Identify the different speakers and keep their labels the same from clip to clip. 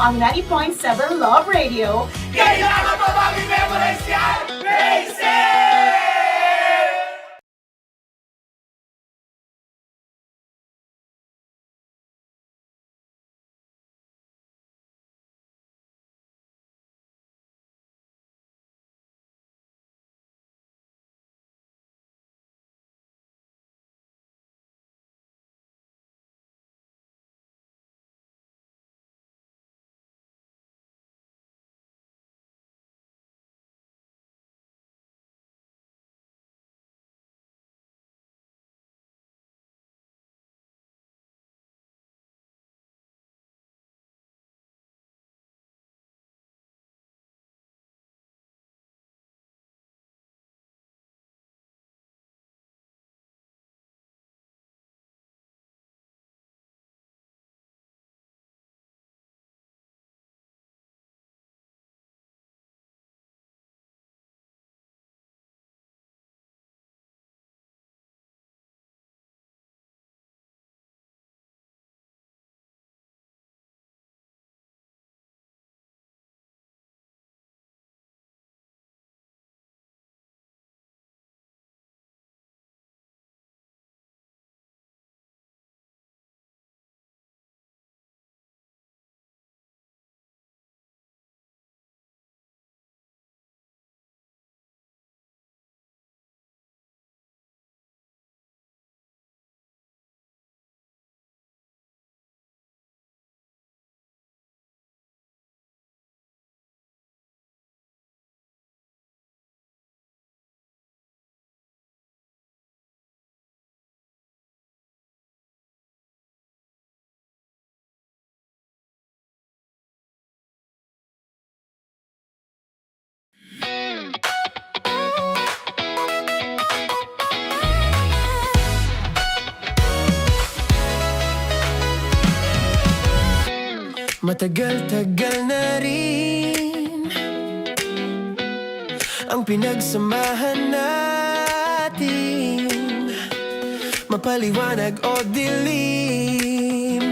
Speaker 1: ang 90.7 Love Radio.
Speaker 2: Kailangan pa bang i-memorize yan? Basic!
Speaker 3: Matagal-tagal na rin ang pinagsamahan natin, mapaliwanag o dilim,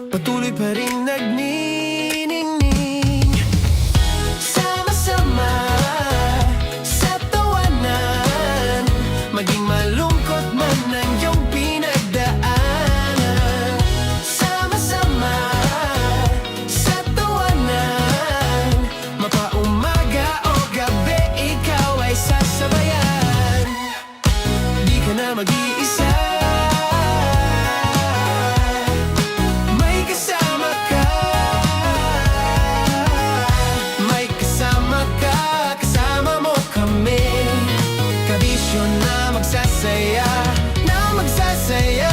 Speaker 3: patuloy pa rin nagniningning. Sama-sama sa tawanan, maging malungkot man ang iyong pinagdaanan. Sama-sama sa tawanan, mapaumaga o gabi, ikaw ay sasabayan. Di ka na mag-iisa, may kasama ka. May kasama ka, kasama mo kami. Kabisyo na magsasaya, na magsasaya.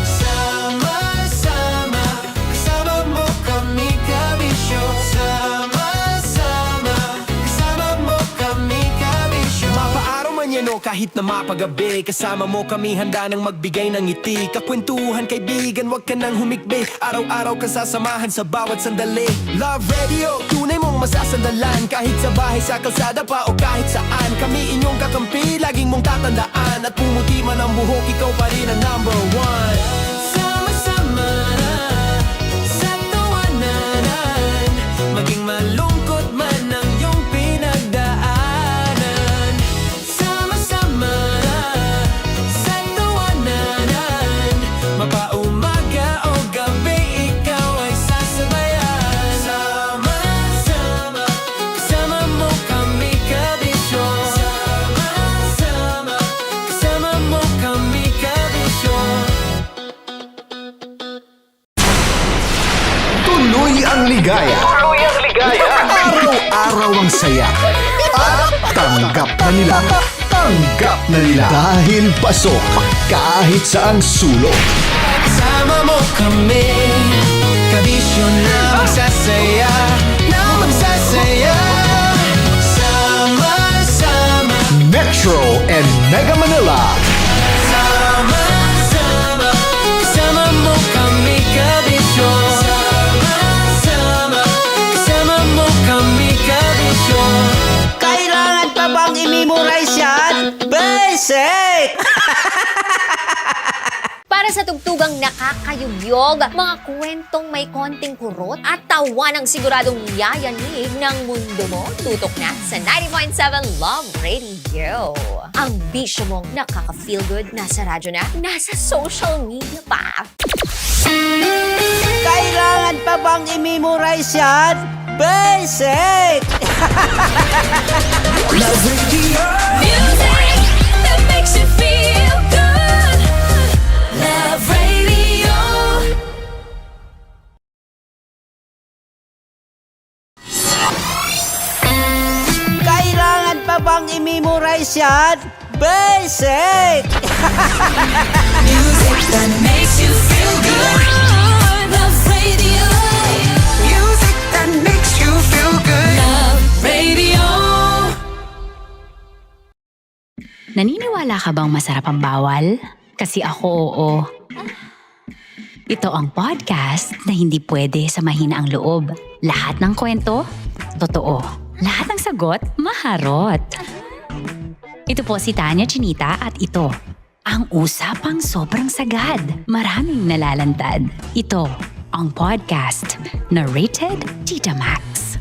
Speaker 3: Sama-sama, kasama mo kami, kabisyo. Sama-sama, kasama mo kami, kabisyo. Mapaaraw man yan o kahit na mapagabi, kasama mo kami, handa nang magbigay ng ngiti. Kakwentuhan, kaibigan, wag ka nang humikbi. Araw-araw ka sasamahan sa bawat sandali. Love Radio, tunay mong masasandalan. Kahit sa bahay, sa kalsada pa o kahit saan, kami inyong kakampi, laging mong tatandaan. At pumuti man ang buhok, ikaw pa rin ang number one. Sama-sama sa tawanan, maging malungkot man ang iyong pinagdaanan. Sama-sama sa tawanan, mapaumaga o gabi, ikaw ay sasabayan. Sama-sama, kasama mo kami, kabisyo. Sama-sama, kasama mo kami, kabisyo.
Speaker 4: Tuloy ang ligaya. Araw-araw ang saya. At tanggap na nila. Tanggap na nila. Dahil pasok kahit saang sulok.
Speaker 3: Kasama mo kami, kabisyo na magsasaya, na magsasaya. Sama-sama,
Speaker 4: Metro and Mega Manila.
Speaker 3: sama-sama, kasama mo kami, kabisyo. Sama-sama, kasama mo kami, kabisyo.
Speaker 5: Kailangan pa bang i-memorize yan? Basic!
Speaker 6: Para Para sa tugtugang nakakayugyog, mga kwentong may konting kurot at tawa ng siguradong yayanig ng mundo mo, tutok na sa 90.7 Love Radio. Ang bisyo mong nakaka-feel good, nasa radyo na, nasa social media pa.
Speaker 5: Kailangan pa bang i-memorize yan? Basic!
Speaker 7: Music that makes you feel good. Love Radio.
Speaker 5: Kailangan pa bang i-memorize yan? Basic!
Speaker 7: Music that makes you feel good. Love Radio. Music that makes you feel good. Love Radio.
Speaker 8: Naniniwala ka bang masarap ang bawal? Kasi ako oo. Ito ang podcast na hindi pwede sa mahina ang loob. Lahat ng kwento, totoo. Lahat ng sagot, maharot. Ito po si Tanya Chinita at ito, ang usapang sobrang sagad. Maraming nalalantad. Ito, ang podcast na Rated Tita Max.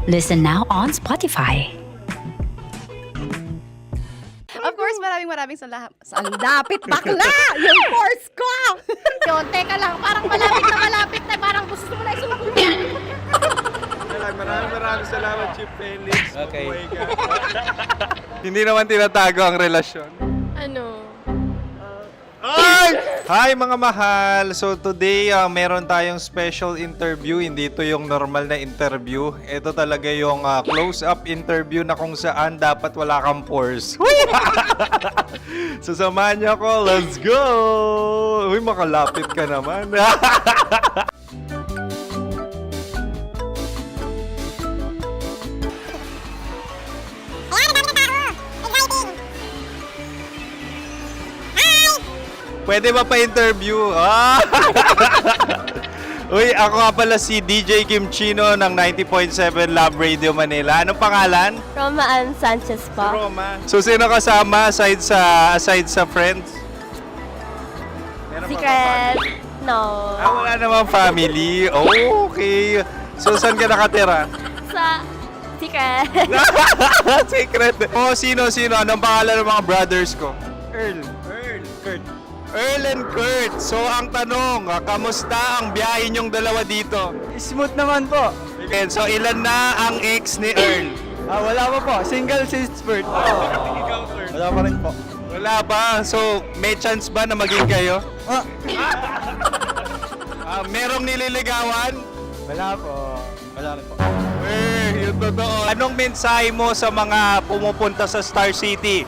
Speaker 8: Listen now on Spotify.
Speaker 9: Of course, maraming salamat. Ang lapit bakla! Yung course ko! Yun, teka lang, parang malapit na, parang gusto mo na isubukan.
Speaker 2: Maraming salamat, Chief Felix.
Speaker 10: Okay.
Speaker 2: Oh my God. Hindi naman tinatago ang relasyon.
Speaker 9: Ano?
Speaker 2: Ay! Hi mga mahal! So today, meron tayong special interview. Hindi ito yung normal na interview. Ito talaga yung close-up interview na kung saan dapat wala kang pores. So samahan niyo ako. Let's go! Uy, makalapit ka naman. Pwede ba pa-interview? Ah! Uy, ako nga pala si DJ Kim Chino ng 90.7 Love Radio Manila. Anong pangalan?
Speaker 9: Roma Ann Sanchez po.
Speaker 2: Roma. So, sino kasama aside sa friends? Meron ba
Speaker 9: Secret. No.
Speaker 2: wala namang family. Oh, okay. So, saan ka nakatira?
Speaker 9: Sa Secret.
Speaker 2: Secret. Oh, sino? Anong pangalan ng mga brothers ko? Earl, Kurt. Earl and Kurt. So, ang tanong, kamusta ang biyahe niyong dalawa dito?
Speaker 10: Smooth naman po.
Speaker 2: Okay, so ilan na ang ex ni Earl?
Speaker 10: Wala pa po. Single since birth. Wala pa rin po.
Speaker 2: Wala ba? So, may chance ba na maging kayo? Merong nililigawan?
Speaker 10: Wala po. Wala rin po.
Speaker 2: Yung totoo. Anong mensahe mo sa mga pumupunta sa Star City?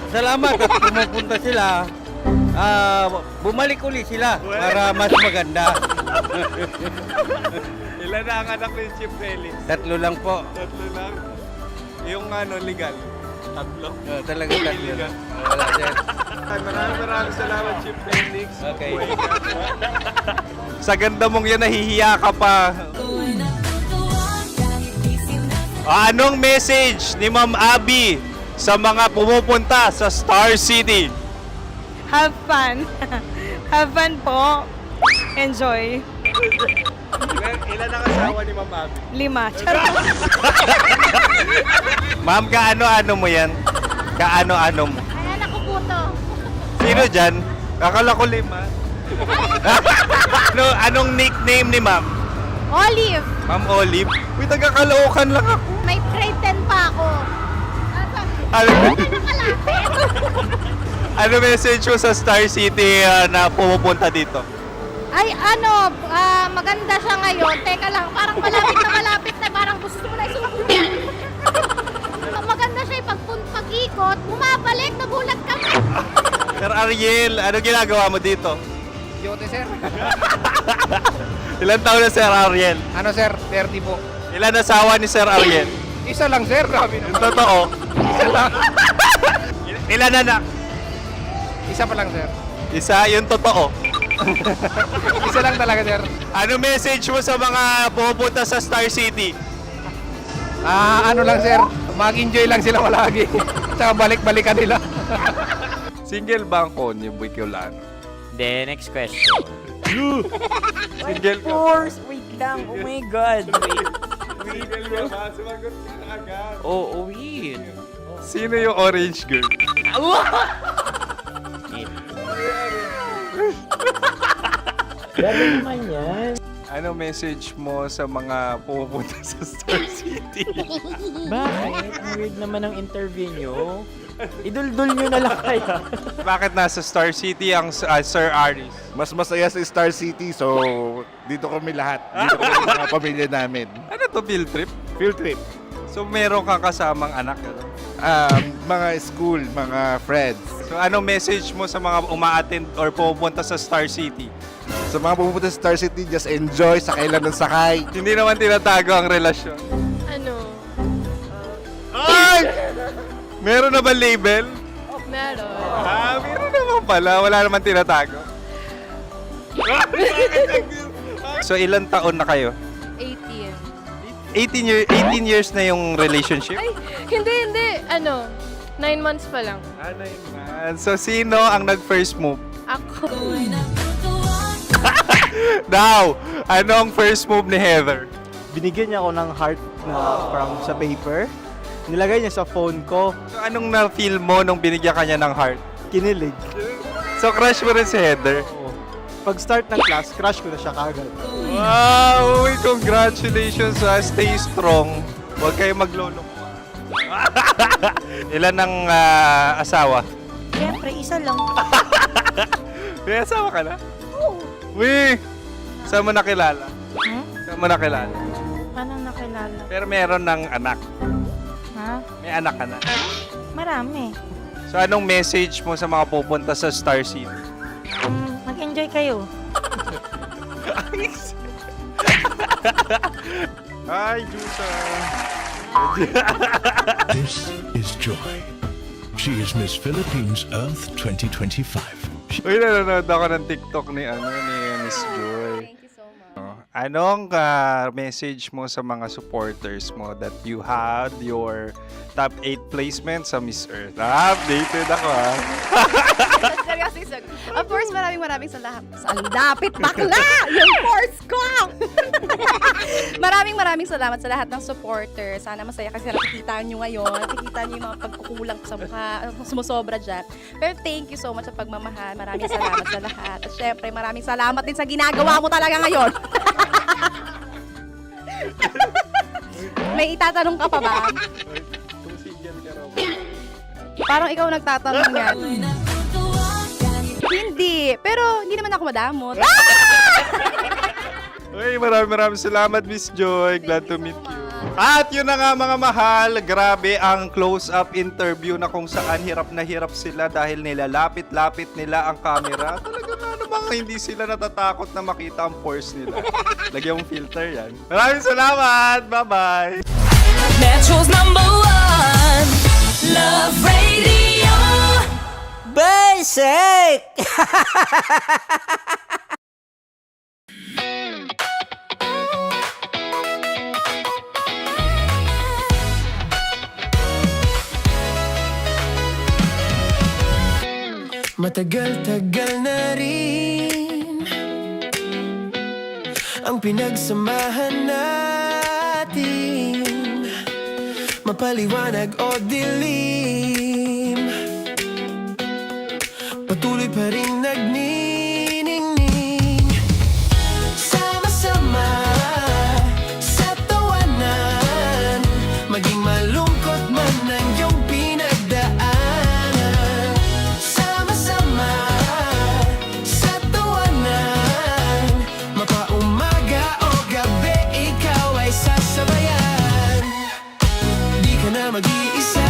Speaker 10: Salamat at pumupunta sila. Bumalik uli sila para mas maganda.
Speaker 2: Ilan na ang anak ni Chief Felix?
Speaker 10: 3 lang po.
Speaker 2: 3 lang? Yung legal? 3?
Speaker 10: Talaga 3 lang. Wala sir.
Speaker 2: Maraming salamat, Chief Felix.
Speaker 10: Okay.
Speaker 2: Sa ganda mong yan, nahihiya ka pa. Anong message ni Ma'am Abby sa mga pumupunta sa Star City?
Speaker 9: Have fun. Have fun po. Enjoy.
Speaker 2: Ilan ang asawa ni Ma'am Abby?
Speaker 9: 5.
Speaker 2: Ma'am, kaano-ano mo yan? Kaano-ano mo?
Speaker 9: Ay, anak ko po to.
Speaker 2: Sino dyan? Akala ko 5. Anong nickname ni Ma'am?
Speaker 9: Olive.
Speaker 2: Ma'am Olive? Uy, taga-Caloocan lang ako.
Speaker 9: May grade 10 pa ako.
Speaker 2: Ano message mo sa Star City na pumupunta dito?
Speaker 9: Ay, maganda siya ngayon. Teka lang, parang malapit na, parang gusto mo na isubukan. Maganda siya pag-ikot, bumabalik, nagulat ka.
Speaker 2: Sir Ariel, ano ginagawa mo dito?
Speaker 10: Yote sir.
Speaker 2: Ilan taon na Sir Ariel?
Speaker 10: Ano sir? 30 po.
Speaker 2: Ilan asawa ni Sir Ariel?
Speaker 10: Isa lang sir. Grabe
Speaker 2: Yung totoo?
Speaker 10: Isa lang.
Speaker 2: Ilan anak?
Speaker 10: Isa pa lang sir.
Speaker 2: Isa, yung totoo.
Speaker 10: Isa lang talaga sir.
Speaker 2: Ano message mo sa mga pumupunta sa Star City?
Speaker 10: Ano lang sir. Mag-enjoy lang sila palagi. Tsaka balik-balikan nila.
Speaker 2: Single ba ang Konyo Bicolano?
Speaker 10: Then, next question.
Speaker 2: Single ka?
Speaker 10: Wait lang. Oh my God.
Speaker 2: Single ka ba? Sumagot ka na agad.
Speaker 10: Oo, wait.
Speaker 2: Sino yung orange girl?
Speaker 10: Grabe naman yan.
Speaker 2: Ano message mo sa mga pumupunta sa Star City?
Speaker 10: Bakit? Ang weird naman ang interview nyo. Idul-dul nyo na lang kaya.
Speaker 2: Bakit nasa Star City ang Sir Aris?
Speaker 11: Mas masaya sa Star City, so dito kami lahat. Dito kami mga pamilya namin.
Speaker 2: Ano to, field trip?
Speaker 11: Field trip.
Speaker 2: So meron kang kasamang anak? Ano?
Speaker 11: Mga school, mga friends.
Speaker 2: So anong message mo sa mga uma-attend or pupunta sa Star City?
Speaker 11: Sa mga pupunta sa Star City, just enjoy, sakay lang ng sakay.
Speaker 2: Hindi naman tinatago ang relasyon.
Speaker 9: Ano?
Speaker 2: Ay! Meron na ba label?
Speaker 9: Meron.
Speaker 2: Meron naman pala. Wala naman tinatago. So ilang taon na kayo?
Speaker 9: 18.
Speaker 2: 18 years na yung relationship?
Speaker 9: Ay, hindi. 9 months pa lang.
Speaker 2: 9 months. So sino ang nag-first move?
Speaker 9: Ako.
Speaker 2: Now, ano ang first move ni Heather?
Speaker 12: Binigyan niya ako ng heart na from sa paper. Nilagay niya sa phone ko.
Speaker 2: So anong na-feel mo nung binigyan ka niya ng heart?
Speaker 12: Kinilig.
Speaker 2: So crush mo rin si Heather?
Speaker 12: Oo. Pag-start ng class, crush ko na siya kagad.
Speaker 2: Wow! Uy, congratulations ha. Stay strong. Huwag kayo maglolo. Ilan ang asawa?
Speaker 9: Siyempre, isa lang.
Speaker 2: May asawa ka na? Oo. Uy! Saan mo nakilala? Saan mo nakilala?
Speaker 9: Paano nakilala?
Speaker 2: Pero meron ng anak.
Speaker 9: Ha?
Speaker 2: May anak ka na.
Speaker 9: Marami.
Speaker 2: So anong message mo sa mga pupunta sa Star City?
Speaker 9: Mag-enjoy kayo.
Speaker 2: Hi, Jusa!
Speaker 4: This is Joy. She is Miss Philippines Earth 2025.
Speaker 2: Uy, nanonood ako ng TikTok ni Miss Joy.
Speaker 9: Thank you so much.
Speaker 2: Anong message mo sa mga supporters mo that you had your top 8 placement sa Miss Earth? Updated ako ha.
Speaker 9: Of course, maraming salamat. Sa lapit bakla! Yung course ko! maraming salamat sa lahat ng supporters. Sana masaya kasi nakikita nyo ngayon. Nakikita nyo yung mga pagkukulang ko sa mukha. Sumusobra dyan. Pero thank you so much sa pagmamahal. Maraming salamat sa lahat. At syempre, maraming salamat din sa ginagawa mo talaga ngayon. May itatanong ka pa ba? Parang ikaw nagtatanong yan. Hindi. Pero hindi naman ako madamot.
Speaker 2: Uy, maraming salamat, Miss Joy. Glad to meet you. At yun na nga mga mahal, grabe ang close-up interview na kung saan hirap na hirap sila dahil nilalapit-lapit nila ang camera. Talagang ano bang hindi sila natatakot na makita ang pores nila. Lagyan mong filter yan. Maraming salamat! Bye-bye!
Speaker 7: Metro's #1 Love Radio.
Speaker 5: Basic!
Speaker 3: Matagal-tagal na rin ang pinagsamahan natin, mapaliwanag o dilim, patuloy pa rin nagniningning. Sama-sama sa tawanan, maging malungkot man ang iyong pinagdaanan. Sama-sama sa tawanan, mapaumaga o gabi, ikaw ay sasabayan. Di ka na mag-iisa,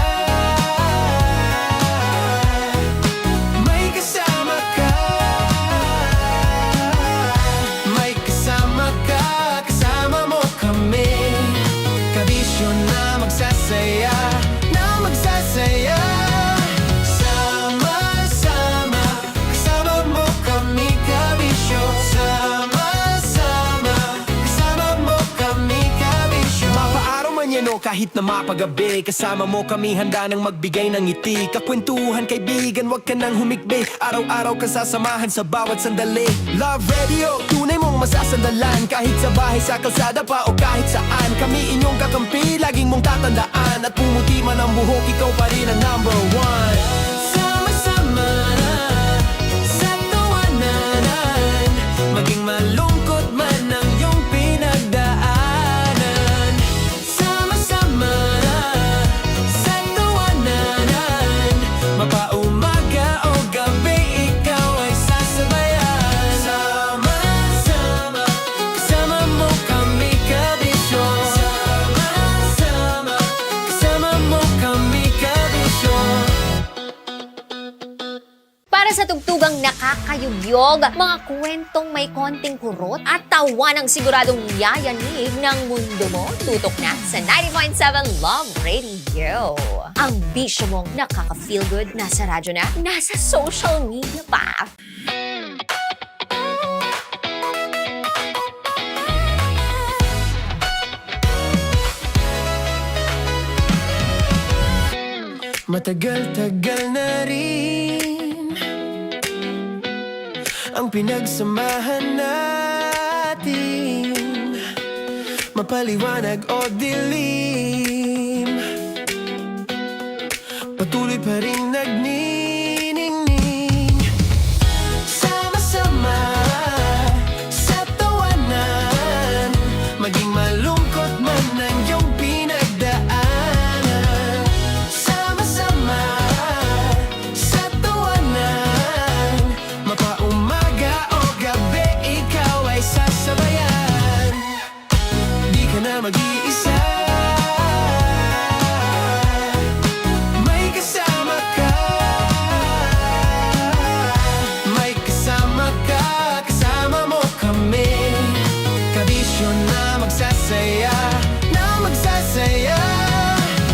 Speaker 3: may kasama ka. manyano kahit na mapagabi. Kasama mo kami handa nang magbigay ng ngiti. Kakwentuhan kaibigan, wag ka nang humikbi. Araw-araw ka sasamahan sa bawat sandali. Love Radio, tunay mong masasandalan. Kahit sa bahay, sa kalsada pa o kahit saan. Kami inyong kakampi, laging mong tatandaan. At pumuti man ang buhok, ikaw pa rin ang number one. Sama-sama sa tawanan, maging malungkot man ang iyong pinagdaanan. Sama-sama sa tawanan, mapaumaga o gabi, ikaw ay sasabayan. Sama-sama, kasama mo kami kabisyo. Sama-sama, kasama mo kami kabisyo.
Speaker 6: Para sa tugtugang nakakayugyog, mga kwentong may konting kurot at tawa ng siguradong yayanig ng mundo mo, tutok na sa 90.7 Love Radio. Ang bisyo mong nakaka-feel good, nasa radyo na, nasa social media pa.
Speaker 3: Matagal-tagal na rin ang pinagsamahan natin, mapaliwanag o dilim, patuloy pa rin nagniningning. Sama-sama sa tawanan, maging malungkot man ang iyong pinagdaanan. Sama-sama sa tawanan, mapaumaga o gabi, ikaw ay sasabayan. Di ka na mag-iisa, may kasama ka. May kasama ka, kasama mo kami. Kabisyo na magsasaya, na magsasaya.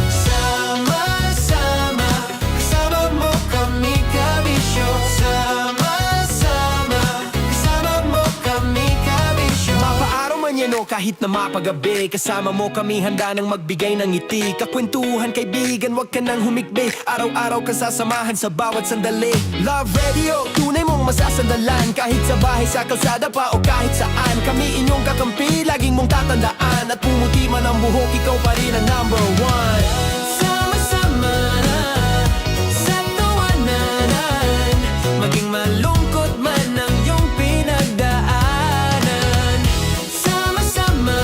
Speaker 3: Sama-sama, kasama mo kami kabisyo. Sama-sama, kasama mo kami kabisyo. Mapaaraw man yan o kahit na mapagabi, kasama mo kami handa nang magbigay ng ngiti. Kakwentuhan kaibigan, wag ka nang humikbi. Araw-araw ka sasamahan sa bawat sandali. Love Radio, tunay mong masasandalan. Kahit sa bahay, sa kalsada pa o kahit saan. Kami inyong kakampi, laging mong tatandaan. At pumuti man ang buhok, ikaw pa rin ang number one. Sama-sama sa tawanan, maging malungkot man ang iyong pinagdaanan. Sama-sama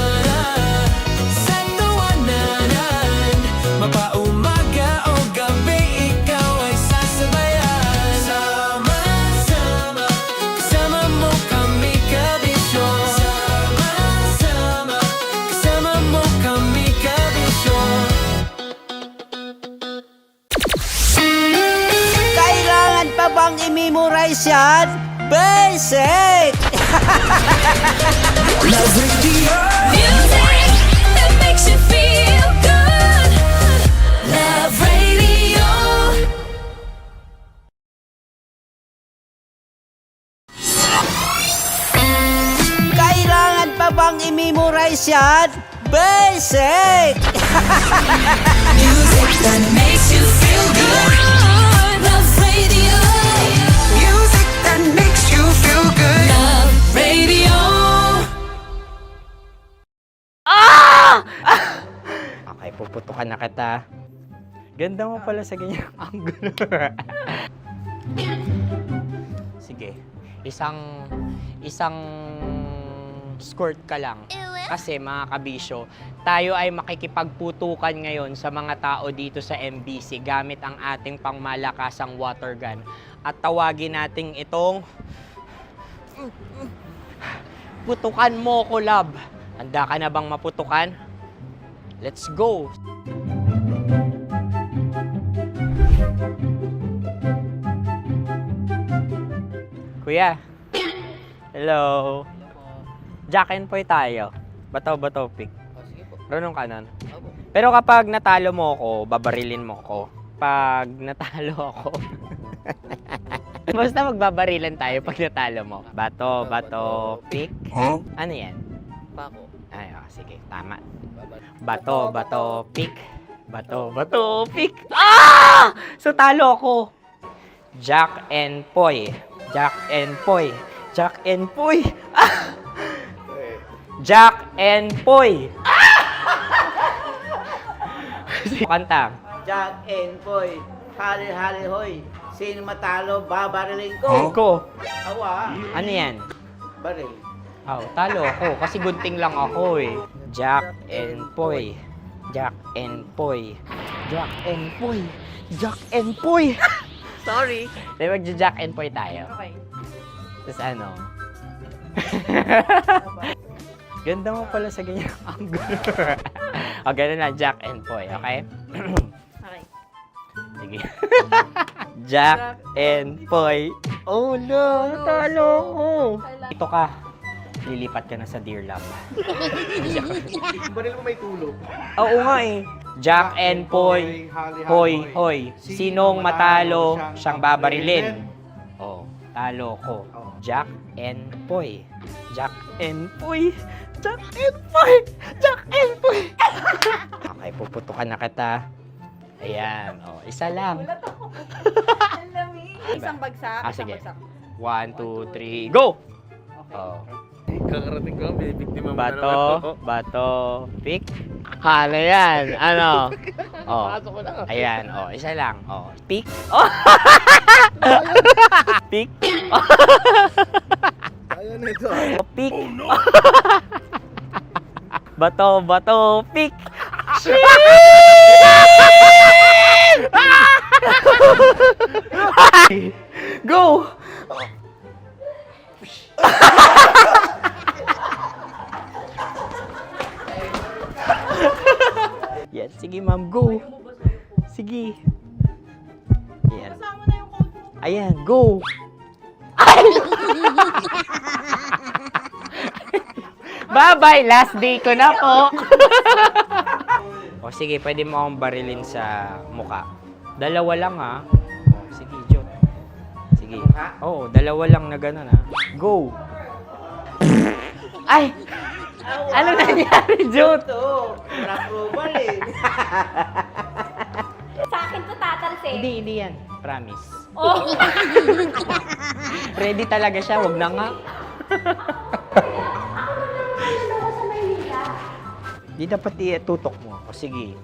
Speaker 3: sa tawanan, mapaumaga o gabi, ikaw ay sasabayan. Sama-sama, kasama mo kami kabisyo. Sama-sama, kasama mo kami kabisyo.
Speaker 5: Kailangan pa bang i-memorize yan? Basic!
Speaker 3: Love Radio.
Speaker 7: Music that makes you feel good. Love Radio.
Speaker 5: Kailangan pa bang i-memorize yan? Basic!
Speaker 7: Music that makes you feel good. Love Radio. Music that makes you feel good. Love Radio.
Speaker 12: Okay, puputukan na kita. Ganda mo pala sa ganyang angulo. Sige, isang skirt ka lang. Kasi mga kabisyo, tayo ay makikipagputukan ngayon sa mga tao dito sa MBC gamit ang ating pangmalakasang water gun. At tawagin natin itong putukan mo ko, love. Handa ka na bang maputukan? Let's go! Kuya. Hello. Jack and Poy tayo. Bato-bato pick. Runong kanan. Pero kapag natalo mo ako, babarilin mo ako. Pag natalo ako, basta magbabarilan tayo pag natalo mo. Bato, pick. Huh? Ano yan?
Speaker 10: Pako.
Speaker 12: Ay, sige, tama. Bato, bato, pick. Bato, bato, pick. Ah! So, talo ako. Jack and Poy. Jack and Poy. Jack and Poy. Ah! Jack and Poy. Kanta.
Speaker 5: Jack and Poy, hali-hali hoy. Sino matalo, babarilin ko.
Speaker 12: Ko.
Speaker 5: Awa,
Speaker 12: Ano yan?
Speaker 5: baril.
Speaker 12: Oh, talo ako kasi gunting lang ako eh. Jack and Poy. Jack and Poy. Jack and Poy. Jack and Poy. Sorry. Di ba Jack and Poy tayo?
Speaker 9: Okay.
Speaker 12: Tapos ano? Ganda mo pala sa ganyan angle. O, ganun lang, Jack and Poy, okay?
Speaker 9: Okay.
Speaker 12: Sige. Jack and Poy. Oh no, natalo ko. Ito ka. Lilipat ka na sa Dear Love.
Speaker 10: Baril mo may tulog.
Speaker 12: Oo nga eh. Jack and Poy. Hoy, hoy. Sinong matalo, siyang babarilin. Oh, talo ko. Jack and Poy. Jack and Poy. Jack and Poy. Jack and Poy. Okay, puputukan na kita. Ayan. Oh, isa lang.
Speaker 9: Isang bagsak.
Speaker 12: Ah, sige. 1, 2, 3, go! Oh.
Speaker 10: Kakarating ko lang, binibiktima mo
Speaker 12: Bato, bato, pick. Ano yan? Ano? Oh. Ayan, oh, isa lang. Oh, pick. Oh. Pick.
Speaker 10: Ayaw na ito.
Speaker 12: Oh, pick. Bato, bato, pick. Go! Yan, sige ma'am, go. Sige. Ayan. Ayan, go. Ay! Bye-bye, last day ko na po. O sige, pwede mo akong barilin sa muka. Dalawa lang ha. O, sige, Jot. Sige. Oo, dalawa lang na gano'n ha. Go. Ay! Ano nangyari, Jot?
Speaker 5: Approval eh.
Speaker 9: Sa akin to tatalsik.
Speaker 12: Hindi yan. Promise.
Speaker 9: Oh.
Speaker 12: Ready talaga siya, wag na nga. Di dapat itutok mo. O sige.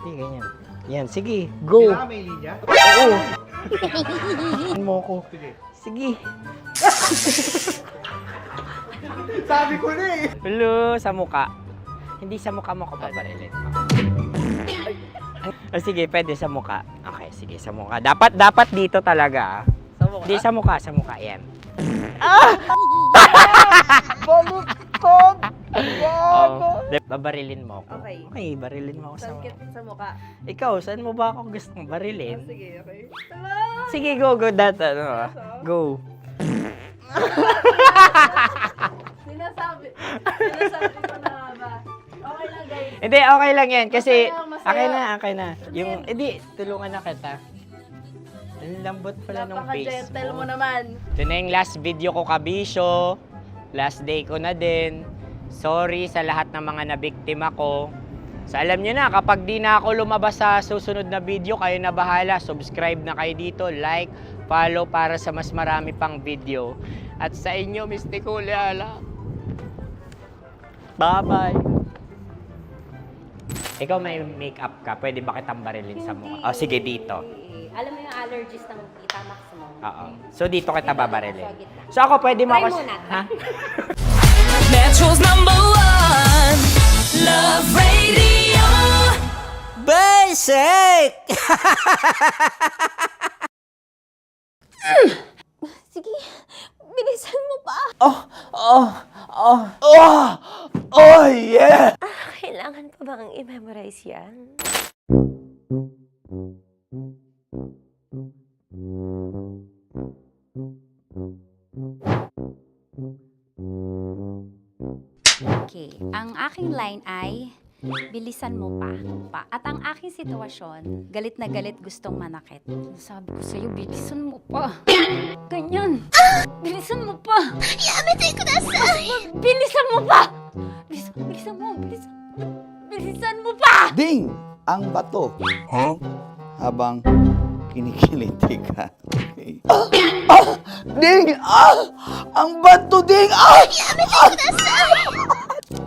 Speaker 12: Sige, ganyan. Yan, sige. Go.
Speaker 10: Kailangan may linya?
Speaker 12: Oo. Mo ko. Sige.
Speaker 10: Sabi ko na eh.
Speaker 12: Hello, sa muka. Hindi sa muka mo ko paparilin. O sige, pwede sa muka. Okay, sige, sa muka. Dapat dito talaga. Sa muka? Hindi, sa muka. Yan. Ah!
Speaker 5: Baluktot!
Speaker 12: Oh, babarilin mo ako.
Speaker 9: Okay.
Speaker 12: Okay, barilin mo ako sa muka.
Speaker 9: Sa mukha.
Speaker 12: Ikaw, saan mo ba ako gustong barilin?
Speaker 9: Sige, okay.
Speaker 12: Sige, go. Go.
Speaker 9: Sinasabi ko na nga ba? Okay lang, guys.
Speaker 12: Hindi, okay lang yan. Kasi,
Speaker 9: Masaya.
Speaker 12: okay na. Yung, hindi, tulungan na kita. Ang lambot pala ng face
Speaker 9: Napaka-gentle
Speaker 12: mo.
Speaker 9: mo naman.
Speaker 12: Ito na yung last video ko, kabisyo. Last day ko na din. Sorry sa lahat ng mga nabiktima ko. So, alam nyo na, kapag di na ako lumabas sa susunod na video, kayo na bahala. Subscribe na kayo dito, like, follow para sa mas marami pang video. At sa inyo, Mistiko Leala. Bye-bye. Ikaw may makeup ka, pwede ba kitang barilin sa mukha? Oh, sige, dito.
Speaker 6: Alam mo yung allergies ng Tita Max mo?
Speaker 12: Oo. So, dito kita babarilin. So, ako pwede mo
Speaker 6: Try
Speaker 12: ako...
Speaker 6: muna.
Speaker 12: Ha?
Speaker 7: Metro's #1 Love Radio.
Speaker 5: Basic!
Speaker 6: Sige, bilisan mo pa.
Speaker 5: Oh yeah!
Speaker 6: Kailangan pa bang i-memorize yan?
Speaker 8: Okay, ang aking line ay, Bilisan mo pa. At ang aking sitwasyon, galit na galit gustong manakit. Sabi ko sa'yo, bilisan mo pa. Ganyan. Bilisan mo pa. Bilisan mo pa. Bilisan mo pa.
Speaker 13: Ding! Ang bato. Habang kinikiliti ka. Okay. Ding! Ang bato, Ding!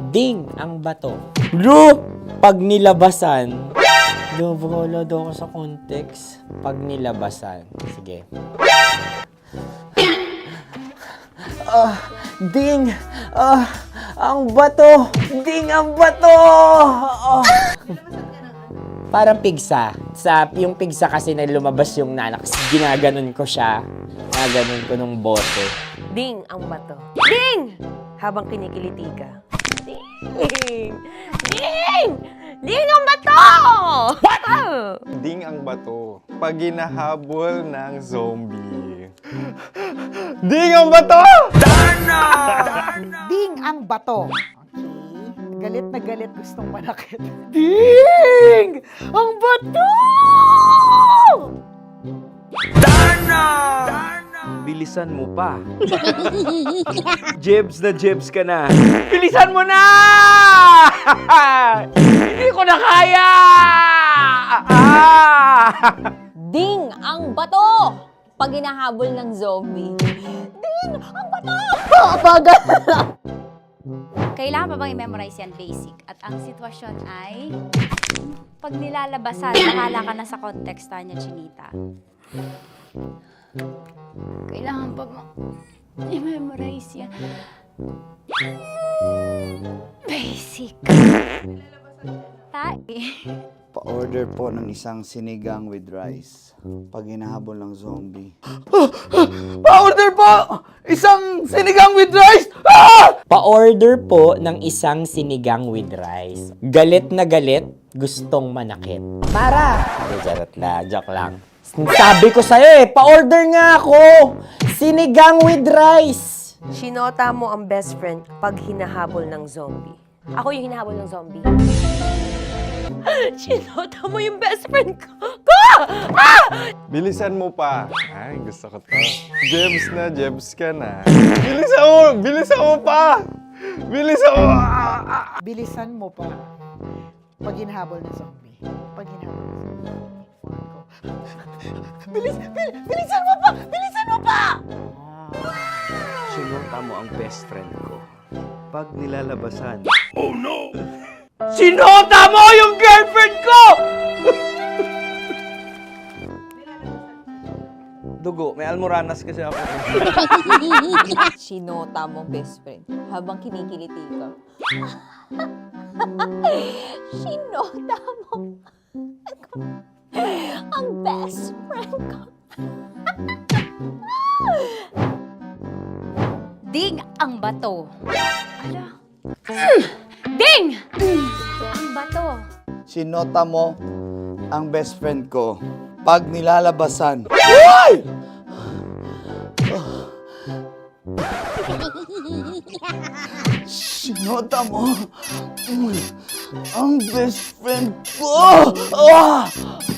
Speaker 12: Ding ang bato. Bro, pag nilabasan. Wala daw ako sa context. Pag nilabasan. Sige. Ding! Ang bato! Ding ang bato! Parang pigsa. Yung pigsa kasi na lumabas yung nanak. Ginaganon ko siya. Ginaganon ko nung bote.
Speaker 6: Ding ang bato. Ding! Habang kinikiliti ka. Ding! Ding! Ding ang bato! What?
Speaker 2: Ding ang bato. Pag hinahabol ng zombie. Ding ang bato!
Speaker 1: Ding ang bato. Galit na galit gustong manakit.
Speaker 5: Ding! Ang bato!
Speaker 10: Bilisan mo pa. Jebs na jebs ka na.
Speaker 12: Bilisan mo na! Hindi ko na kaya!
Speaker 6: Ding ang bato! Pag hinahabol ng zombie. Ding ang bato! Bagal!
Speaker 8: Kailangan pa bang i-memorize yan basic? At ang sitwasyon ay, pag nilalabasan, bahala ka na sa context niya, Chinita. Kailangan pa bang i-memorize yan? Basic.
Speaker 13: Pa-order po ng isang sinigang with rice. Pag hinahabol ng zombie.
Speaker 5: Pa-order po! Isang sinigang with rice!
Speaker 12: Pa-order po ng isang sinigang with rice. Galit na galit, gustong manakit. Para! Joke lang. Sabi ko sa'yo pa-order nga ako! Sinigang with rice!
Speaker 6: Sinota mo ang best friend pag hinahabol ng zombie. Ako yung hinahabol ng zombie. Sinota mo yung best friend ko!
Speaker 2: Bilisan mo pa. Ay, gusto ko to. Jebs na, jebs ka na. Bilisan mo pa! Bilisan mo!
Speaker 1: Bilisan mo pa. Pag hinahabol ng zombie. Pag hinahabol ng zombie. Bilisan mo pa! Bilisan mo pa!
Speaker 10: Sinota mo ang best friend ko. Pag nilalabasan.
Speaker 12: Sinota mo yung girlfriend ko!
Speaker 10: Dugo, may almoranas kasi ako.
Speaker 6: Sinota mo best friend habang kinikiliti ka. Sinota mo ang best friend ko.
Speaker 8: Ding ang bato. Ala. Ding! Ang bato.
Speaker 13: Sinota mo ang best friend ko. Pag nilalabasan. Sinota mo ang best friend ko.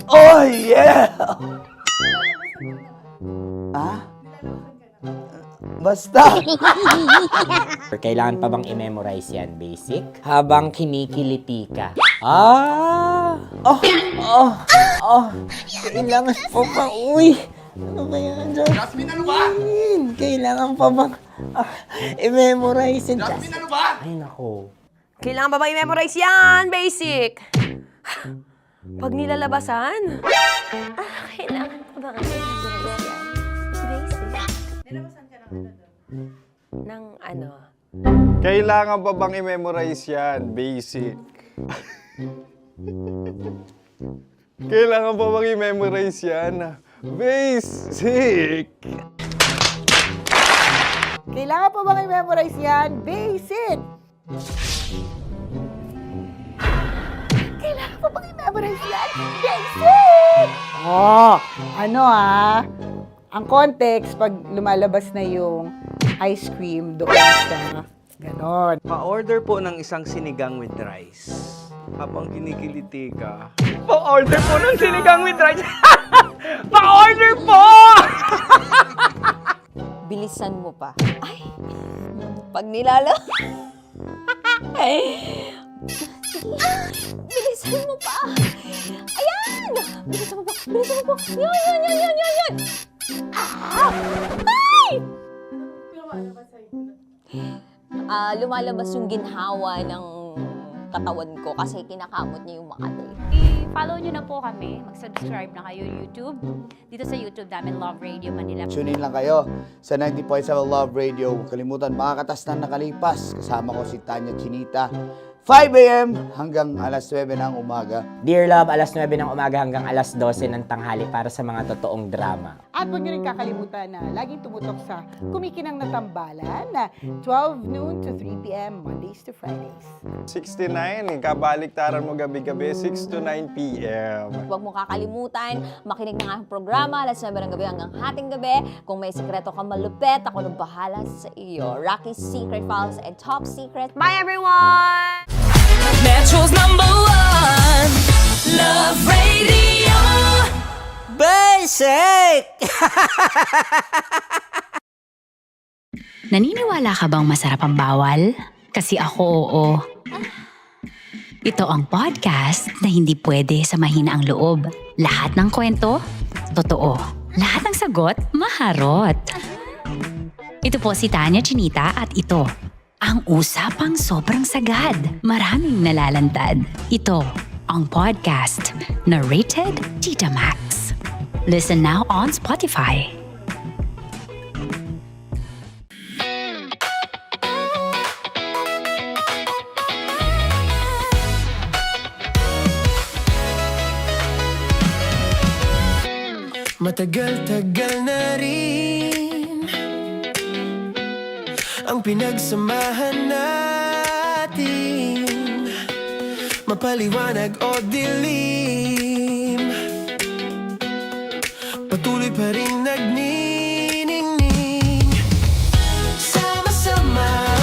Speaker 13: Oh yeah! Basta!
Speaker 12: Kailangan pa bang i-memorize yan, basic? Habang kinikiliti ka. Kailangan pa ba? Uy! Ano kaya dyan? Jasmine, ano ba? Kailangan pa bang i-memorize yan? Jasmine, ano ba? Ay, nako.
Speaker 6: Kailangan ba i-memorize yan, basic? Pag nilalabasan? Kailangan ba i-memorize yan, basic? Nilabasan ka ng ano?
Speaker 2: Kailangan pa bang i-memorize yan? Basic. Kailangan pa bang i-memorize yan? Basic.
Speaker 1: Kailangan pa bang i-memorize yan? Basic! Kailangan pa bang i-memorize yan? Basic! Ang context, pag lumalabas na yung ice cream doon sa ganon.
Speaker 10: Pa-order po ng isang sinigang with rice. Habang kinikiliti ka.
Speaker 12: Pa-order po ng sinigang with rice. Pa-order po!
Speaker 6: Bilisan mo pa. Ay, pag nilala. Bilisan mo pa. Ayan! Bilisan mo pa. Bilisan mo pa. Yan. Ah! Ay! Lumalabas yung ginhawa ng katawan ko kasi kinakamot niya yung Makati.
Speaker 8: I-follow nyo na po kami. Mag-subscribe na kayo YouTube. Dito sa YouTube namin, Love Radio Manila.
Speaker 13: Tune in lang kayo sa 90.7 Love Radio. Huwag kalimutan, makakatas na nakalipas. Kasama ko si Tanya Chinita. 5 a.m. hanggang alas 9 ng umaga.
Speaker 12: Dear Love, alas 9 ng umaga hanggang alas 12 ng tanghali para sa mga totoong drama.
Speaker 1: At huwag niyo rin kakalimutan na laging tumutok sa Kumikinang na Tambalan na 12 noon to 3 p.m. Mondays to Fridays.
Speaker 2: 69, kabaliktaran mo gabi-gabi, 6 to 9 p.m.
Speaker 6: Huwag mo kakalimutan, makinig ng aking programa, alas 9 ng gabi hanggang hating gabi. Kung may sikreto ka malupet, ako nang bahala sa iyo. Rocky's Secret Files and Top Secret. Bye everyone!
Speaker 7: Metro's #1 Love Radio.
Speaker 5: Basic!
Speaker 8: Naniniwala ka bang masarap ang bawal? Kasi ako, oo. Ito ang podcast na hindi pwede sa mahina ang loob. Lahat ng kwento, totoo. Lahat ng sagot, maharot. Ito po si Tanya Chinita at ito, ang usapang sobrang sagad. Maraming nalalantad. Ito, ang podcast na Rated Tita Max. Listen now on Spotify.
Speaker 3: Matagal-tagal na rin ang pinagsamahan natin, mapaliwanag o dilim, patuloy pa rin nagniningning. Sama-sama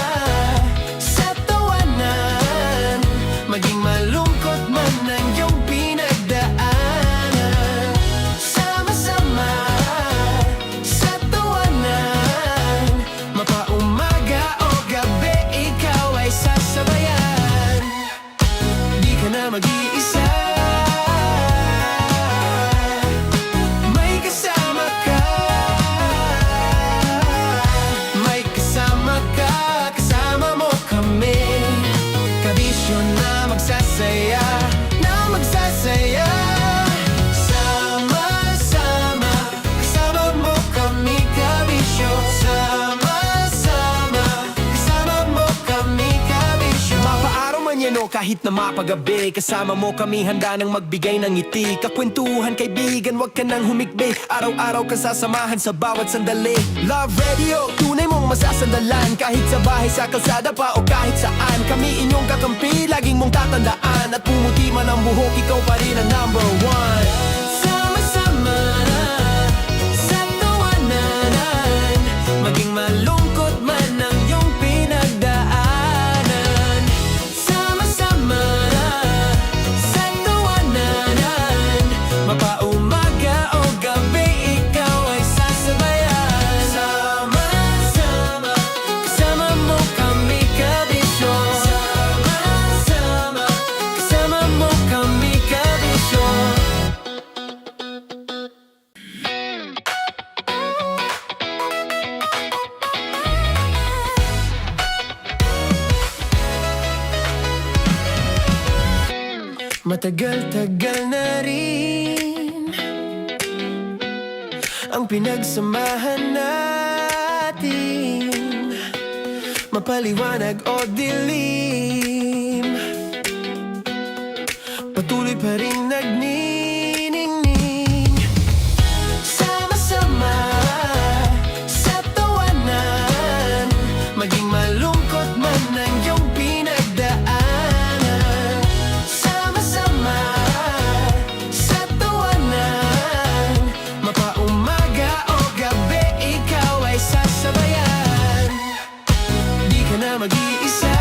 Speaker 3: sa tawanan, maging malungkot man ang iyong pinagdaanan. Sama-sama sa tawanan, mapaumaga o gabi, ikaw ay sasabayan. Di ka na mag-iisa, may kasama ka. May kasama ka, kasama mo kami. Kabisyo na magsasaya, na magsasaya. Sama-sama, kasama mo kami, kabisyo. Sama-sama, kasama mo kami, kabisyo. Mapaaraw man yan o kahit na mapagabi, kasama mo kami, handa nang magbigay ng ngiti. Kakwentuhan, kaibigan, wag ka nang humikbi. Araw-araw kang sasamahan sa bawat sandali. Love Radio, tunay mong masasandalan. Kahit sa bahay, sa kalsada pa o kahit saan, kami inyong kakampi, laging mong tatandaan. At pumuti man ang buhok, ikaw pa rin ang #1. Sama-sama sa tawanan, maging malungkot man ang iyong pinagdaanan. Sama-sama sa tawanan, mapaumaga o gabi, ikaw ay sasabayan. Sama-sama, kasama mo kami, kabisyo. Sama-sama, kasama mo kami, kabisyo. Matagal-tagal na rin ang pinagsamahan natin, mapaliwanag o dilim, patuloy pa rin nagniningning. Sama-sama sa tawanan, maging malungkot man ang iyong pinagdaanan. Sama-sama sa tawanan, mapaumaga o gabi, ikaw ay sasabayan. Di ka na mag-iisa,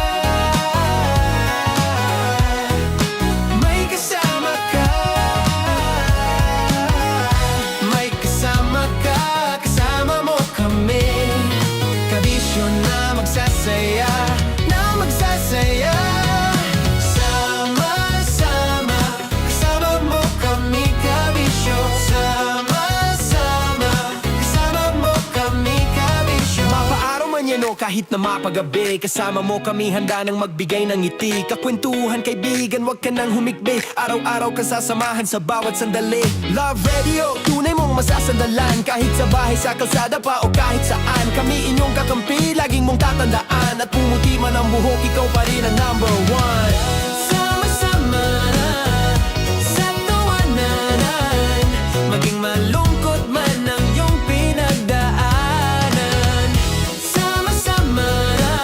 Speaker 3: kahit na mapagabi. Kasama mo kami handa nang magbigay ng ngiti. Kakwentuhan kaibigan, wag ka nang humikbi. Araw-araw ka sasamahan sa bawat sandali. Love Radio, tunay mong masasandalan. Kahit sa bahay, sa kalsada pa o kahit saan. Kami inyong kakampi, laging mong tatandaan. At pumuti man ang buhok, ikaw pa rin ang number one. Sama-sama na sa tawanan, maging malungkot man ang iyong pinagdaanan. Sama-sama na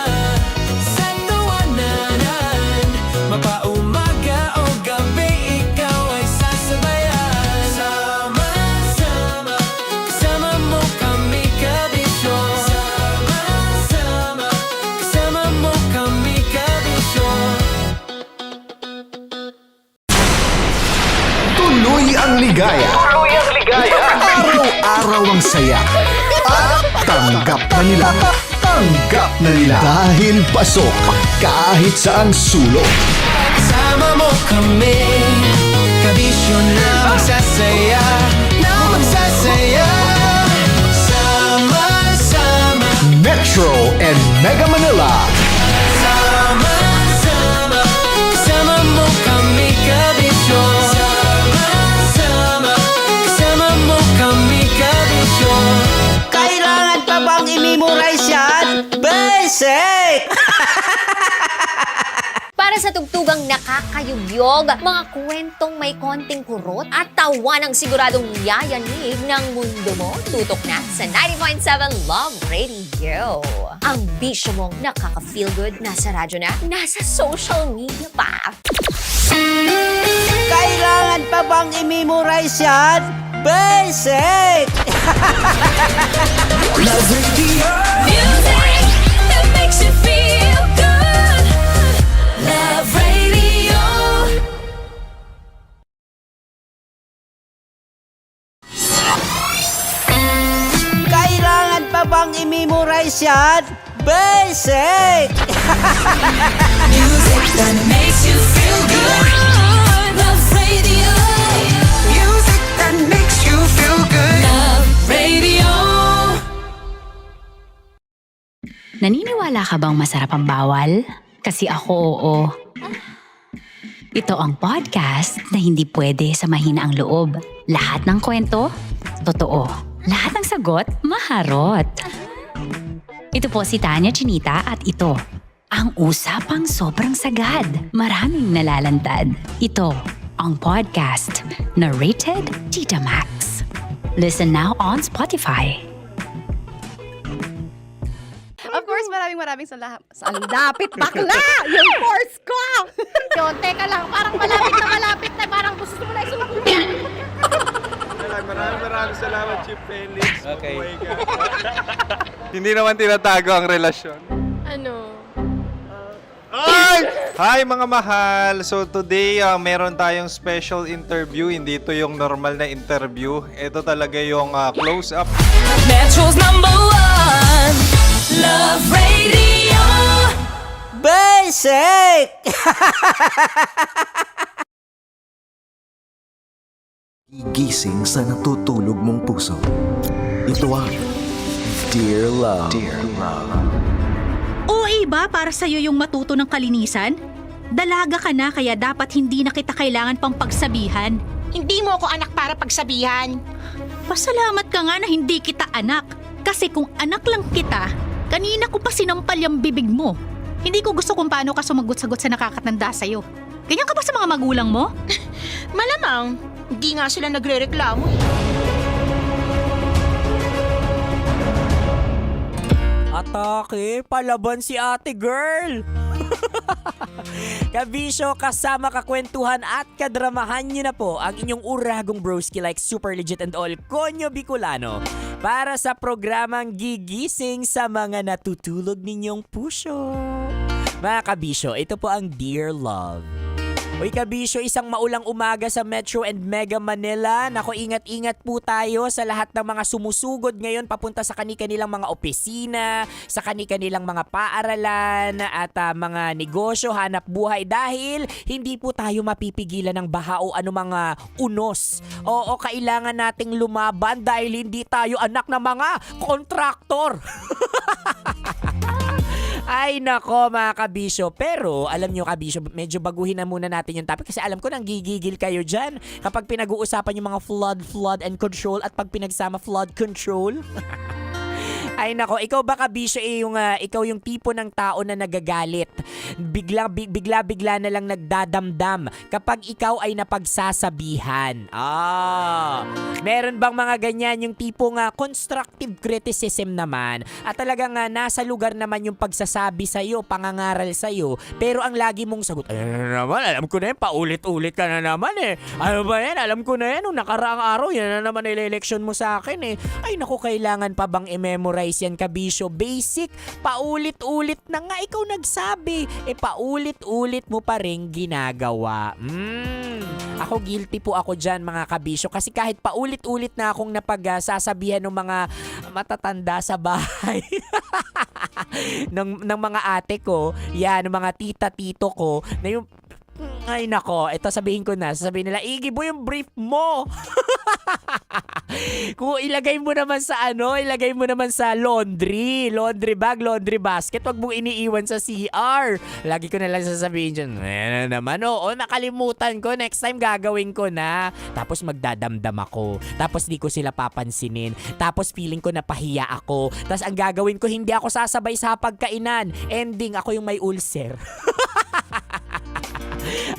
Speaker 3: sa tawanan, mapaumaga o gabi, ikaw ay sasabayan. Sama-sama, kasama mo kami kabisyo. Sama-sama, kasama mo kami kabisyo.
Speaker 4: Tuloy ang ligaya. Araw-araw ang saya. At tanggap na nila. Tanggap na nila. Dahil pasok kahit saang sulok.
Speaker 3: Kasama mo kami, kabisyo na magsasaya, na magsasaya. Sama-sama,
Speaker 4: Metro and Mega Manila.
Speaker 3: sama-sama, kasama mo kami kabisyo. Sama-sama, kasama mo kami kabisyo.
Speaker 5: Kailangan pa bang i-memorize yan? Basic!
Speaker 6: Para sa tugtugang nakakayugyog, mga kwentong may konting kurot at tawa ng siguradong yayanig ng mundo mo, tutok na sa 90.7 Love Radio. Ang bisyo mong nakaka-feel good, nasa radyo na, nasa social media pa.
Speaker 5: Kailangan pa bang i-memorize yan? Basic!
Speaker 3: Love Radio.
Speaker 7: Music that makes you feel good. Love Radio.
Speaker 5: Kailangan pa bang i-memorize yan? Basic!
Speaker 7: Music that makes you feel good. Love Radio.
Speaker 3: Music that makes you feel good.
Speaker 7: Love Radio.
Speaker 8: Naniniwala ka bang masarap ang bawal? Kasi ako, oo. Ito ang podcast na hindi pwede sa mahina ang loob. Lahat ng kwento, totoo. Lahat ng sagot, maharot. Ito po si Tanya Chinita at ito, ang usapang sobrang sagad. Maraming nalalantad. Ito, ang podcast na Rated Tita Max. Listen now on Spotify.
Speaker 9: Of course, maraming salamat. Ang lapit bakla! Yung course ko! Yun, teka lang, parang malapit na, parang gusto mo na isulat.
Speaker 2: Maraming salamat, Chief Felix.
Speaker 12: Okay.
Speaker 2: Oh my God. Hindi naman tinatago ang relasyon.
Speaker 9: Ano?
Speaker 2: Ay! Hi mga mahal! So today, meron tayong special interview. Hindi ito yung normal na interview. Ito talaga yung close-up.
Speaker 7: Metro's number one. Love Radio.
Speaker 5: Basic!
Speaker 4: Gising sa natutulog mong puso. Ito ang Dear Love. Dear Love.
Speaker 8: O iba para sa'yo yung matuto ng kalinisan? Dalaga ka na kaya dapat hindi na kita kailangan pang pagsabihan.
Speaker 9: Hindi mo ako anak para pagsabihan.
Speaker 8: Pasalamat ka nga na hindi kita anak. Kasi kung anak lang kita, kanina ko pa sinampal yung bibig mo. Hindi ko gusto kung paano ka sumagot-sagot sa nakakatanda sa'yo. Ganyan ka ba sa mga magulang mo?
Speaker 9: Malamang, hindi nga sila nagre-reklamo eh.
Speaker 12: Atake, palaban si ate girl. Kabisyo, kasama kakwentuhan at kadramahan nyo na po ang inyong uragong broski like super legit and all Konyo Bicolano para sa programang gigising sa mga natutulog ninyong puso. Mga kabisyo, ito po ang Dear Love. Uy kabisyo, isang maulang umaga sa Metro and Mega Manila. Nako, ingat-ingat po tayo sa lahat ng mga sumusugod ngayon papunta sa kani-kanilang mga opisina, sa kani-kanilang mga paaralan at mga negosyo, hanap buhay dahil hindi po tayo mapipigilan ng baha o anumang unos. Oo, kailangan nating lumaban dahil hindi tayo anak ng mga kontraktor.
Speaker 14: Ay nako mga kabisyo. Pero alam nyo kabisyo, medyo baguhin na muna natin yung topic kasi alam ko nang gigigil kayo dyan kapag pinag-uusapan yung mga flood and control at pag pinagsama flood control. Ay nako, ikaw ba kabisyo ikaw yung tipo ng tao na nagagalit? Bigla na lang nagdadamdam kapag ikaw ay napagsasabihan. Meron bang mga ganyan yung tipong constructive criticism naman at talagang nasa lugar naman yung pagsasabi sa'yo, pangangaral sa'yo, pero ang lagi mong sagot, ay naman, alam ko na yan, paulit-ulit ka na naman eh. Ano ba yan? Alam ko na yan, nung nakaraang araw, yan na naman ile-election mo sa akin eh. Ay naku, kailangan pa bang i-memorize yan kabisyo? Basic, paulit-ulit na nga ikaw nagsabi. Paulit-ulit mo pa rin ginagawa. Ako guilty po ako dyan mga kabisyo kasi kahit paulit-ulit na akong napagsasabihan ng mga matatanda sa bahay ng mga ate ko, yan, ng mga tita-tito ko, na yung ay nako, ito sasabihin nila, Iggy boy, yung brief mo. Kung ilagay mo naman sa laundry bag, laundry basket, wag mong iniiwan sa CR. Lagi ko na lang sasabihin dyan, naman, nakalimutan ko, next time gagawin ko na. Tapos magdadamdam ako, tapos di ko sila papansinin, tapos feeling ko napahiya ako, tapos ang gagawin ko, hindi ako sasabay sa pagkainan, ending ako yung may ulcer.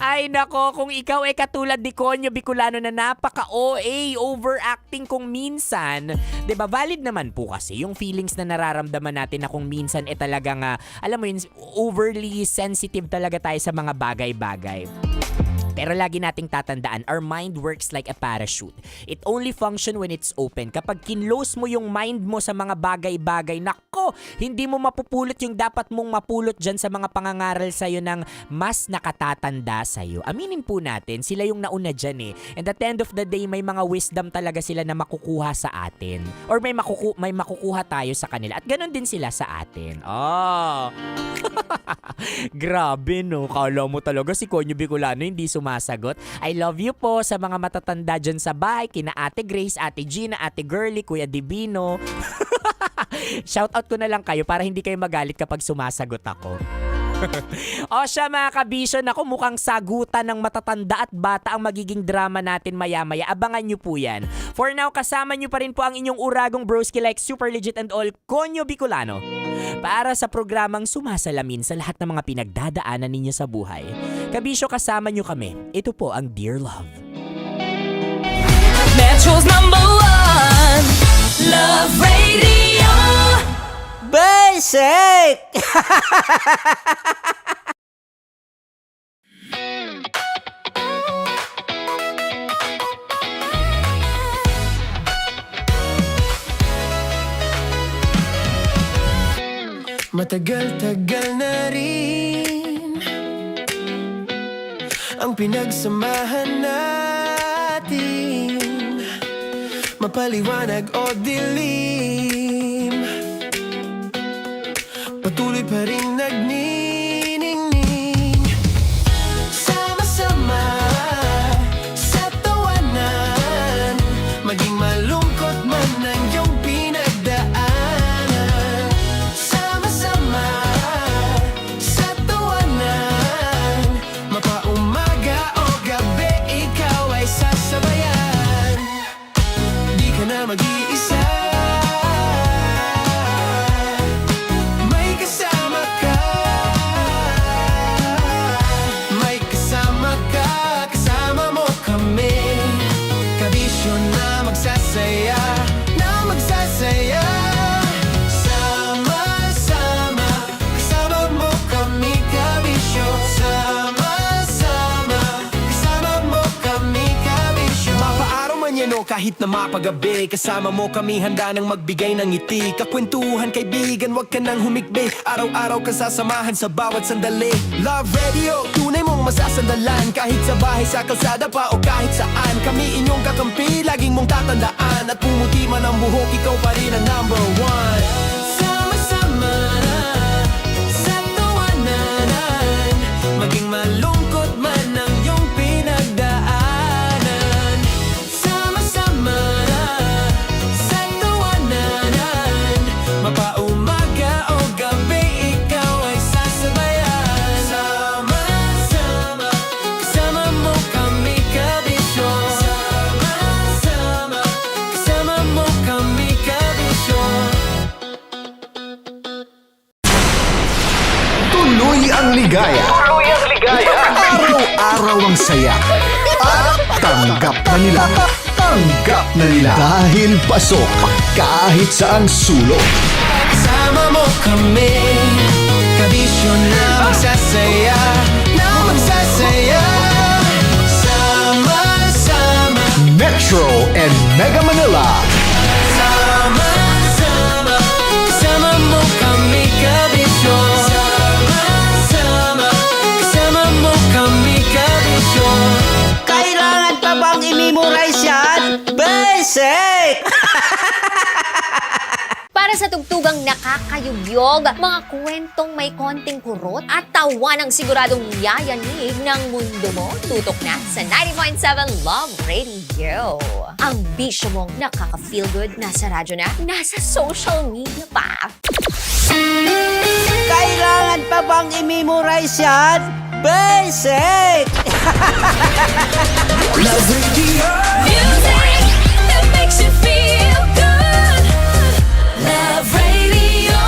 Speaker 14: Ay nako, kung ikaw ay katulad ni Konyo Bicolano na napaka-OA, overacting kung minsan, 'di ba? Valid naman po kasi yung feelings na nararamdaman natin na kung minsan talagang alam mo yun, overly sensitive talaga tayo sa mga bagay-bagay. Pero lagi nating tatandaan, our mind works like a parachute. It only function when it's open. Kapag kinlose mo yung mind mo sa mga bagay-bagay, nako, hindi mo mapupulot yung dapat mong mapulot dyan sa mga pangangaral sa'yo ng mas nakatatanda sa'yo. Aminin po natin, sila yung nauna dyan eh. And at the end of the day, may mga wisdom talaga sila na makukuha sa atin. Or may makukuha tayo sa kanila. At ganun din sila sa atin. Grabe no, kala mo talaga si Konyo Bicolano hindi sumasagot. I love you po sa mga matatanda dyan sa bahay, kina Ate Grace, Ate Gina, Ate Girly, Kuya Divino. Shoutout ko na lang kayo para hindi kayo magalit kapag sumasagot ako. O siya mga kabisyon, ako mukhang sagutan ng matatanda at bata ang magiging drama natin maya-maya. Abangan nyo po yan. For now, kasama nyo pa rin po ang inyong uragong broski like super legit and all, Konyo Bicolano. Para sa programang sumasalamin sa lahat ng mga pinagdadaanan ninyo sa buhay. Kabisyo, kasama nyo kami. Ito po ang Dear Love.
Speaker 7: Metro's #1 Love Radio.
Speaker 5: Basic!
Speaker 3: Matagal-tagal na rin ang pinagsamahan natin, mapaliwanag o dilim, patuloy pa rin nagniningning. Sama-sama sa tawanan, maging malungkot man ang iyong pinagdaanan. Sama-sama sa tawanan, mapaumaga o gabi, ikaw ay sasabayan. Di ka na mag-iisa, may kasama ka, kasama mo kami. Kabisyo na magsasaya, sama-sama, kasama mo kami. Kabisyo, sama-sama, kasama mo kami. Kabisyo, mapaaraw man yan o kahit na mapagabi, kasama mo kami, handa nang magbigay ng ngiti. Kakwentuhan kaibigan, wag ka nang humikbi, araw-araw ka sasamahan sa bawat sandali. Love Radio, tunay mong masasandalan, kahit sa bahay, sa kalsada pa o kahit saan. Kami inyong kakampi, laging mong tatandaan, at pumuti man ang buhok, ikaw pa rin ang #1. Sama-sama sa tawanan, maging malungkot man ang iyong pinagdaanan. Sama-sama sa tawanan, mapaumaga o gabi, ikaw
Speaker 4: saya. At tanggap na nila. Tanggap na nila. Dahil pasok kahit saang sulok.
Speaker 3: Sama mo kami, kabisyo na magsasaya, na magsasaya. Sama-sama,
Speaker 4: Metro and Mega Manila.
Speaker 3: sama-sama, kasama mo kami, kabisyo. Sama-sama, kasama mo kami, kabisyo.
Speaker 5: Kailangan pa bang i-memorize yan? Basic!
Speaker 6: Para sa tugtugang nakakayugyog, mga kwentong may konting kurot at tawa ng siguradong yayanig ng mundo mo, tutok na sa 90.7 Love Radio. Ang bisyo mong nakaka-feel good, nasa radyo na, nasa social media pa.
Speaker 5: Kailangan pa bang i-memorize yan? Basic!
Speaker 3: Love Radio.
Speaker 7: Music that makes you feel good. Love Radio.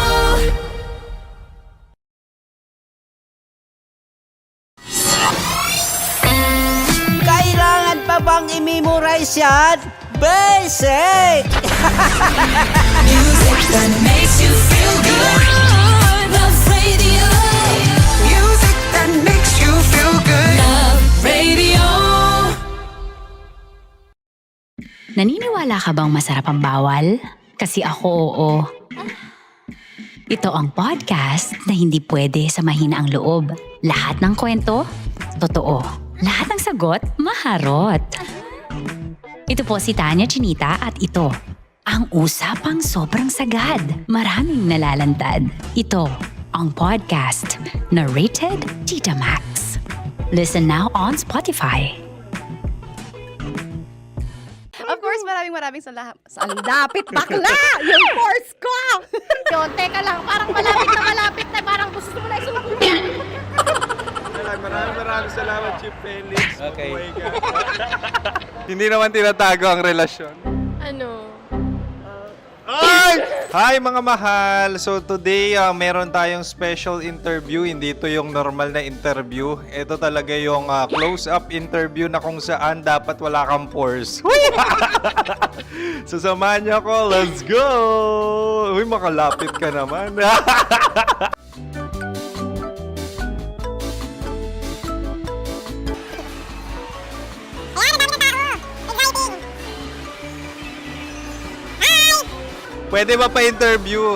Speaker 5: Kailangan pa bang i-memorize yan? Basic!
Speaker 7: Music that makes you feel good. Love Radio.
Speaker 3: Music that makes you feel good.
Speaker 7: Love Radio.
Speaker 8: Naniniwala ka bang masarap ang bawal? Kasi ako, oo. Ito ang podcast na hindi pwede samahin ang loob. Lahat ng kwento, totoo. Lahat ng sagot, maharot. Ito po si Tanya Chinita at ito, ang usapang sobrang sagad. Maraming nalalantad. Ito, ang podcast na Rated Tita Max. Listen now on Spotify.
Speaker 9: Of course, maraming salamat. Ang dapit bakla! Yung course ko! Yun, teka lang, parang malapit na, parang gusto mo na isubo.
Speaker 2: Maraming salamat, Chief Felix.
Speaker 12: Okay.
Speaker 2: Oh my God. Hindi naman tinatago ang relasyon.
Speaker 9: Ano?
Speaker 2: Ay! Hi mga mahal! So today, meron tayong special interview. Hindi ito yung normal na interview. Ito talaga yung close-up interview na kung saan dapat wala kang pores. So samahan niyo ako. Let's go! Uy, makalapit ka naman. Pwede ba pa-interview?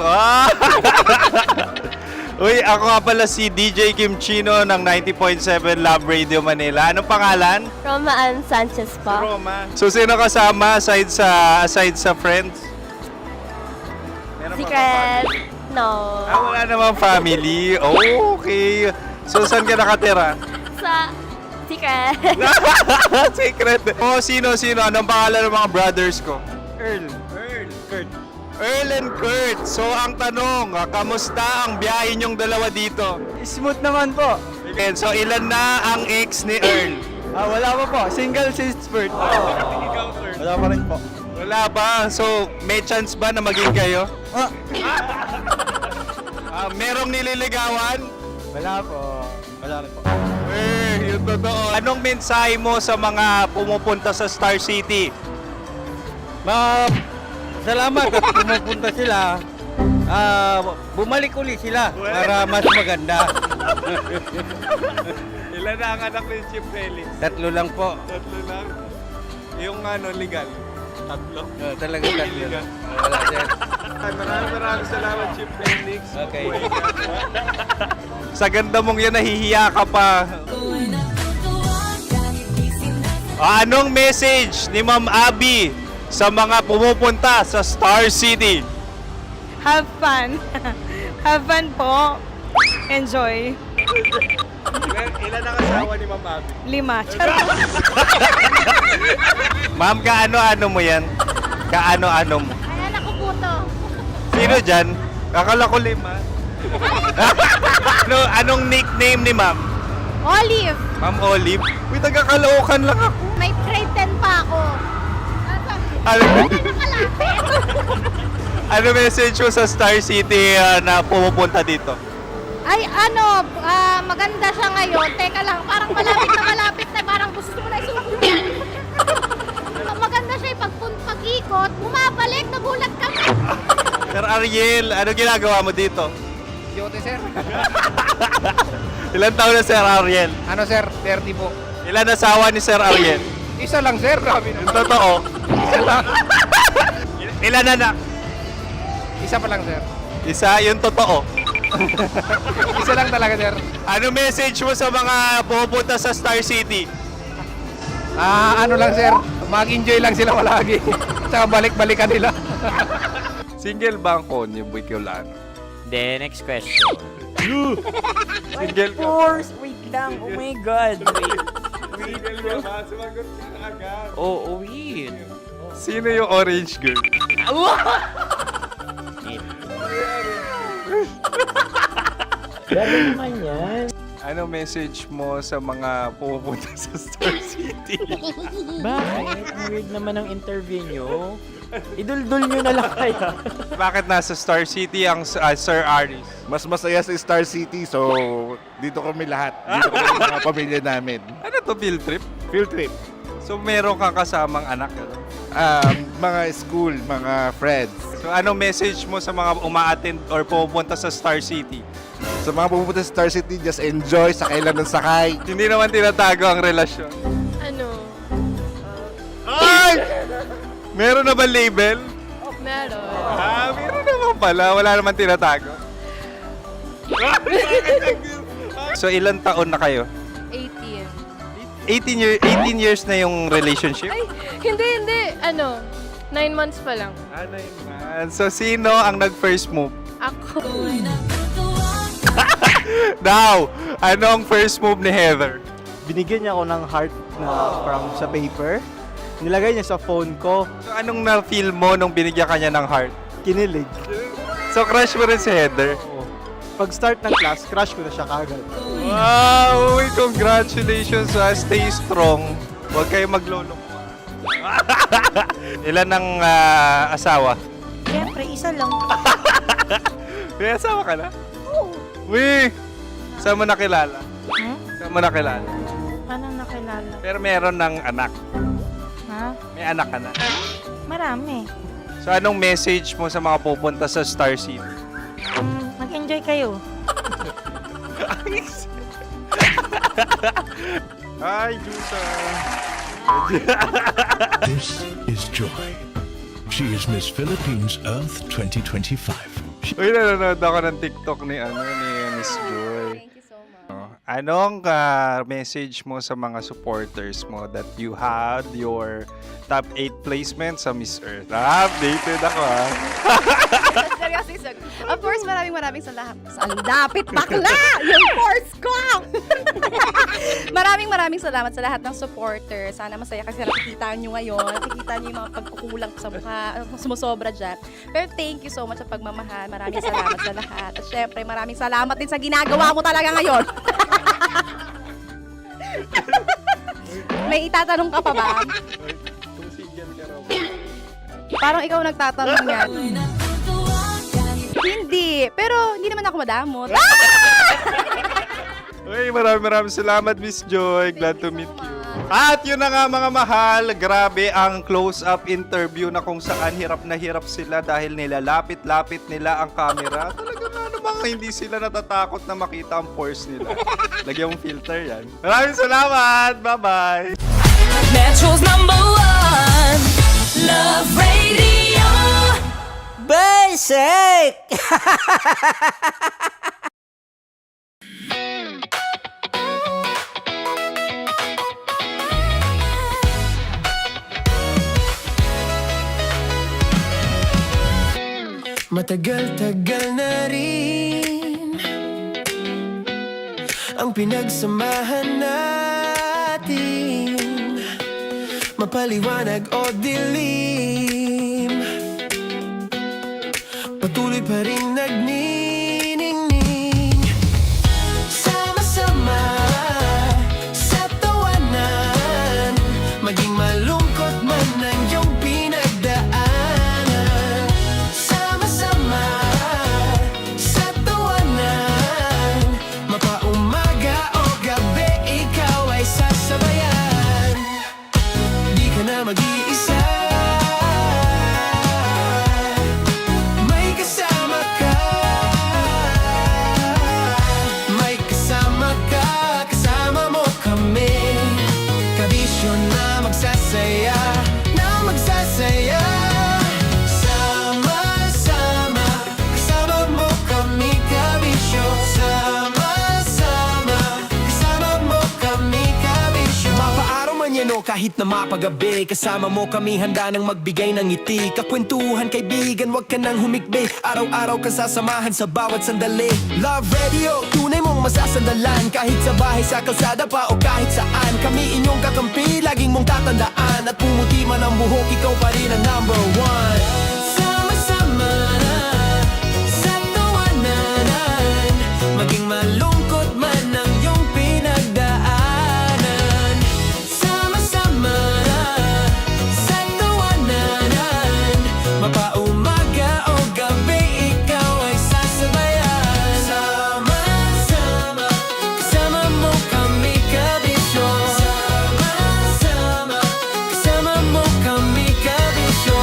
Speaker 2: Uy, ako nga pala si DJ Kim Chino ng 90.7 Love Radio Manila. Anong pangalan?
Speaker 9: Roma Ann Sanchez po.
Speaker 2: Roma. So, sino kasama aside sa friends? Meron ba
Speaker 9: Secret. No.
Speaker 2: wala namang family. Oh, okay. So, saan ka nakatira?
Speaker 9: Sa Secret.
Speaker 2: Secret. Oh, sino? Anong pangalan ng mga brothers ko? Earl, Kurt. Earl and Kurt. So, ang tanong, kamusta ang biyahe niyong dalawa dito?
Speaker 12: Smooth naman po.
Speaker 2: And so, ilan na ang ex ni Earl?
Speaker 12: Wala pa po. Single since birth.
Speaker 2: Ikaw, Kurt.
Speaker 12: Wala pa rin po.
Speaker 2: Wala pa. So, may chance ba na maging kayo? Merong nililigawan?
Speaker 12: Wala po. Wala rin po.
Speaker 2: Yung totoo. Anong mensahe mo sa mga pumupunta sa Star City?
Speaker 10: Salamat at pumupunta sila. Bumalik uli sila para mas maganda.
Speaker 2: Ilan na ang anak ni Chief Felix?
Speaker 10: 3 lang po.
Speaker 2: 3 lang? Yung legal? 3?
Speaker 10: Talaga 3 lang. Wala dyan.
Speaker 2: Maraming salamat, Chief Felix.
Speaker 10: Okay.
Speaker 2: Sa ganda mong yan, nahihiya ka pa. Anong message ni Ma'am Abby sa mga pumupunta sa Star City?
Speaker 9: Have fun. Have fun po. Enjoy.
Speaker 2: Ilan ang asawa ni Ma'am Abby?
Speaker 9: 5. Charot.
Speaker 2: Ma'am, kaano-ano mo yan? Kaano-ano mo?
Speaker 9: Ay, anak ko po to.
Speaker 2: Sino dyan? Akala ko 5. Anong nickname ni Ma'am?
Speaker 9: Olive.
Speaker 2: Ma'am Olive? Uy, taga-Caloocan lang ako.
Speaker 9: May grade 10 pa ako.
Speaker 2: Ano message mo sa Star City na pumupunta dito?
Speaker 9: Ay, maganda siya ngayon. Teka lang, parang malapit na, parang gusto mo na isubo. Maganda siya yung pag-ikot, bumabalik, nagulat kami.
Speaker 2: Sir Ariel, ano ginagawa mo dito?
Speaker 10: Yote, sir.
Speaker 2: Ilan taon na Sir Ariel?
Speaker 10: Ano, sir? 30 po.
Speaker 2: Ilan asawa ni Sir Ariel?
Speaker 10: Isa lang, sir. Grabe
Speaker 2: Yung totoo.
Speaker 10: Isa lang.
Speaker 2: Ilan anak?
Speaker 10: Isa pa lang, sir.
Speaker 2: Isa, yung totoo.
Speaker 10: Isa lang talaga, sir.
Speaker 2: Ano message mo sa mga pupunta sa Star City?
Speaker 10: Ano lang, sir. Mag-enjoy lang sila palagi. Tsaka balik-balikan nila.
Speaker 2: Single ba ang konyo, Bicolano?
Speaker 12: Then, next question.
Speaker 2: Single ka.
Speaker 12: course! Wait lang. Oh my God.
Speaker 2: Single ka ba? Sumagot ka na agad.
Speaker 12: Oo, wait.
Speaker 2: Sino yung orange girl?
Speaker 12: Gano'n naman yan.
Speaker 2: Ano message mo sa mga pupunta sa Star City?
Speaker 12: Bakit? Weird naman ang interview nyo. Idul-dul nyo na lang kaya.
Speaker 2: Bakit nasa Star City ang Sir Aris?
Speaker 11: Mas masaya sa Star City, so dito kami lahat. Dito kami mga pamilya namin.
Speaker 2: Ano to, field trip?
Speaker 11: Field trip.
Speaker 2: So meron kang kasamang anak? Ano?
Speaker 11: Mga school, mga friends.
Speaker 2: So anong message mo sa mga uma-attend or pupunta sa Star City?
Speaker 11: Sa mga pupunta sa Star City, just enjoy, sakay lang ng sakay.
Speaker 2: Hindi naman tinatago ang relasyon.
Speaker 9: Ano?
Speaker 2: Ay! Meron na ba label?
Speaker 9: Meron.
Speaker 2: Meron naman pala. Wala naman tinatago. So ilan taon na kayo?
Speaker 9: 18.
Speaker 2: 18 years na yung relationship?
Speaker 9: Ay, hindi. 9 months pa lang.
Speaker 2: Ano yun man? So sino ang nag-first move?
Speaker 9: Ako.
Speaker 2: Now, ano ang first move ni Heather?
Speaker 10: Binigyan niya ako ng heart na from sa paper. Nilagay niya sa phone ko.
Speaker 2: So anong na-feel mo nung binigyan kanya ng heart?
Speaker 10: Kinilig.
Speaker 2: So crush mo rin si Heather?
Speaker 10: Pag start ng class, crush ko na siya kagad.
Speaker 2: Wow! Uy, congratulations! Stay strong. Huwag kayo maglolong. Ilan ang asawa?
Speaker 9: Siyempre, isa lang.
Speaker 2: May asawa ka na? Oo. Uy! Saan mo nakilala? Saan mo nakilala?
Speaker 9: Paano nakilala?
Speaker 2: Pero meron ng anak.
Speaker 9: Ha?
Speaker 2: May anak ka na.
Speaker 9: Marami.
Speaker 2: So anong message mo sa mga pupunta sa Star City?
Speaker 9: Mag-enjoy kayo.
Speaker 2: Hi, Jusa!
Speaker 4: This is Joy. She is Miss Philippines Earth 2025.
Speaker 2: Uy, nanonood ako ng TikTok ni Miss Joy.
Speaker 9: Thank you so much.
Speaker 2: Anong message mo sa mga supporters mo that you had your top 8 placement sa Miss Earth? Updated ako
Speaker 9: Seryoso. Of course, maraming salamat. Ang dapit bakla! Yung force ko! maraming salamat sa lahat ng supporters. Sana masaya kasi nakikita nyo ngayon. Nakikita nyo yung mga pagkukulang sa mukha. Sumusobra dyan. Pero thank you so much sa pagmamahal. Maraming salamat sa lahat. At syempre, maraming salamat din sa ginagawa mo talaga ngayon. May itatanong ka pa ba? Parang ikaw nagtatanong yan. Hindi. Pero hindi naman ako madamot.
Speaker 2: Uy, maraming salamat, Miss Joy. Glad to meet you. At yun na nga mga mahal, grabe ang close-up interview na kung saan hirap na hirap sila dahil nilalapit-lapit nila ang camera. Talaga ano bang hindi sila natatakot na makita ang pores nila. Lagyan mong filter yan. Maraming salamat! Bye-bye!
Speaker 7: Metro's #1 Love Radio.
Speaker 14: Basic!
Speaker 3: Matagal-tagal na rin ang pinagsamahan natin, mapaliwanag o dilim, patuloy pa rin nagniningning. Sama-sama sa tawanan, maging malungkot man ang iyong pinagdaanan. Sama-sama sa tawanan, mapaumaga o gabi, ikaw ay sasabayan. mag-iisa. May kasama ka. May kasama ka. Kasama mo kami. Kabisyo na magsasaya. Na magsasaya. Sama-sama. Kasama mo kami, kabisyo. Sama-sama. Kasama mo kami, kabisyo. Mapaaraw man yan o kahit na mapagabi, kasama mo kami handa nang magbigay ng ngiti. Kakwentuhan kaibigan, wag ka nang humikbi. Araw-araw ka sasamahan sa bawat sandali. Love Radio, tunay mong masasandalan. Kahit sa bahay, sa kalsada pa o kahit saan. Kami inyong kakampi, laging mong tatandaan. At pumuti man ang buhok, ikaw pa rin ang number one. Sama-sama sa tawanan, maging malungkot man ang iyong pinagdaanan. Sama-sama sa tawanan, mapaumaga o gabi, ikaw ay sasabayan. Sama-sama, kasama mo kami, kabisyo. Sama-sama, kasama mo kami, kabisyo.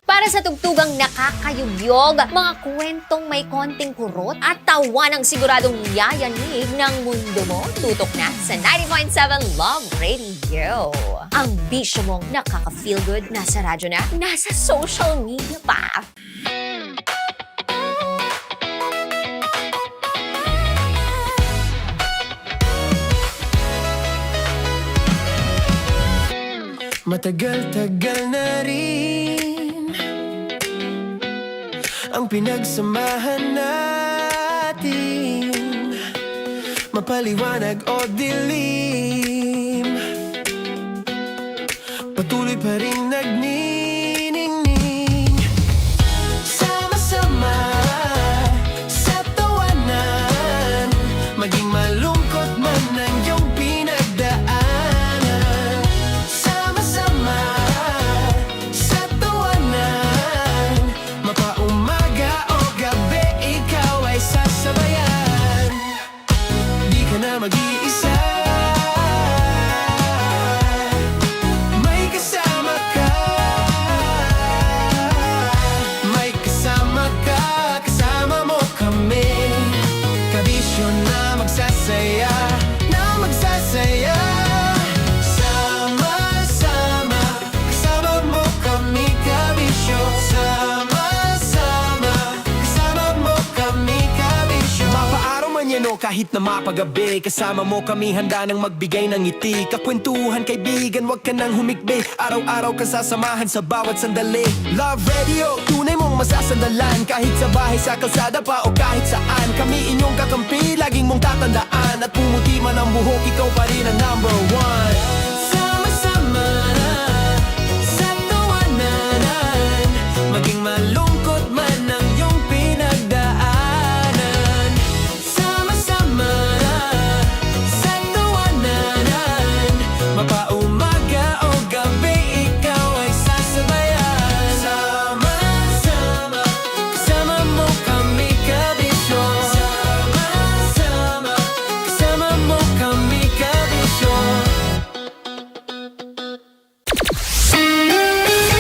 Speaker 6: Para sa tugtugang nakakayugyog, mga kwentong may konting kurot at tawa ng siguradong yayanig ng mundo mo, tutok na sa 90.7 Love Radio. Ang bisyo mong nakaka-feel good, nasa radyo na, nasa social media pa.
Speaker 3: Matagal-tagal na rin ang pinagsamahan natin, mapaliwanag o dilim, patuloy pa rin nagniningning. Sama-sama sa tawanan, maging malungkot man ang iyong pinagdaanan. Sama-sama sa tawanan, mapaumaga o gabi, ikaw ay sasabayan. Di ka na mag-iisa. May kasama ka. May kasama ka. Kasama mo kami. Kabisyo na magsasaya. Na magsasaya. Sama-sama. Kasama mo kami, kabisyo. Sama-sama. Kasama mo kami, kabisyo. Mapaaraw man yan o kahit na mapagabi, kasama mo kami handa nang magbigay ng ngiti. Kakwentuhan kaibigan, wag ka nang humikbi. Araw-araw ka sasamahan sa bawat sandali. Love Radio, tunay mong masasandalan. Kahit sa bahay, sa kalsada pa o kahit saan. Kami inyong kakampi, laging mong tatandaan. At pumuti man ang buhok, ikaw pa rin ang number one. Sama-sama sa tawanan, maging malungkot man ang iyong pinagdaanan. Sama-sama sa tawanan, mapaumaga o gabi, ikaw ay sasabayan. Sama-sama, kasama mo kami, kabisyo. Sama-sama, kasama mo kami, kabisyo.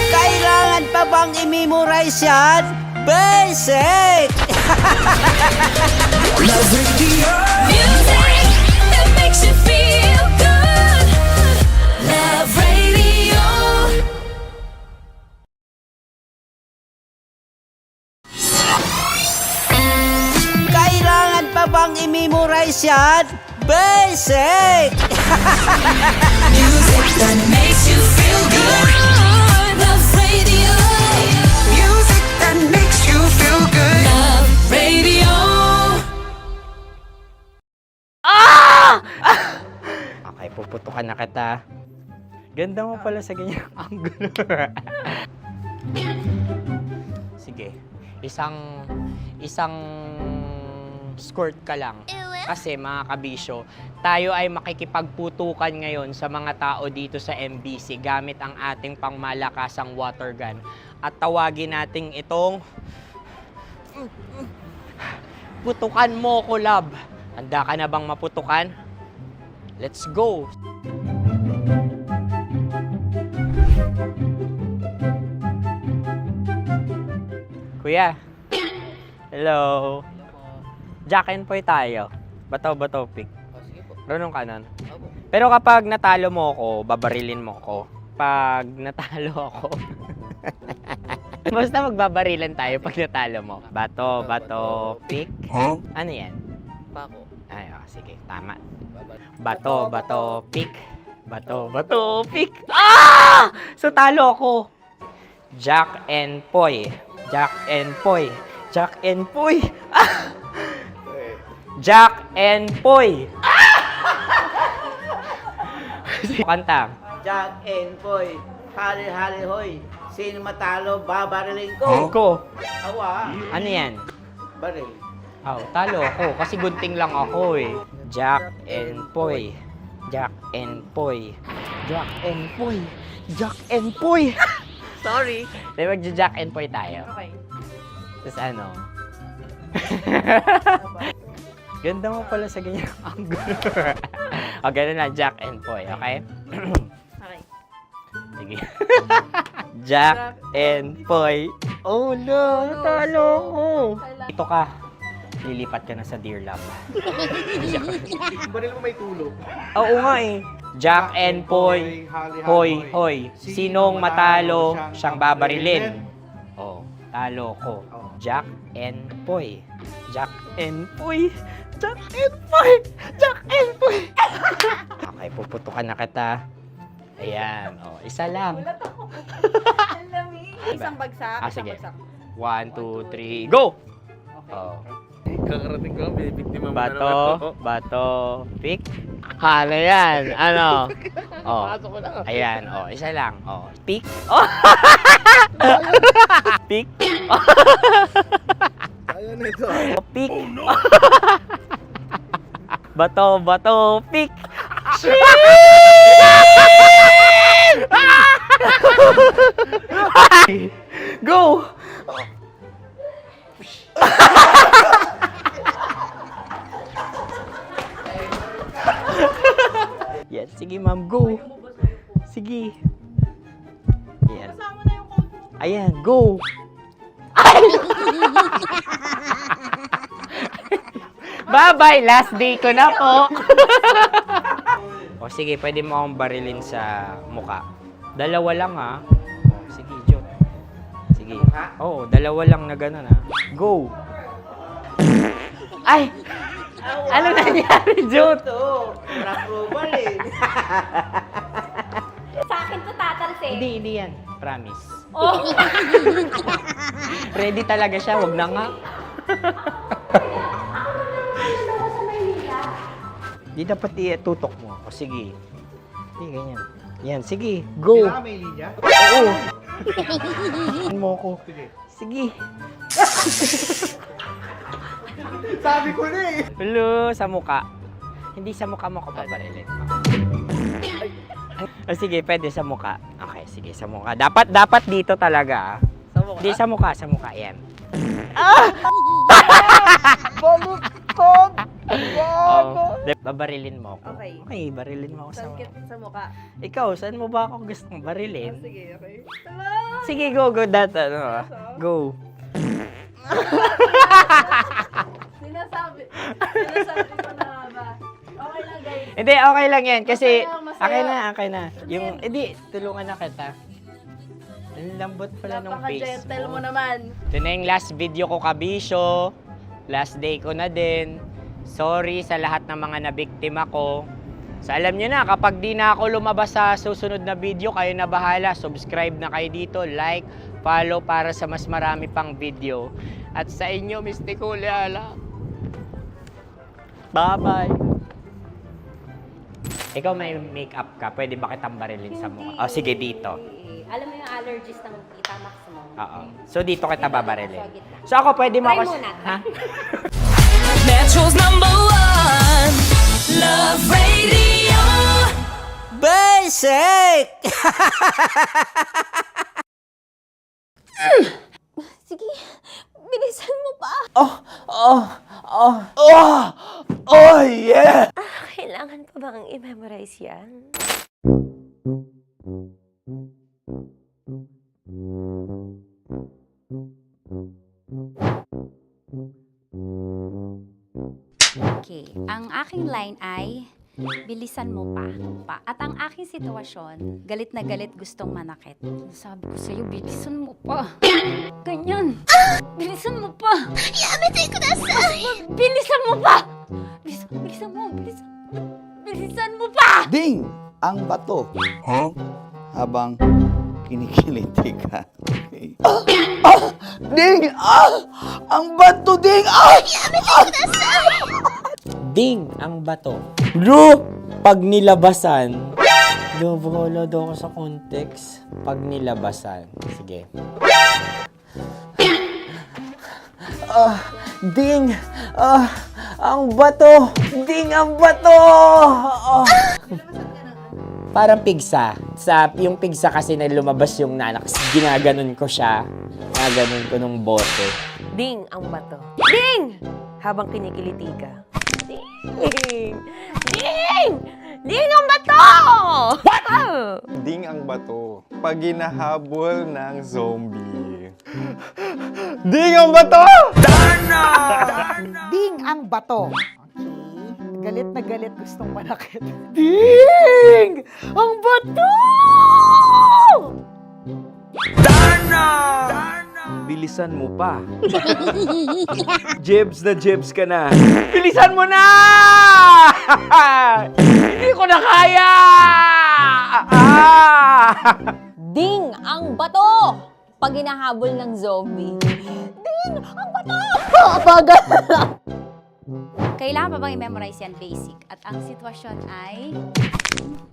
Speaker 5: Kailangan pa bang i-memorize yan? Basic!
Speaker 3: Love Radio.
Speaker 7: Music that makes you feel good. Love Radio.
Speaker 5: Kailangan pa bang i-memorize yan? Basic!
Speaker 7: Music that makes you feel good. Love Radio.
Speaker 3: Music that makes you feel good.
Speaker 7: Love Radio.
Speaker 12: Okay, puputukan na kita. Ganda mo pala sa ganyang angulo. Sige, isang skirt ka lang. Kasi mga kabisyo, tayo ay makikipagputukan ngayon sa mga tao dito sa MBC gamit ang ating pangmalakasang water gun. At tawagin natin itong putukan mo ko, love. Handa ka na bang maputukan? Let's go! Kuya. Hello. Jack and Poy tayo. Bato-bato pick.
Speaker 5: Sige po.
Speaker 12: Runong ka nun.
Speaker 5: Opo.
Speaker 12: Pero kapag natalo mo ako, babarilin mo ako. Pag natalo ako, basta magbabarilan tayo pag natalo mo. Bato, bato, pick. Ano yan?
Speaker 5: Pako.
Speaker 12: Ay, sige, tama. Bato, bato, pick. Bato, bato, pick. Ah! So, talo ako. Jack and Poy. Jack and Poy. Jack and Poy. Ah! Jack and Poy. Kanta.
Speaker 5: Jack and Poy, hali-hali hoy. Sino matalo, babariling ko.
Speaker 12: Ko.
Speaker 5: Awa.
Speaker 12: Ano yan?
Speaker 5: Baril.
Speaker 12: Oh, talo ako kasi gunting lang ako eh. Jack and Poy. Jack and Poy. Jack and Poy. Jack and Poy. Sorry. Di ba Jack and Poy tayo?
Speaker 5: Okay.
Speaker 12: Tapos ano? Ganda mo pala sa ganyan angle. O, ganun lang, Jack and Poy, okay?
Speaker 9: Okay.
Speaker 12: Sige. Jack and Poy. Oh no, natalo ko. Ito ka. Lilipat ka na sa Dear Love.
Speaker 10: Baril mo may tulog.
Speaker 12: Oo nga eh. Jack and Poy. Hoy, hoy. Sinong matalo, siyang babarilin. Oh, talo ko. Jack and Poy. Jack and Poy. Jack and Poy. Jack and Poy. Okay, puputukan na kita. Ayan. Oh, isa lang.
Speaker 9: Isang bagsak.
Speaker 12: Ah, sige. 1, 2, 3, go! Oh.
Speaker 10: Kakarating ko, may biktima mo na
Speaker 12: Bato,
Speaker 10: naman.
Speaker 12: bato, pick. Ano yan? Ano? Oh.
Speaker 10: Pasok ko na.
Speaker 12: Ayan, oh, isa lang. Oh, pick. Oh. Pick.
Speaker 10: Ayaw na ito.
Speaker 12: Oh, pick. Bato, bato, pick. Go! Yan, sige ma'am, go. Sige. Yan. Ayan, go. Ay! Bye-bye, last day ko na po. O sige, pwede mo akong barilin sa muka. Dalawa lang ha. O, sige, Jot. Sige. Oo, dalawa lang na gano'n ha. Go. Ay! Ano nangyari, Jot?
Speaker 5: Ito, approval eh.
Speaker 9: Sa akin to tatalsin.
Speaker 12: Hindi yan. Promise.
Speaker 9: Oh.
Speaker 12: Ready talaga siya, wag na nga. Di dapat itutok mo. O sige. Hindi, ganyan. Yan, sige. Go.
Speaker 10: Kailangan may linya?
Speaker 12: Oo. Mo ko. Sige.
Speaker 10: Sabi ko na eh.
Speaker 12: Hello, sa muka. Hindi sa muka mo ko babarilin. O sige, pwede sa muka. Okay, sige, sa muka. Dapat dito talaga.
Speaker 5: Sa mukha?
Speaker 12: Hindi, sa muka, yan.
Speaker 5: Baluktot!
Speaker 12: Oh, babarilin mo ako.
Speaker 9: Okay.
Speaker 12: Okay, barilin mo ako sa muka.
Speaker 9: Sa mukha.
Speaker 12: Ikaw, saan mo ba ako gustong barilin?
Speaker 9: Sige, okay.
Speaker 12: Sige, go, that, go.
Speaker 9: Sinasabi ko na ba? Okay lang, guys.
Speaker 12: Hindi, okay lang yan. Kasi,
Speaker 9: Masaya, masaya.
Speaker 12: okay na. Yung, hindi, tulungan na kita. Ang lambot pala nung face
Speaker 9: Napaka-gentle
Speaker 12: mo.
Speaker 9: mo naman.
Speaker 12: Ito na yung last video ko, kabisyo. Last day ko na din. Sorry sa lahat ng mga nabiktima ko. So, alam nyo na, kapag di na ako lumabas sa susunod na video, kayo na bahala. Subscribe na kayo dito, like, follow para sa mas marami pang video. At sa inyo, Mistiko Leala. Bye-bye. Ikaw may makeup ka, pwede ba kitang barilin sa mukha? Oh, sige, dito.
Speaker 6: Alam mo yung allergies ng Tita Max mo?
Speaker 12: Oo. So, dito kita babarilin. So, ako pwede mo
Speaker 6: Try
Speaker 12: ako...
Speaker 6: muna.
Speaker 12: Ha?
Speaker 7: Metro's #1 Love Radio.
Speaker 14: Basic!
Speaker 6: Sige, bilisan mo pa.
Speaker 13: Oh, yeah!
Speaker 6: Kailangan pa bang i-memorize yan?
Speaker 8: aking line ay, bilisan mo pa. At ang aking sitwasyon, galit na galit gustong manakit. Sabi ko sa'yo, bilisan mo pa. Ganyan. Bilisan mo pa. Yamitay ko na bilisan mo pa. Bilisan mo. Bilisan mo pa.
Speaker 13: Ding! Ang bato. Habang kinikiliti ka. Okay. Ding! Ang bato, Ding!
Speaker 12: Ding ang bato. Bro, pag nilabasan. Bahala daw ako sa context. Pag nilabasan. Sige. Ding! Ang bato! Ding ang bato! Parang pigsa. Yung pigsa kasi na lumabas yung nanak. Ginaganon ko siya. Ginaganon ko nung bote.
Speaker 15: Ding ang bato. Ding! Habang kinikiliti ka. Ding! Ding! Ding ang bato!
Speaker 2: Ding ang bato. Pag hinahabol ng zombie. Ding ang bato!
Speaker 1: Ding ang bato. Okay. Galit na galit gustong manakit. Ding! Ang bato!
Speaker 12: Bilisan mo pa. Jebs ka na. Bilisan mo na! Hindi ko na kaya!
Speaker 6: Ding ang bato! Pag hinahabol ng zombie. Ding ang bato! Bagal!
Speaker 8: Kailangan pa bang i-memorize yan basic? At ang sitwasyon ay,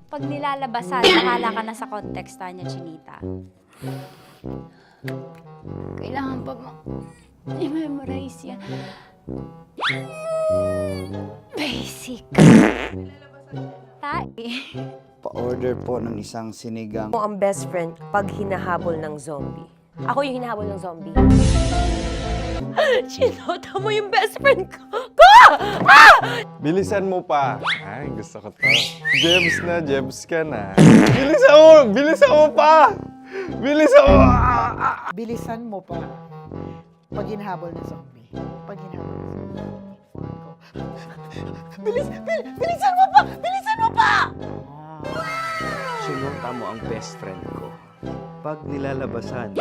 Speaker 8: pag nilalabasan, bahala ka na sa context, Tanya Chinita. Kailangan pa bang i-memorize yan? Basic.
Speaker 13: Pa-order po ng isang sinigang.
Speaker 15: Mo ang best friend pag hinahabol ng zombie. Ako yung hinahabol ng zombie. Sinota mo yung best friend ko!
Speaker 2: Bilisan mo pa. Ay, gusto ko to. Jebs ka na. Bilisan mo pa!
Speaker 1: Bilisan mo pa. Pag hinahabol ng zombie. Pag hinahabol ng zombie. Bilisan mo pa! Bilisan mo pa!
Speaker 10: Sinota mo ang best friend ko. Pag nilalabasan.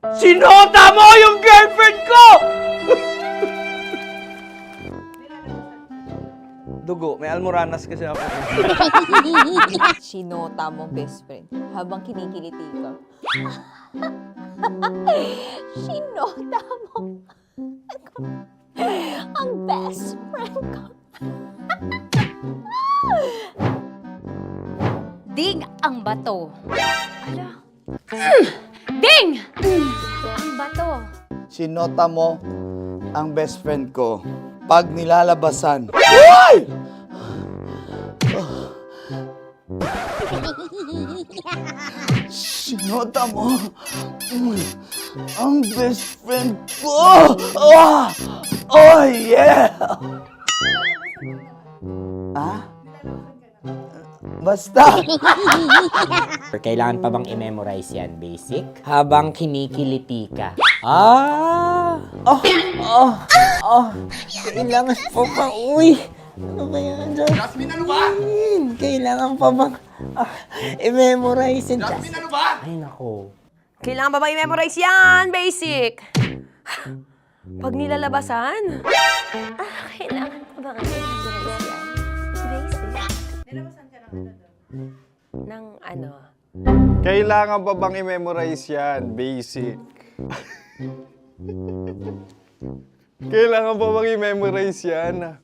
Speaker 12: Sinota mo yung girlfriend ko!
Speaker 10: Dugo, may almoranas kasi ako.
Speaker 6: Sinota mo best friend habang kinikiliti ka. Sinota mo ang best friend ko.
Speaker 8: Ding ang bato. Ala. Ding! Ang bato.
Speaker 13: Sinota mo ang best friend ko pag nilalabasan. Uy! Sinota mo ang best friend ko. Oh yeah! Basta!
Speaker 12: Kailangan pa bang i-memorize yan, basic? Habang kinikiliti ka. Kailangan pa bang, ano ba yan? Jasmine, ano ba? Kailangan pa bang i-memorize yan? Jasmine, ano ba? Ay, nako.
Speaker 15: Kailangan ba i-memorize yan? Basic! Pag nilalabasan? Kailangan pa ba i-memorize yan? Basic. Nilalabasan ka ng ano?
Speaker 2: Kailangan pa bang i-memorize yan? Basic. Kailangan pa bang i-memorize yan?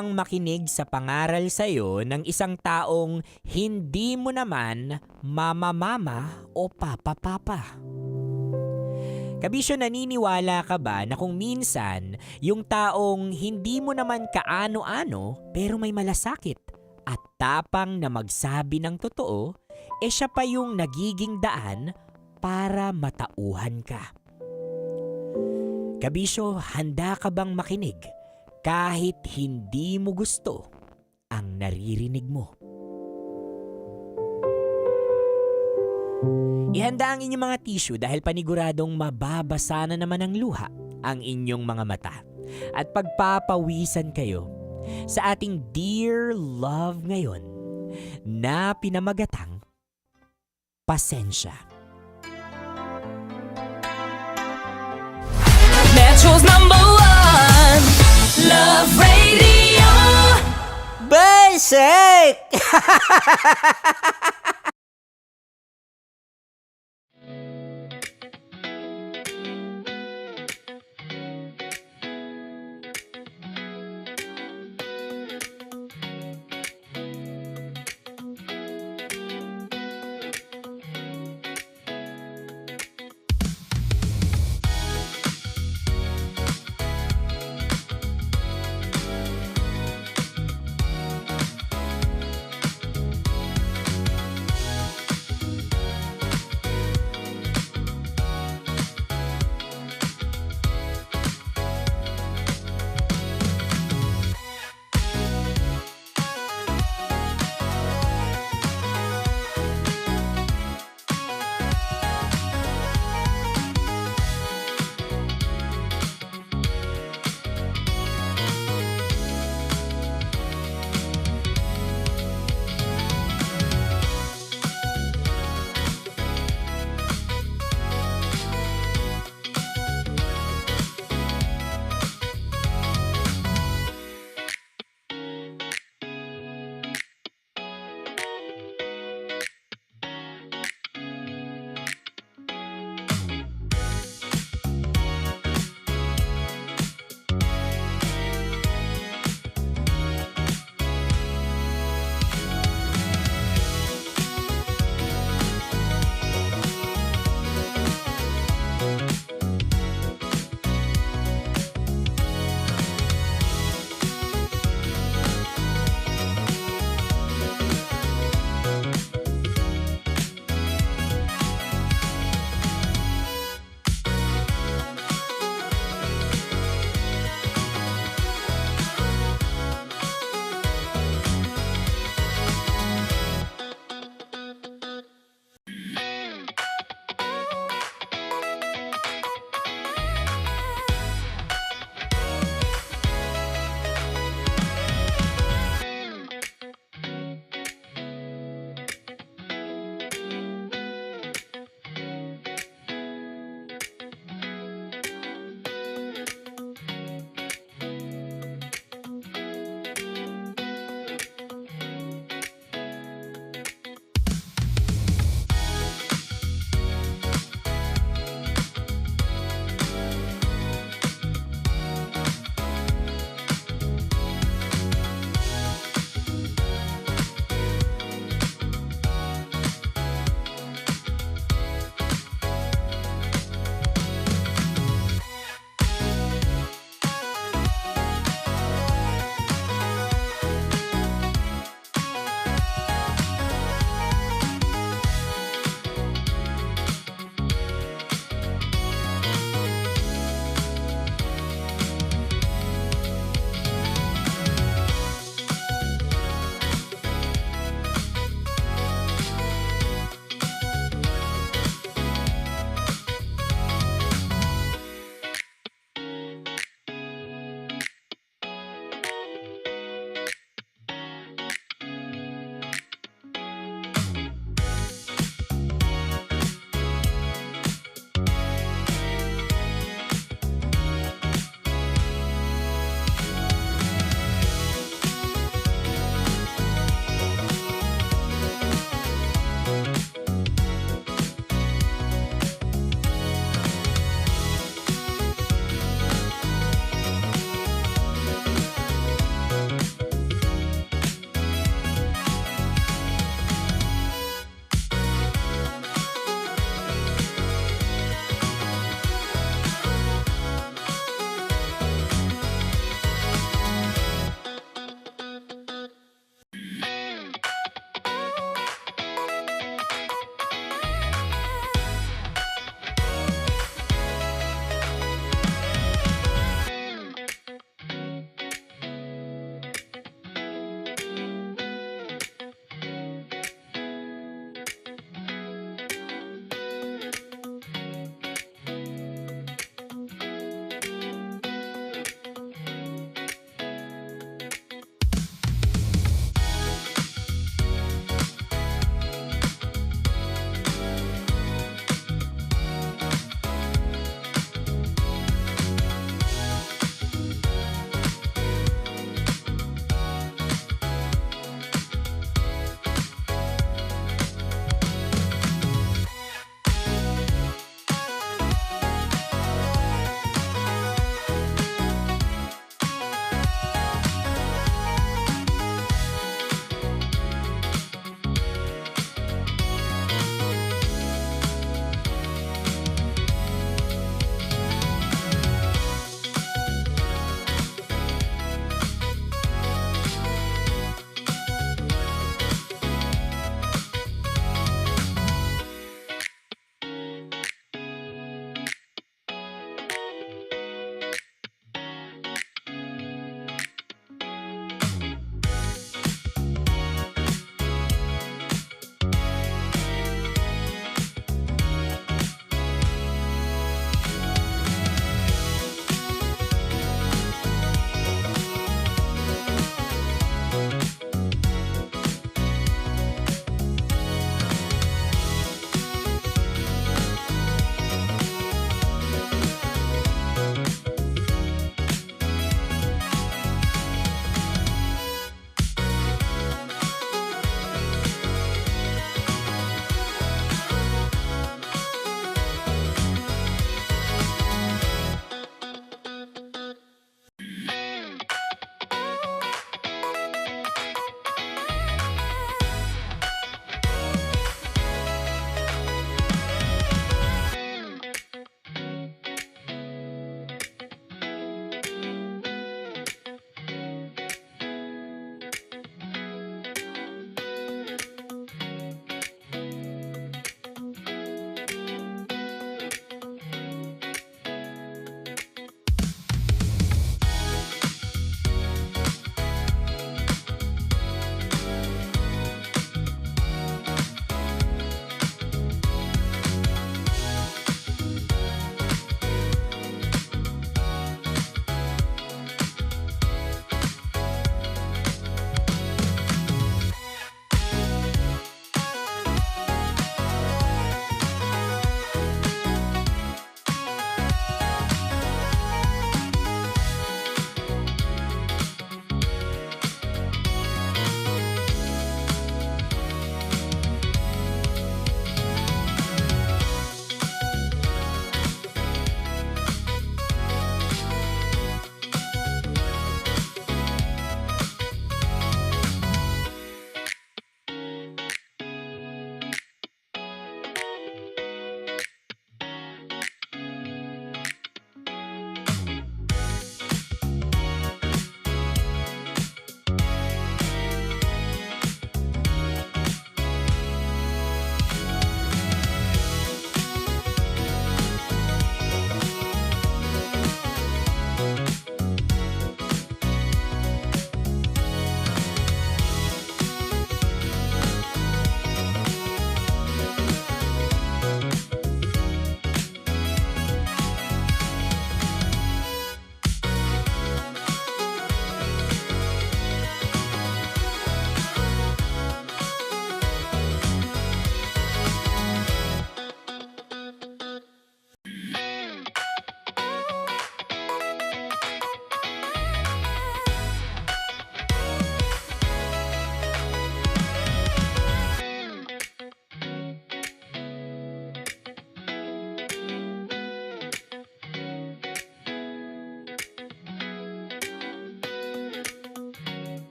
Speaker 14: ang makinig sa pangaral sa'yo ng isang taong hindi mo naman mama-mama o papa-papa? Kabisyo, naniniwala ka ba na kung minsan yung taong hindi mo naman kaano-ano pero may malasakit at tapang na magsabi ng totoo, siya pa yung nagiging daan para matauhan ka? Kabisyo, handa ka bang makinig kahit hindi mo gusto ang naririnig mo? Ihanda ang inyong mga tissue dahil paniguradong mababasa na naman ng luha ang inyong mga mata at pagpapawisan kayo sa ating Dear Love ngayon na pinamagatang Pasensya.
Speaker 7: Metro's #1 Love Radio.
Speaker 12: Basic!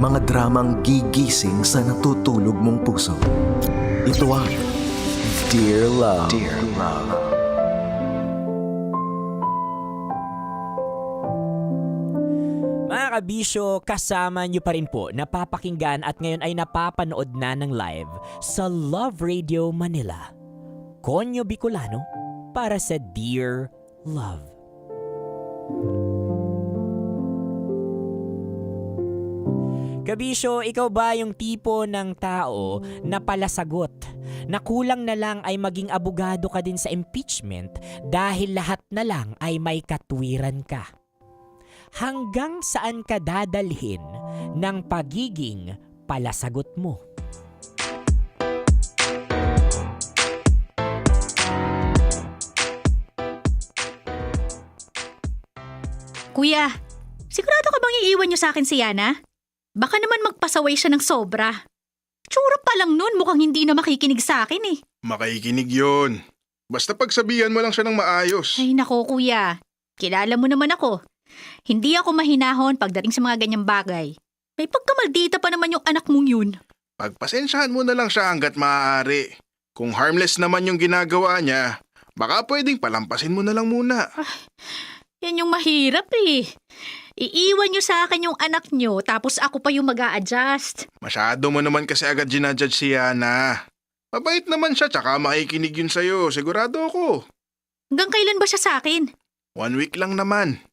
Speaker 3: mga dramang gigising sa natutulog mong puso. Ito ang Dear Love. Dear Love.
Speaker 14: Mga kabisyo, kasama nyo pa rin po napapakinggan at ngayon ay napapanood na ng live sa Love Radio Manila. Konyo Bicolano para sa Dear Love. Kabisyo, ikaw ba yung tipo ng tao na palasagot na kulang na lang ay maging abogado ka din sa impeachment dahil lahat na lang ay may katwiran ka? Hanggang saan ka dadalhin ng pagiging palasagot mo?
Speaker 8: Kuya, sigurado ka bang iiwan niyo sa akin si Yana? Baka naman magpasaway siya ng sobra. Tsura pa lang nun, mukhang hindi na makikinig sa akin eh.
Speaker 16: Makikinig yun. Basta pagsabihan mo lang siya ng maayos.
Speaker 8: Ay nako kuya, kilala mo naman ako. Hindi ako mahinahon pagdating sa mga ganyang bagay. May pagkamaldita pa naman yung anak mong yun.
Speaker 16: Pagpasensyahan mo na lang siya hanggat maaari. Kung harmless naman yung ginagawa niya, baka pwedeng palampasin mo na lang muna.
Speaker 8: Yan yung mahirap eh. Iiwan niyo sa akin yung anak niyo tapos ako pa yung mag-a-adjust.
Speaker 16: Masyado mo naman kasi agad ginajudge si Yana. Mabait naman siya tsaka makikinig yun sa'yo, sigurado ako.
Speaker 8: Hanggang kailan ba siya sa akin?
Speaker 16: 1 week lang naman.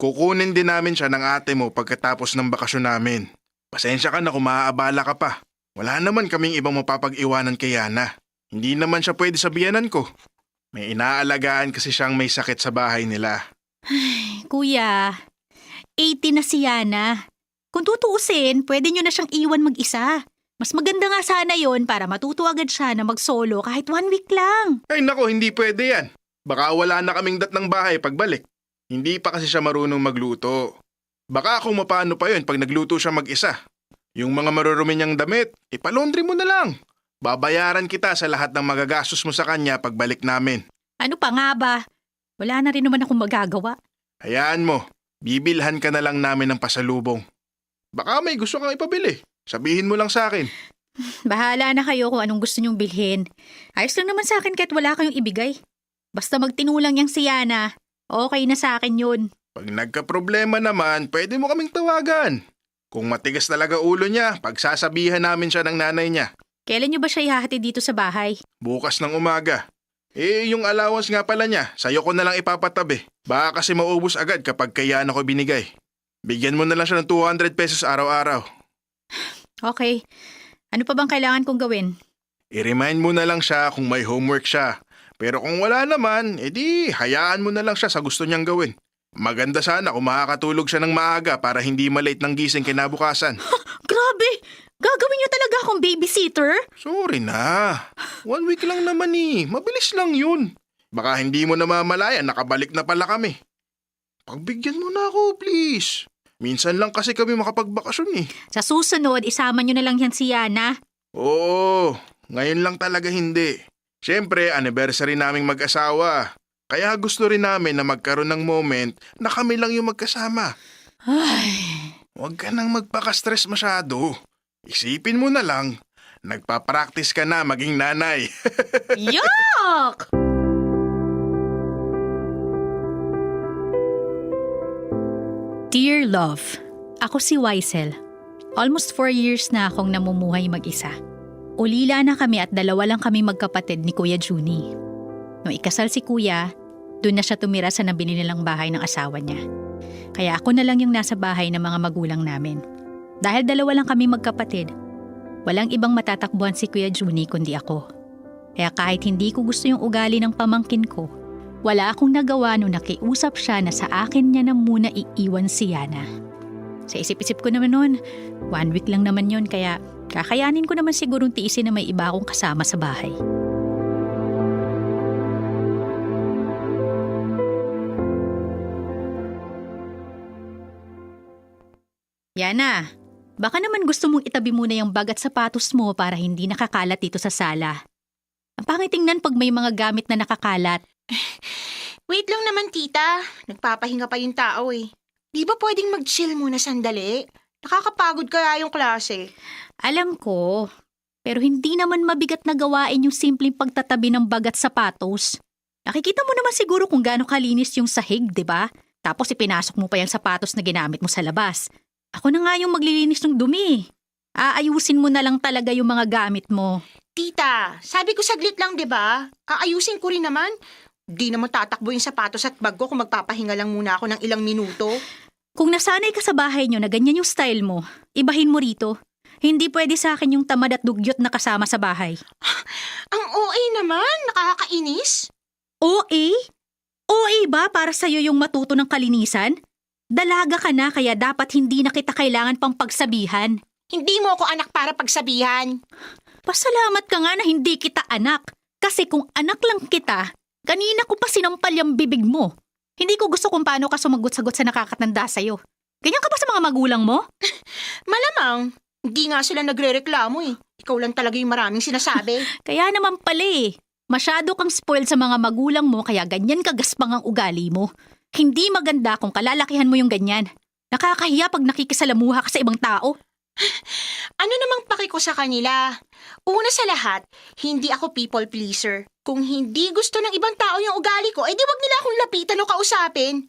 Speaker 16: Kukunin din namin siya ng ate mo pagkatapos ng bakasyon namin. Pasensya ka na kung maaabala ka pa. Wala naman kaming ibang mapapag-iwanan kay Yana. Hindi naman siya pwede sa biyanan ko. May inaalagaan kasi siyang may sakit sa bahay nila.
Speaker 8: Ay, kuya, 80 na si Yana. Kung tutuusin, pwede nyo na siyang iwan mag-isa. Mas maganda nga sana yon para matuto agad siya na mag-solo kahit 1 week lang.
Speaker 16: Ay nako, hindi pwede yan. Baka wala na kaming dat ng bahay pagbalik. Hindi pa kasi siya marunong magluto. Baka kung mapano pa yun pag nagluto siya mag-isa. Yung mga marurumi niyang damit, ipalaundry mo na lang. Babayaran kita sa lahat ng magagastos mo sa kanya pagbalik namin.
Speaker 8: Ano pa nga ba? Wala na rin naman akong magagawa.
Speaker 16: Hayaan mo, bibilhan ka na lang namin ng pasalubong. Baka may gusto kang ipabili. Sabihin mo lang sa akin.
Speaker 8: Bahala na kayo kung anong gusto nyong bilhin. Ayos lang naman sa akin kahit wala kayong ibigay. Basta magtinulang yang si Yana, okay na sa akin yun.
Speaker 16: Pag nagka-problema naman, pwede mo kaming tawagan. Kung matigas talaga ulo niya, pagsasabihan namin siya ng nanay niya.
Speaker 8: Kailan nyo ba siya ihahatid dito sa bahay?
Speaker 16: Bukas ng umaga. Yung allowance nga pala niya, sa'yo ko na lang ipapatabi. Baka kasi maubos agad kapag kay Yana ko binigay. Bigyan mo na lang siya ng 200 pesos araw-araw.
Speaker 8: Okay. Ano pa bang kailangan kong gawin?
Speaker 16: I-remind mo na lang siya kung may homework siya. Pero kung wala naman, edi hayaan mo na lang siya sa gusto niyang gawin. Maganda sana kung makakatulog siya ng maaga para hindi malate ng gising kinabukasan.
Speaker 8: Grabe! Gagawin niyo talaga akong babysitter?
Speaker 16: Sorry na. 1 week lang naman eh. Mabilis lang yun. Baka hindi mo namamalayan, nakabalik na pala kami. Pagbigyan mo na ako, please. Minsan lang kasi kami makapagbakasyon eh.
Speaker 8: Sa susunod, isama niyo na lang yan si Yana.
Speaker 16: Oo, ngayon lang talaga hindi. Siyempre, anniversary naming mag-asawa. Kaya gusto rin namin na magkaroon ng moment na kami lang yung magkasama.
Speaker 8: Ay.
Speaker 16: Huwag ka nang magpaka-stress masyado. Isipin mo na lang, nagpa-practice ka na maging nanay.
Speaker 8: Yuck! Dear Love, ako si Wiesel. Almost 4 years na akong namumuhay mag-isa. Ulila na kami at 2 lang kami magkapatid ni Kuya Juni. Nung ikasal si Kuya, doon na siya tumira sa nabili nilang bahay ng asawa niya. Kaya ako na lang yung nasa bahay ng mga magulang namin. Dahil 2 lang kami magkapatid, walang ibang matatakbuhan si Kuya Juni kundi ako. Kaya kahit hindi ko gusto yung ugali ng pamangkin ko, wala akong nagawa nung nakiusap siya na sa akin niya na muna iiwan si Yana. Sa isip-isip ko naman noon, 1 week lang naman yun kaya kakayanin ko naman sigurong tiisin na may iba akong kasama sa bahay. Yana, baka naman gusto mong itabi muna yung bag at sapatos mo para hindi nakakalat dito sa sala. Ang pangit tingnan pag may mga gamit na nakakalat.
Speaker 9: Wait lang naman, tita. Nagpapahinga pa yung tao eh. Di ba pwedeng mag-chill muna sandali? Nakakapagod kaya yung klase.
Speaker 8: Alam ko, pero hindi naman mabigat na gawain yung simpleng pagtatabi ng bag at sapatos. Nakikita mo naman siguro kung gaano kalinis yung sahig, di ba? Tapos ipinasok mo pa yung sapatos na ginamit mo sa labas. Ako na nga yung maglilinis ng dumi. Aayusin mo na lang talaga yung mga gamit mo.
Speaker 9: Tita, sabi ko saglit lang, di ba? Aayusin ko rin naman. Di naman tatakbo yung sapatos at bag ko kung magpapahinga lang muna ako ng ilang minuto.
Speaker 8: Kung nasanay ka sa bahay nyo na ganyan yung style mo, ibahin mo rito. Hindi pwede sa akin yung tamad at dugyot na kasama sa bahay.
Speaker 9: Ang OA naman, nakakainis.
Speaker 8: OA? OA ba para sa'yo yung matuto ng kalinisan? Dalaga ka na kaya dapat hindi na kita kailangan pang pagsabihan.
Speaker 9: Hindi mo ako anak para pagsabihan.
Speaker 8: Pasalamat ka nga na hindi kita anak. Kasi kung anak lang kita, kanina ko pa sinampal yung bibig mo. Hindi ko gusto kung paano ka sumagot-sagot sa nakakatanda sa'yo. Ganyan ka ba sa mga magulang mo?
Speaker 9: Malamang, hindi nga sila nagre-reklamo eh. Ikaw lang talaga yung maraming sinasabi.
Speaker 8: Kaya naman pala eh. Masyado kang spoiled sa mga magulang mo kaya ganyan kagaspang ang ugali mo. Hindi maganda kung kalalakihan mo yung ganyan. Nakakahiya pag nakikisalamuha ka sa ibang tao.
Speaker 9: Ano namang paki ko sa kanila? Una sa lahat, hindi ako people pleaser. Kung hindi gusto ng ibang tao yung ugali ko, di wag nila akong lapitan o kausapin.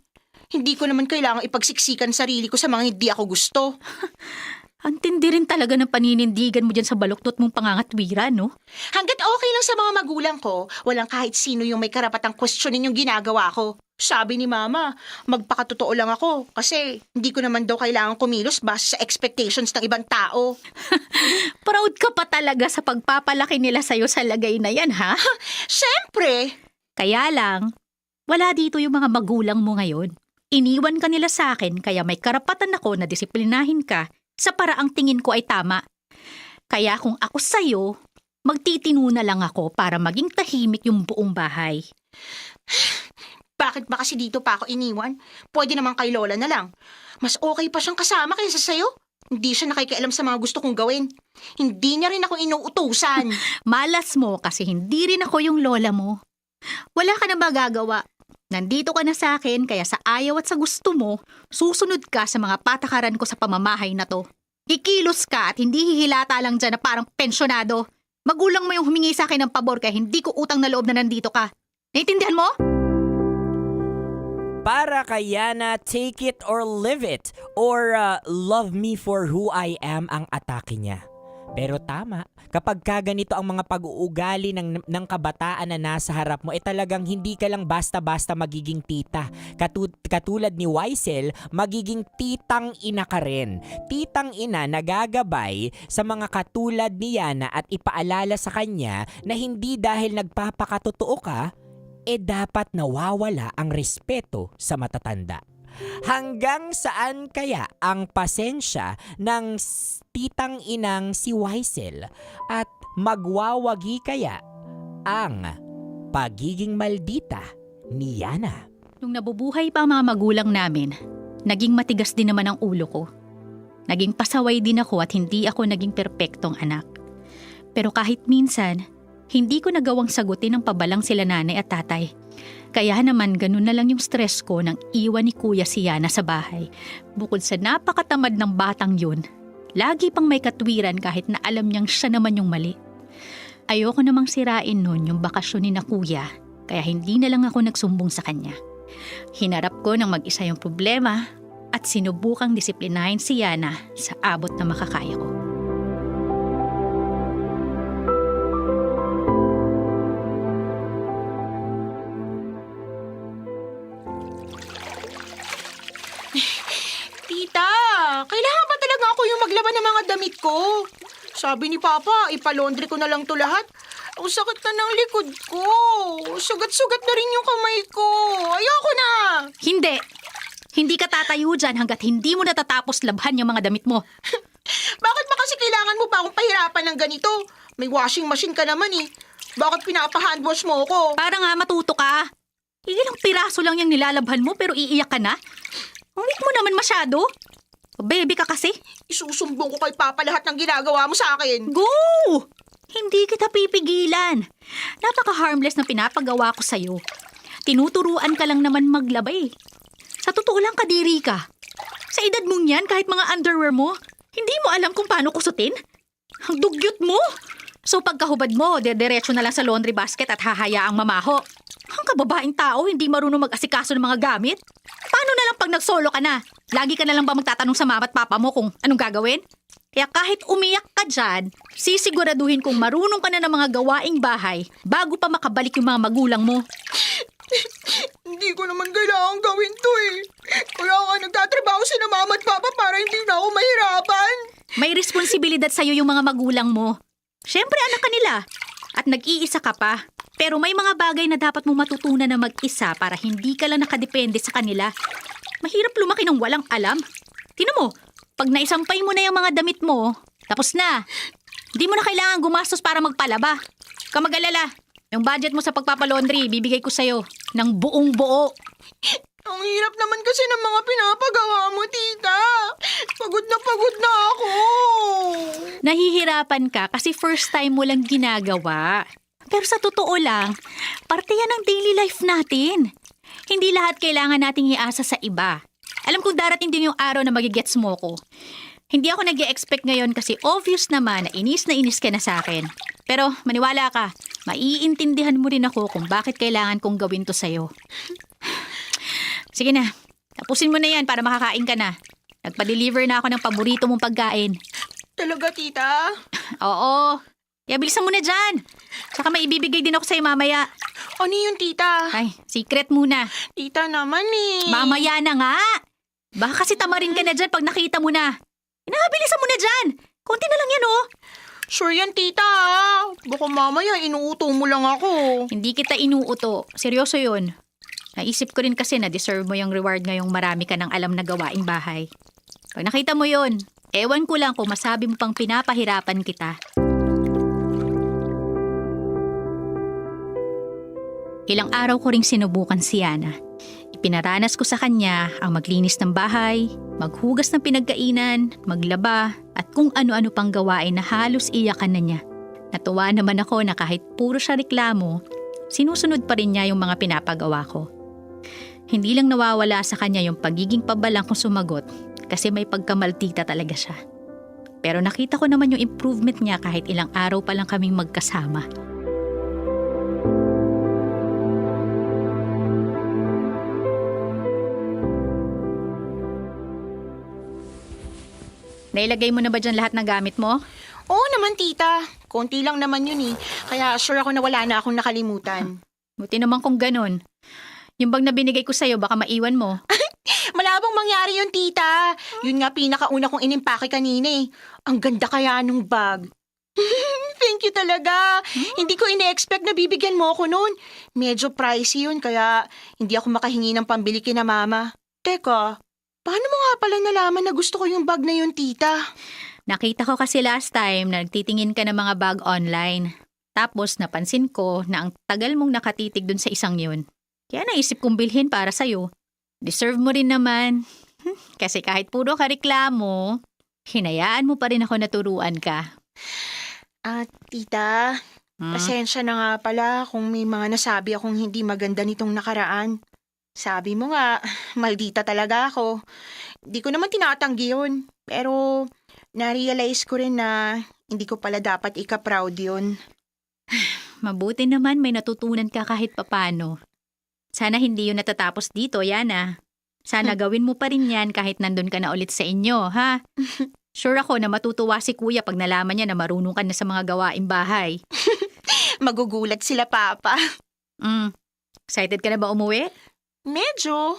Speaker 9: Hindi ko naman kailangang ipagsiksikan sarili ko sa mga hindi ako gusto.
Speaker 8: Ang tindi rin talaga ng paninindigan mo dyan sa baluktot mong pangangatwira, no?
Speaker 9: Hanggat okay lang sa mga magulang ko, walang kahit sino yung may karapatang questionin yung ginagawa ko. Sabi ni Mama, magpakatotoo lang ako kasi hindi ko naman daw kailangan kumilos base sa expectations ng ibang tao.
Speaker 8: Proud ka pa talaga sa pagpapalaki nila sa'yo sa lagay na yan, ha?
Speaker 9: Siyempre!
Speaker 8: Kaya lang, wala dito yung mga magulang mo ngayon. Iniwan ka nila sa akin kaya may karapatan ako na disiplinahin ka sa paraang tingin ko ay tama. Kaya kung ako sa'yo, magtitino na lang ako para maging tahimik yung buong bahay.
Speaker 9: Bakit ba kasi dito pa ako iniwan? Pwede naman kay Lola na lang. Mas okay pa siyang kasama kaysa sa'yo. Hindi siya nakikialam sa mga gusto kong gawin. Hindi niya rin ako inuutusan.
Speaker 8: Malas mo kasi hindi rin ako yung lola mo. Wala ka na magagawa. Nandito ka na sa akin kaya sa ayaw at sa gusto mo, susunod ka sa mga patakaran ko sa pamamahay na to. Kikilos ka at hindi hihilata lang dyan na parang pensyonado. Magulang mo yung humingi sa akin ng pabor kaya hindi ko utang na loob na nandito ka. Naintindihan mo?
Speaker 14: Para kay Yana, take it or live it. Or love me for who I am ang atake niya. Pero tama, kapag kaganito ang mga pag-uugali ng kabataan na nasa harap mo, talagang hindi ka lang basta-basta magiging tita. Katulad ni Waisel, magiging titang ina ka rin. Titang ina na gagabay sa mga katulad ni Yana at ipaalala sa kanya na hindi dahil nagpapakatotoo ka, dapat nawawala ang respeto sa matatanda. Hanggang saan kaya ang pasensya ng titang inang si Waisel at magwawagi kaya ang pagiging maldita ni Yana?
Speaker 8: Nung nabubuhay pa ang mga magulang namin, naging matigas din naman ang ulo ko. Naging pasaway din ako at hindi ako naging perpektong anak. Pero kahit minsan, hindi ko nagawang sagutin ang pabalang sila nanay at tatay. Kaya naman ganun na lang yung stress ko nang iwan ni Kuya si Yana sa bahay. Bukod sa napakatamad ng batang yun, lagi pang may katwiran kahit na alam niyang siya naman yung mali. Ayoko namang sirain nun yung bakasyon ni na Kuya, kaya hindi na lang ako nagsumbong sa kanya. Hinarap ko ng mag-isa yung problema at sinubukang disiplinahin si Yana sa abot na makakaya ko.
Speaker 9: Tita, kailangan ba talaga ako yung maglaban ng mga damit ko? Sabi ni Papa, ipalondre ko na lang to lahat. Ang sakit na ng likod ko. Sugat-sugat na rin yung kamay ko. Ayoko na.
Speaker 8: Hindi! Hindi ka tatayo dyan hanggat hindi mo natatapos labhan yung mga damit mo.
Speaker 9: Bakit ba kasi kailangan mo pa akong pahirapan ng ganito? May washing machine ka naman eh. Bakit pinapa-handwash mo ako?
Speaker 8: Para nga matuto ka. Ilang piraso lang yung nilalabhan mo pero iiyak ka na? Ulit mo naman masyado. Baby ka kasi.
Speaker 9: Isusumbong ko kay Papa lahat ng ginagawa mo sa akin.
Speaker 8: Go! Hindi kita pipigilan. Napaka-harmless na pinapagawa ko sa'yo. Tinuturuan ka lang naman maglaba eh. Sa totoo lang kadiri ka. Sa edad mong yan, kahit mga underwear mo, hindi mo alam kung paano kusutin? Ang dugyot mo! So pagkahubad mo, diretso na lang sa laundry basket at hahayaang mamaho. Ang kababaeng tao, hindi marunong mag-asikaso ng mga gamit? Paano na lang pag nag-solo ka na? Lagi ka na lang ba magtatanong sa mama at papa mo kung anong gagawin? Kaya kahit umiyak ka dyan, sisiguraduhin kung marunong ka na ng mga gawaing bahay bago pa makabalik yung mga magulang mo.
Speaker 3: Hindi ko naman kailangan gawin to eh. Kaya nga nagtatrabaho si na mama at papa para hindi na ako mahirapan.
Speaker 8: May responsibilidad sa'yo yung mga magulang mo. Siyempre anak ka nila. At nag-iisa ka pa. Pero may mga bagay na dapat mo matutunan na mag-isa para hindi ka lang nakadepende sa kanila. Mahirap lumaki ng walang alam. Tingnan mo, pag naisampay mo na yung mga damit mo, tapos na. Hindi mo na kailangan gumastos para magpalaba. Huwag ka mag-alala. Yung budget mo sa pagpapalaundry, bibigay ko sa'yo ng buong buo.
Speaker 3: Ang hirap naman kasi ng mga pinapagawa mo, tita. Pagod na ako.
Speaker 8: Nahihirapan ka kasi first time mo lang ginagawa. Pero sa totoo lang, parte yan ng daily life natin. Hindi lahat kailangan nating iasa sa iba. Alam kong darating din yung araw na magigets mo ko. Hindi ako nag-e-expect ngayon kasi obvious naman na inis ka na sa akin. Pero maniwala ka, maiintindihan mo rin ako kung bakit kailangan kong gawin to sa'yo. Sige na, tapusin mo na yan para makakain ka na. Nagpa-deliver na ako ng paborito mong pagkain.
Speaker 3: Talaga, tita?
Speaker 8: Oo. Kaya bilisan mo na dyan. Saka may ibibigay din ako sa'yo mamaya.
Speaker 3: Ano yun, tita?
Speaker 8: Ay, secret muna.
Speaker 3: Tita naman eh.
Speaker 8: Mamaya na nga. Baka kasi tamarin ka na dyan pag nakita mo na. Inabilisan mo na dyan. Konti na lang yan, oh.
Speaker 3: Sure yan, tita. Baka mamaya inuuto mo lang ako.
Speaker 8: Hindi kita inuuto. Seryoso yun. Naisip ko rin kasi na deserve mo yung reward ngayong marami ka ng alam na gawaing bahay. Pag nakita mo yun, ewan ko lang kung masabi mo pang pinapahirapan kita. Ilang araw ko ring sinubukan si Yana. Ipinaranas ko sa kanya ang maglinis ng bahay, maghugas ng pinagkainan, maglaba, at kung ano-ano pang gawain na halos iyakan na niya. Natuwa naman ako na kahit puro siya reklamo, sinusunod pa rin niya yung mga pinapagawa ko. Hindi lang nawawala sa kanya yung pagiging pabalang kung sumagot kasi may pagkamaldita talaga siya. Pero nakita ko naman yung improvement niya kahit ilang araw pa lang kaming magkasama. Nailagay mo na ba dyan lahat ng gamit mo?
Speaker 3: Oo naman, tita. Konti lang naman yun eh. Kaya sure ako na wala na akong nakalimutan.
Speaker 8: Buti naman kung ganun. Yung bag na binigay ko sa'yo, baka maiwan mo.
Speaker 3: Malabang mangyari yun, tita. Yun nga pinakauna kong inimpake kanina eh. Ang ganda kaya nung bag. Thank you talaga. Hindi ko ine-expect na bibigyan mo ako noon. Medyo pricey yun, kaya hindi ako makahingi ng pambili kina mama. Teka, paano mo nga pala nalaman na gusto ko yung bag na yun, tita?
Speaker 8: Nakita ko kasi last time na nagtitingin ka ng mga bag online. Tapos napansin ko na ang tagal mong nakatitig dun sa isang yun. Kaya naisip kong bilhin para sa'yo. Deserve mo rin naman. Kasi kahit puro ka reklamo, hinayaan mo pa rin ako naturuan ka.
Speaker 3: Tita, pasensya na nga pala kung may mga nasabi akong hindi maganda nitong nakaraan. Sabi mo nga, maldita talaga ako. Hindi ko naman tinatanggi yun. Pero na-realize ko rin na hindi ko pala dapat ika-proud yun.
Speaker 8: Mabuti naman may natutunan ka kahit papano. Sana hindi yun natatapos dito, Yana. Sana gawin mo pa rin yan kahit nandun ka na ulit sa inyo, ha? Sure ako na matutuwa si Kuya pag nalaman niya na marunong ka na sa mga gawaing bahay.
Speaker 3: Magugulat sila, Papa.
Speaker 8: Excited ka na ba umuwi?
Speaker 3: Medyo.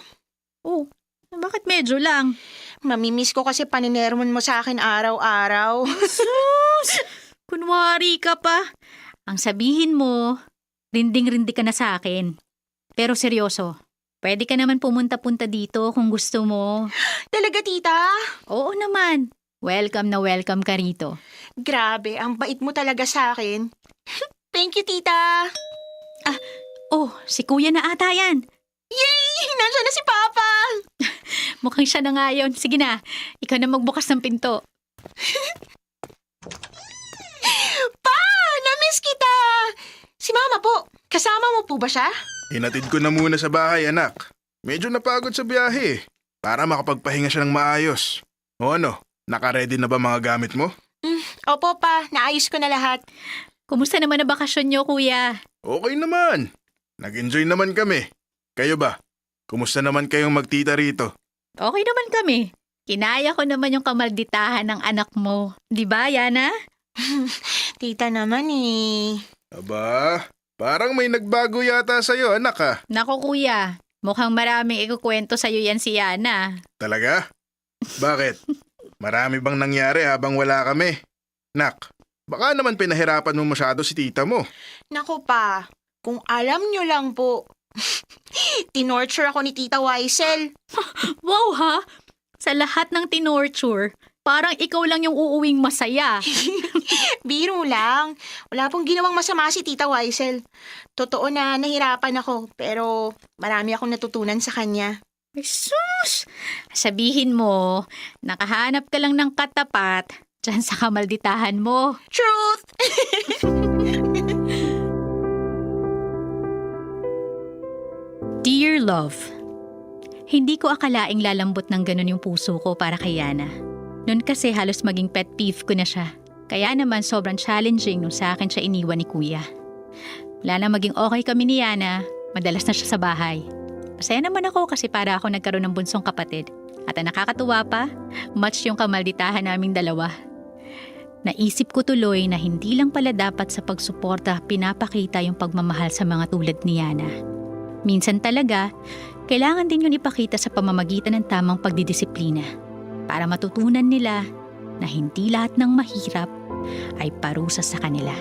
Speaker 8: Oh, bakit medyo lang?
Speaker 3: Mamimiss ko kasi paninermon mo sa akin araw-araw.
Speaker 8: Sus! Kunwari ka pa. Ang sabihin mo, rinding-rindi ka na sa akin. Pero seryoso, pwede ka naman pumunta-punta dito kung gusto mo.
Speaker 3: Talaga, tita?
Speaker 8: Oo naman. Welcome na welcome ka rito.
Speaker 3: Grabe, ang bait mo talaga sa akin. Thank you, tita.
Speaker 8: Si Kuya na ata yan.
Speaker 3: Yay! Nandiyan na si Papa!
Speaker 8: Mukhang siya na nga yun. Sige na, ikaw na magbukas ng pinto.
Speaker 3: Pa! Na-miss kita! Si Mama po, kasama mo po ba siya?
Speaker 16: Hinatid ko na muna sa bahay, anak. Medyo napagod sa biyahe. para makapagpahinga siya ng maayos. O ano, naka-ready na ba mga gamit mo?
Speaker 17: Opo pa, naayos ko na lahat.
Speaker 8: Kumusta naman ang bakasyon nyo, kuya?
Speaker 16: Okay naman. Nag-enjoy naman kami. Kayo ba? Kumusta naman kayong magtita rito?
Speaker 8: Okay naman kami. Kinaya ko naman yung kamalditahan ng anak mo. Di ba, Yana?
Speaker 17: Tita naman eh.
Speaker 16: Aba, parang may nagbago yata sa'yo, anak ah.
Speaker 8: Nako, kuya. Mukhang maraming ikukwento sa'yo yan si Yana.
Speaker 16: Talaga? Bakit? Marami bang nangyari habang wala kami? Nak, baka naman pinahirapan mo masyado si tita mo.
Speaker 17: Naku pa, kung alam nyo lang po. Tinorture ako ni Tita Waisel.
Speaker 8: Wow ha? Sa lahat ng tinorture, parang ikaw lang yung uuwing masaya.
Speaker 17: Biro lang. Wala pong ginawang masama si Tita Waisel. Totoo na nahirapan ako, pero marami akong natutunan sa kanya.
Speaker 8: Ay, sus! Sabihin mo, nakahanap ka lang ng katapat dyan sa kamalditahan mo.
Speaker 17: Truth!
Speaker 8: Dear Love, hindi ko akalaing lalambot ng ganun yung puso ko para kay Yana. Noon kasi halos maging pet peeve ko na siya. Kaya naman sobrang challenging nung sa akin siya iniwan ni Kuya. Wala na maging okay kami ni Yana, madalas na siya sa bahay. Masaya naman ako kasi para ako nagkaroon ng bunsong kapatid. At ang nakakatuwa pa, match yung kamalditahan naming dalawa. Naisip ko tuloy na hindi lang pala dapat sa pagsuporta pinapakita yung pagmamahal sa mga tulad ni Yana. Minsan talaga, kailangan din yun ipakita sa pamamagitan ng tamang pagdidisiplina para matutunan nila na hindi lahat ng mahirap ay parusa sa kanila.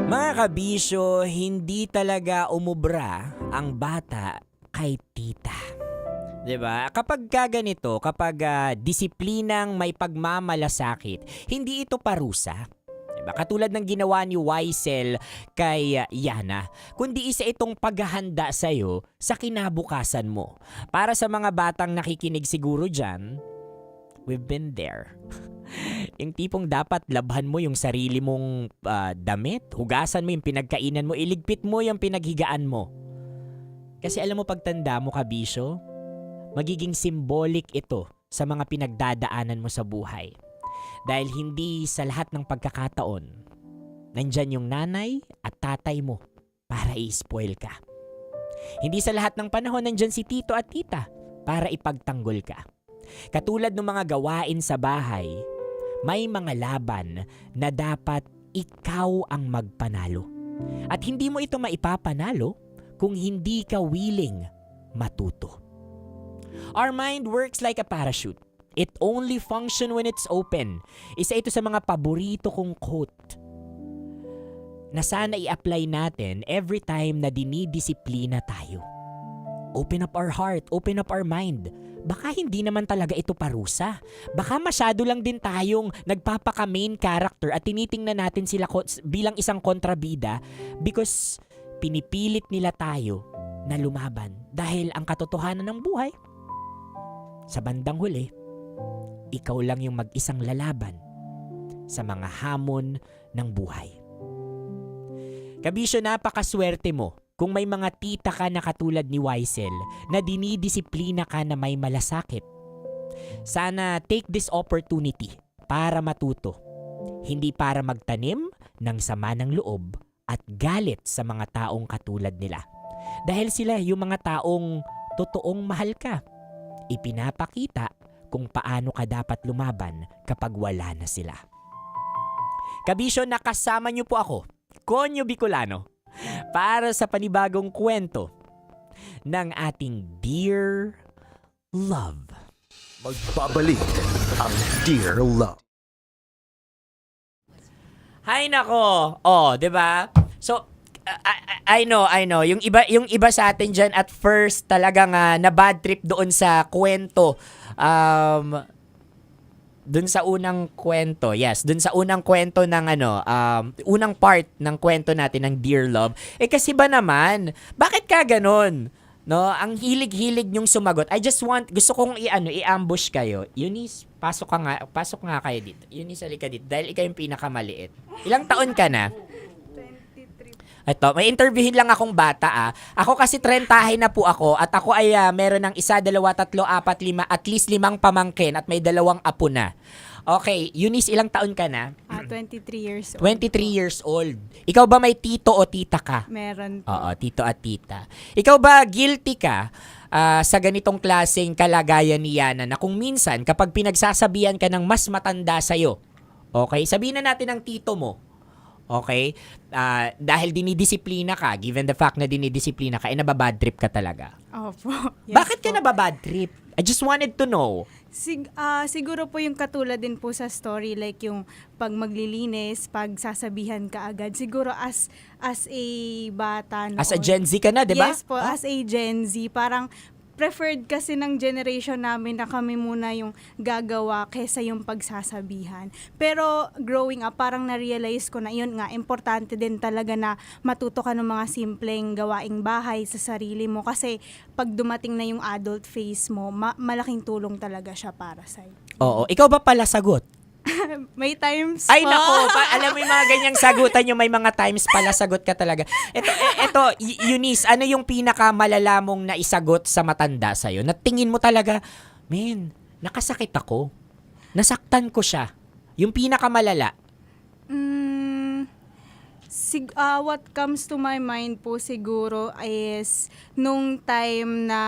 Speaker 14: Mga kabisyo, hindi talaga umubra ang bata kay tita. 'Di ba? Kapag ganito, kapag disiplinang may pagmamalasakit, hindi ito parusa. 'Di ba? Katulad ng ginawa ni Waisel kay Yana, kundi isa itong paghahanda sa iyo sa kinabukasan mo. Para sa mga batang nakikinig siguro diyan, we've been there. Yung tipong dapat labhan mo yung sarili mong damit, hugasan mo yung pinagkainan mo, iligpit mo yung pinaghigaan mo. Kasi alam mo pagtanda mo kabisyo, magiging symbolic ito sa mga pinagdadaanan mo sa buhay. Dahil hindi sa lahat ng pagkakataon, nandyan yung nanay at tatay mo para i-spoil ka. Hindi sa lahat ng panahon nandyan si tito at tita para ipagtanggol ka. Katulad ng mga gawain sa bahay, may mga laban na dapat ikaw ang magpanalo. At hindi mo ito maipapanalo kung hindi ka willing matuto. Our mind works like a parachute. It only function when it's open. Isa ito sa mga paborito kong quote na sana i-apply natin every time na dinidisiplina tayo. Open up our heart, open up our mind. Baka hindi naman talaga ito parusa. Baka masyado lang din tayong nagpapaka-main character at tinitingnan natin sila bilang isang kontrabida because pinipilit nila tayo na lumaban dahil ang katotohanan ng buhay, sa bandang huli, ikaw lang yung mag-isang lalaban sa mga hamon ng buhay. Kabisyo, napakaswerte mo kung may mga tita ka na katulad ni Waisel na dinidisiplina ka na may malasakit. Sana take this opportunity para matuto, hindi para magtanim ng sama ng loob at galit sa mga taong katulad nila. Dahil sila yung mga taong totoong mahal ka. Ipinapakita kung paano ka dapat lumaban kapag wala na sila. Kabisyo, nakasama niyo po ako, Konyo Bicolano, para sa panibagong kwento ng ating Dear Love.
Speaker 4: Magbabalik ang Dear Love.
Speaker 14: Hay nako. Oh, 'di ba? So I know. Yung iba sa atin diyan at first talagang na bad trip doon sa kwento. Dun sa unang kwento, yes, dun sa unang kwento ng unang part ng kwento natin ng Dear Love. Kasi ba naman, bakit ka ganon? No, ang hilig-hilig nyong sumagot. Gusto kong i-ambush kayo. Eunice, pasok nga kayo dito. Eunice, halika dito dahil ikaw yung pinakamaliit. Ilang taon ka na? 23. Ito, may interviewin lang akong bata Ako kasi 30 na po ako at ako ay meron ng 1, 2, 3, 4, 5, at least 5 pamangkin at may 2 apo na. Okay, Eunice, ilang taon ka na?
Speaker 18: 23 years old.
Speaker 14: 23 years old. Ikaw ba may tito o tita ka?
Speaker 18: Meron po.
Speaker 14: Oo, tito at tita. Ikaw ba guilty ka sa ganitong klaseng kalagayan ni Yana na kung minsan kapag pinagsasabihan ka ng mas matanda sa'yo, okay, sabihin na natin ang tito mo, okay, dahil dinidisiplina ka, given the fact na dinidisiplina ka, nababad trip ka talaga.
Speaker 18: Opo. Yes
Speaker 14: Bakit ka
Speaker 18: po.
Speaker 14: nababad trip? I just wanted to know.
Speaker 18: Siguro po yung katulad din po sa story, like yung pag maglilinis, pag sasabihan ka agad. Siguro as a bata noon.
Speaker 14: As a Gen Z ka na, di ba?
Speaker 18: Yes po, as a Gen Z. Parang preferred kasi ng generation namin na kami muna yung gagawa kesa yung pagsasabihan. Pero growing up, parang na-realize ko na yun nga, importante din talaga na matuto ka ng mga simpleng gawaing bahay sa sarili mo. Kasi pag dumating na yung adult phase mo, malaking tulong talaga siya para sa'yo.
Speaker 14: Oo. Ikaw ba pala sagot?
Speaker 18: May times
Speaker 14: Ay
Speaker 18: po.
Speaker 14: nako, alam mo yung mga ganyang sagutan yung may mga times pala sagot ka talaga. Ito, Eunice, ano yung pinakamalala mong naisagot sa matanda sa'yo? Na tingin mo talaga, men, nakasakit ako. Nasaktan ko siya. Yung pinakamalala.
Speaker 18: What comes to my mind po siguro is nung time na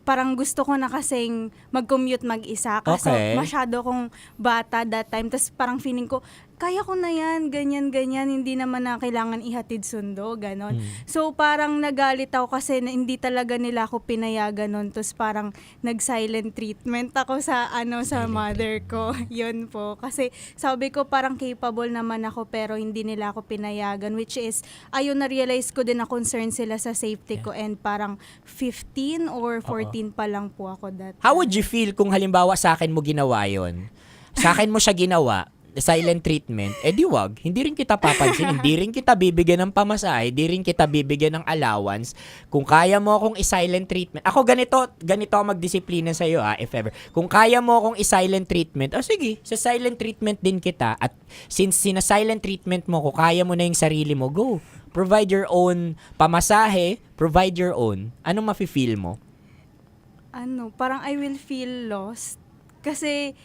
Speaker 18: parang gusto ko na kasing mag-commute mag-isa kasi
Speaker 14: Okay.
Speaker 18: masyado kong bata that time. Tapos parang feeling ko, kaya ko na yan, ganyan, hindi naman na kailangan ihatid sundo, ganon. So parang nagalit ako kasi hindi talaga nila ako pinayagan nun. Tapos parang nag-silent treatment ako sa sa mother ko. Yun po. Kasi sabi ko parang capable naman ako pero hindi nila ako pinayagan, which is ayun, na-realize ko din na concern sila sa safety ko, and parang 15 or 14 pa lang po ako that
Speaker 14: How would you feel kung halimbawa sa akin mo ginawa yon? Sa akin mo siya ginawa, silent treatment, di wag. Hindi rin kita papansin, hindi rin kita bibigyan ng pamasahe, hindi rin kita bibigyan ng allowance. Kung kaya mo akong i-silent treatment, ako ganito ako magdisiplina sa'yo if ever. Kung kaya mo akong i-silent treatment, sige, sa silent treatment din kita. At since sina-silent treatment mo, kung kaya mo na yung sarili mo, go. Provide your own pamasahe, provide your own. Anong mafe-feel mo?
Speaker 18: Parang I will feel lost. Kasi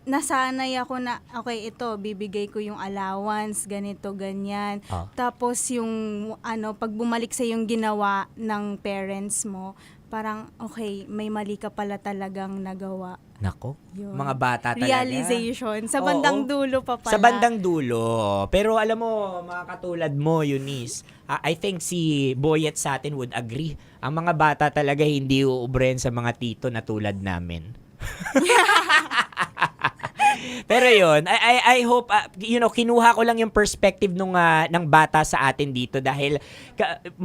Speaker 18: nasanay ako na, okay, ito, bibigay ko yung allowance, ganito, ganyan. Tapos yung, pag bumalik sa yung ginawa ng parents mo, parang, okay, may mali ka pala talagang nagawa.
Speaker 14: Nako,
Speaker 18: Yun.
Speaker 14: mga bata talaga.
Speaker 18: Realization. Sa bandang dulo pa pala.
Speaker 14: Sa bandang dulo. Pero alam mo, mga katulad mo, Eunice, I think si Boyet sa atin would agree. Ang mga bata talaga hindi uubren sa mga tito na tulad namin. Pero yun, I hope, kinuha ko lang yung perspective ng bata sa atin dito dahil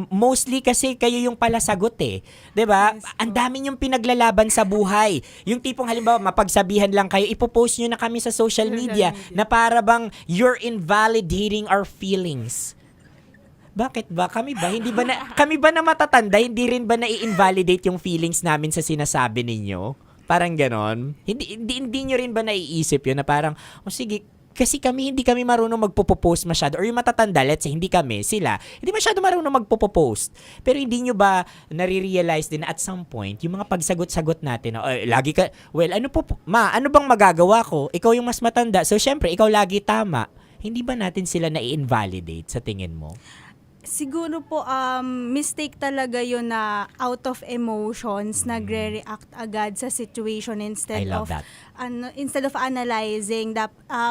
Speaker 14: mostly kasi kayo yung pala sagot eh. 'Di ba? Ang dami yung pinaglalaban sa buhay. Yung tipong halimbawa, mapagsabihan lang kayo, ipopost nyo na kami sa social media na para bang you're invalidating our feelings. Bakit ba? Kami ba na matatanda, hindi rin ba na-invalidate yung feelings namin sa sinasabi ninyo? Parang ganon. Hindi nyo rin ba naiisip yun na parang, sige, kasi hindi kami marunong magpo-post masyado. Or yung matatanda, let's say, hindi kami, sila, hindi masyado marunong magpo-post. Pero hindi nyo ba nare-realize din at some point, yung mga pagsagot-sagot natin, lagi ka, ano bang magagawa ko? Ikaw yung mas matanda, so syempre, ikaw lagi tama. Hindi ba natin sila na-invalidate sa tingin mo?
Speaker 18: Siguro po, mistake talaga yun na out of emotions, nagre-react agad sa situation instead of analyzing.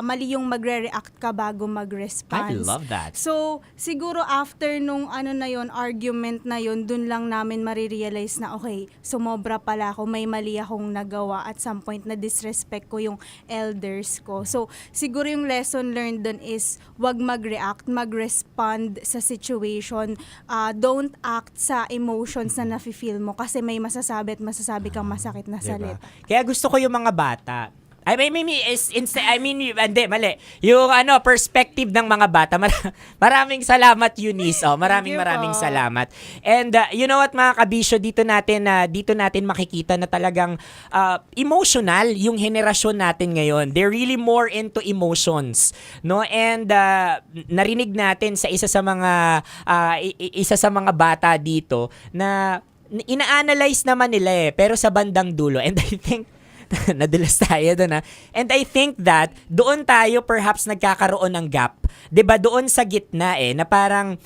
Speaker 18: Mali yung magre-react ka bago mag-response.
Speaker 14: I love that.
Speaker 18: So, siguro after nung argument na yun, dun lang namin marirealize na, okay, sumobra pala ako, may mali akong nagawa at some point na disrespect ko yung elders ko. So, siguro yung lesson learned dun is, wag mag-react, mag-respond sa situation. Don't act sa emotions na nafe-feel mo kasi may masasabi kang masakit na salita.
Speaker 14: Kaya gusto ko yung mga bata. Hindi, mali. Yung perspective ng mga bata. Maraming salamat, Eunice. Maraming salamat. And you know what, mga kabisyo, dito natin makikita na talagang emotional yung henerasyon natin ngayon. They're really more into emotions, no? And narinig natin sa isa sa mga bata dito na ina-analyze naman nila pero sa bandang dulo. And I think nadulas tayo doon And I think that doon tayo perhaps nagkakaroon ng gap. 'Di ba doon sa gitna na parang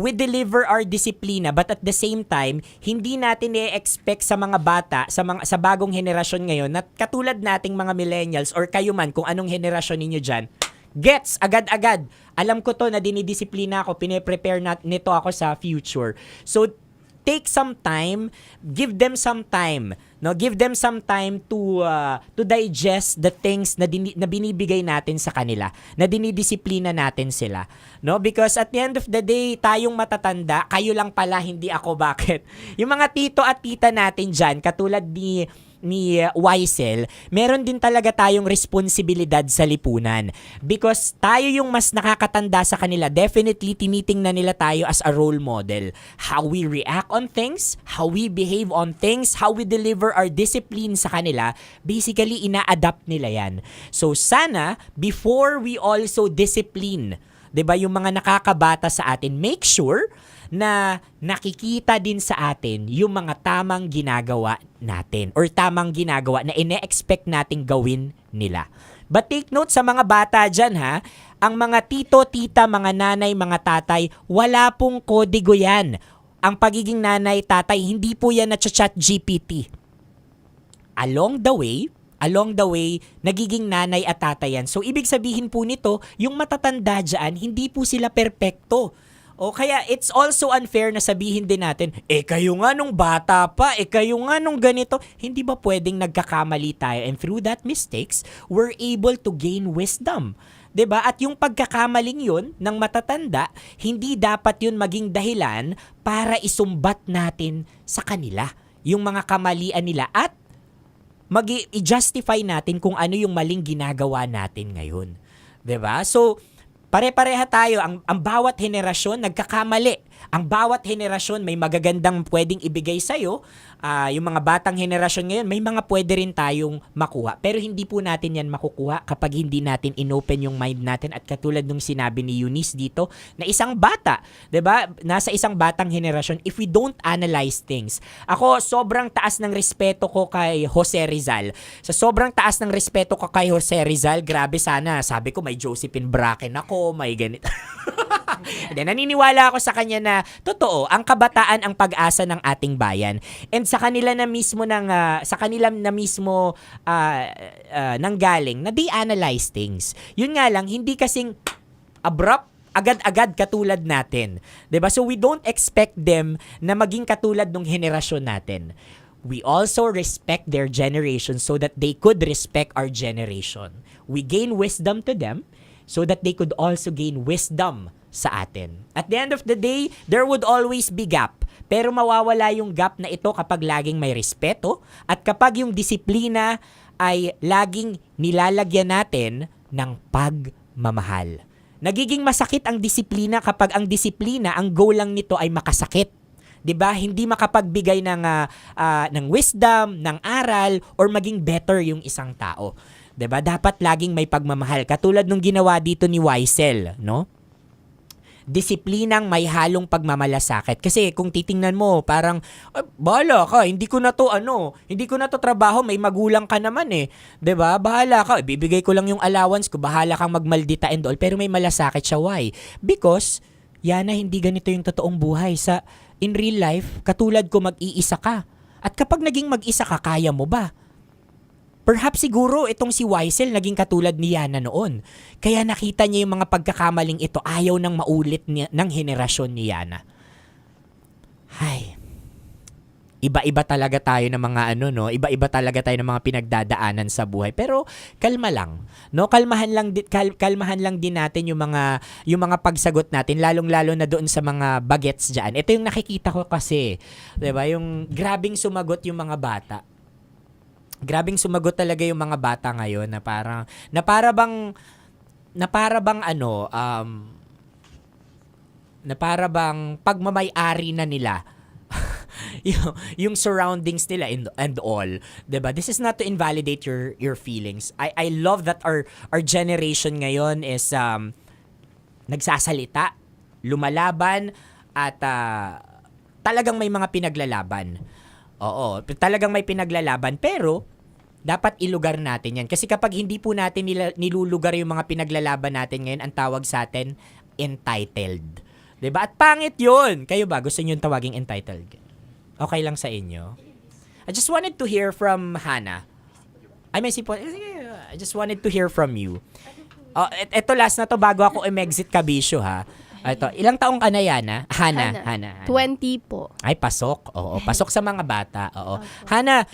Speaker 14: we deliver our disiplina but at the same time hindi natin i-expect sa mga bata sa bagong henerasyon ngayon na katulad nating mga millennials or kayo man kung anong henerasyon ninyo diyan. Gets agad-agad. Alam ko to na dinidisiplina ako, pine-prepare nito ako sa future. So take some time, give them some time. No, give them some time to digest the things na binibigay natin sa kanila, na dinidisiplina natin sila. No, because at the end of the day, tayong matatanda, kayo lang pala, hindi ako. Bakit? Yung mga tito at tita natin diyan, katulad ni Waisel, meron din talaga tayong responsibilidad sa lipunan. Because tayo yung mas nakakatanda sa kanila, definitely tinitingnan nila tayo as a role model. How we react on things, how we behave on things, how we deliver our discipline sa kanila, basically ina-adapt nila yan. So sana, before we also discipline, 'di ba, yung mga nakakabata sa atin, make sure na nakikita din sa atin yung mga tamang ginagawa natin or tamang ginagawa na ine-expect nating gawin nila. But take note sa mga bata dyan ang mga tito, tita, mga nanay, mga tatay, wala pong kodigo yan. Ang pagiging nanay, tatay, hindi po yan na-chat GPT. Along the way, nagiging nanay at tatay yan. So, ibig sabihin po nito, yung matatanda dyan, hindi po sila perpekto. O kaya, it's also unfair na sabihin din natin, kayo nga nung bata pa, kayo nga nung ganito. Hindi ba pwedeng nagkakamali tayo? And through that mistakes, we're able to gain wisdom. 'Di ba? At yung pagkakamaling yun ng matatanda, hindi dapat yun maging dahilan para isumbat natin sa kanila yung mga kamalian nila at i-justify natin kung ano yung maling ginagawa natin ngayon. 'Di ba? So, pare-pareha tayo. Ang bawat henerasyon nagkakamali. Ang bawat henerasyon may magagandang pwedeng ibigay sa'yo. Yung mga batang henerasyon ngayon, may mga pwede rin tayong makuha. Pero hindi po natin yan makukuha kapag hindi natin inopen yung mind natin. At katulad nung sinabi ni Eunice dito, na isang bata, 'di ba? Nasa isang batang henerasyon, if we don't analyze things. Ako, sobrang taas ng respeto ko kay Jose Rizal. Sa sobrang taas ng respeto ko kay Jose Rizal, grabe sana. Sabi ko, may Josephine Bracken ako, may ganito. Then, naniniwala ako sa kanya na totoo, ang kabataan ang pag-asa ng ating bayan. And sa kanila na mismo nanggaling na they analyze things. Yun nga lang, hindi kasing abrupt, agad-agad katulad natin. 'Di ba? So we don't expect them na maging katulad ng henerasyon natin. We also respect their generation so that they could respect our generation. We gain wisdom to them so that they could also gain wisdom sa atin. At the end of the day, there would always be gap. Pero mawawala yung gap na ito kapag laging may respeto at kapag yung disiplina ay laging nilalagyan natin ng pagmamahal. Nagiging masakit ang disiplina kapag ang disiplina, ang goal lang nito ay makasakit. 'Di ba? Hindi makapagbigay ng wisdom, ng aral, or maging better yung isang tao. 'Di ba? Dapat laging may pagmamahal. Katulad nung ginawa dito ni Waisel, no? Disiplinang may halong pagmamalasakit. Kasi kung titingnan mo, parang, bahala ka, hindi ko na to trabaho, may magulang ka naman 'Di ba? Bahala ka, bibigay ko lang yung allowance ko, bahala kang magmaldita and all, pero may malasakit siya. Why? Because, Yana, hindi ganito yung totoong buhay. In real life, katulad ko, mag-iisa ka. At kapag naging mag-isa ka, kaya mo ba? Perhaps siguro itong si Waisel naging katulad ni Yana noon. Kaya nakita niya yung mga pagkakamaling ito, ayaw nang maulit ng henerasyon ni Yana. Hay. Iba-iba talaga tayo ng mga iba-iba talaga tayo ng mga pinagdadaanan sa buhay. Pero kalma lang, no? Kalmahan lang din natin yung mga pagsagot natin, lalong-lalo na doon sa mga bagets diyan. Ito yung nakikita ko kasi, 'di ba? Yung grabing sumagot yung mga bata. grabing sumagot talaga yung mga bata ngayon na para bang pagmamay-ari na nila yung surroundings nila and all, 'di ba? This is not to invalidate your feelings. I love that our generation ngayon is nagsasalita, lumalaban at talagang may mga pinaglalaban. Oo, talagang may pinaglalaban, pero dapat ilugar natin yan. Kasi kapag hindi po natin nilulugar yung mga pinaglalaban natin ngayon, ang tawag sa atin, entitled. 'Di ba? At pangit yun. Kayo ba? Gusto nyo yung tawaging entitled? Okay lang sa inyo? I just wanted to hear from Hannah. I just wanted to hear from you. Ito last na to bago ako exit kabisyo ha. Ito, ilang taong ka na yan ha? Hannah.
Speaker 18: 20 po.
Speaker 14: Ay, pasok. Oo, pasok sa mga bata. Oo. Hannah,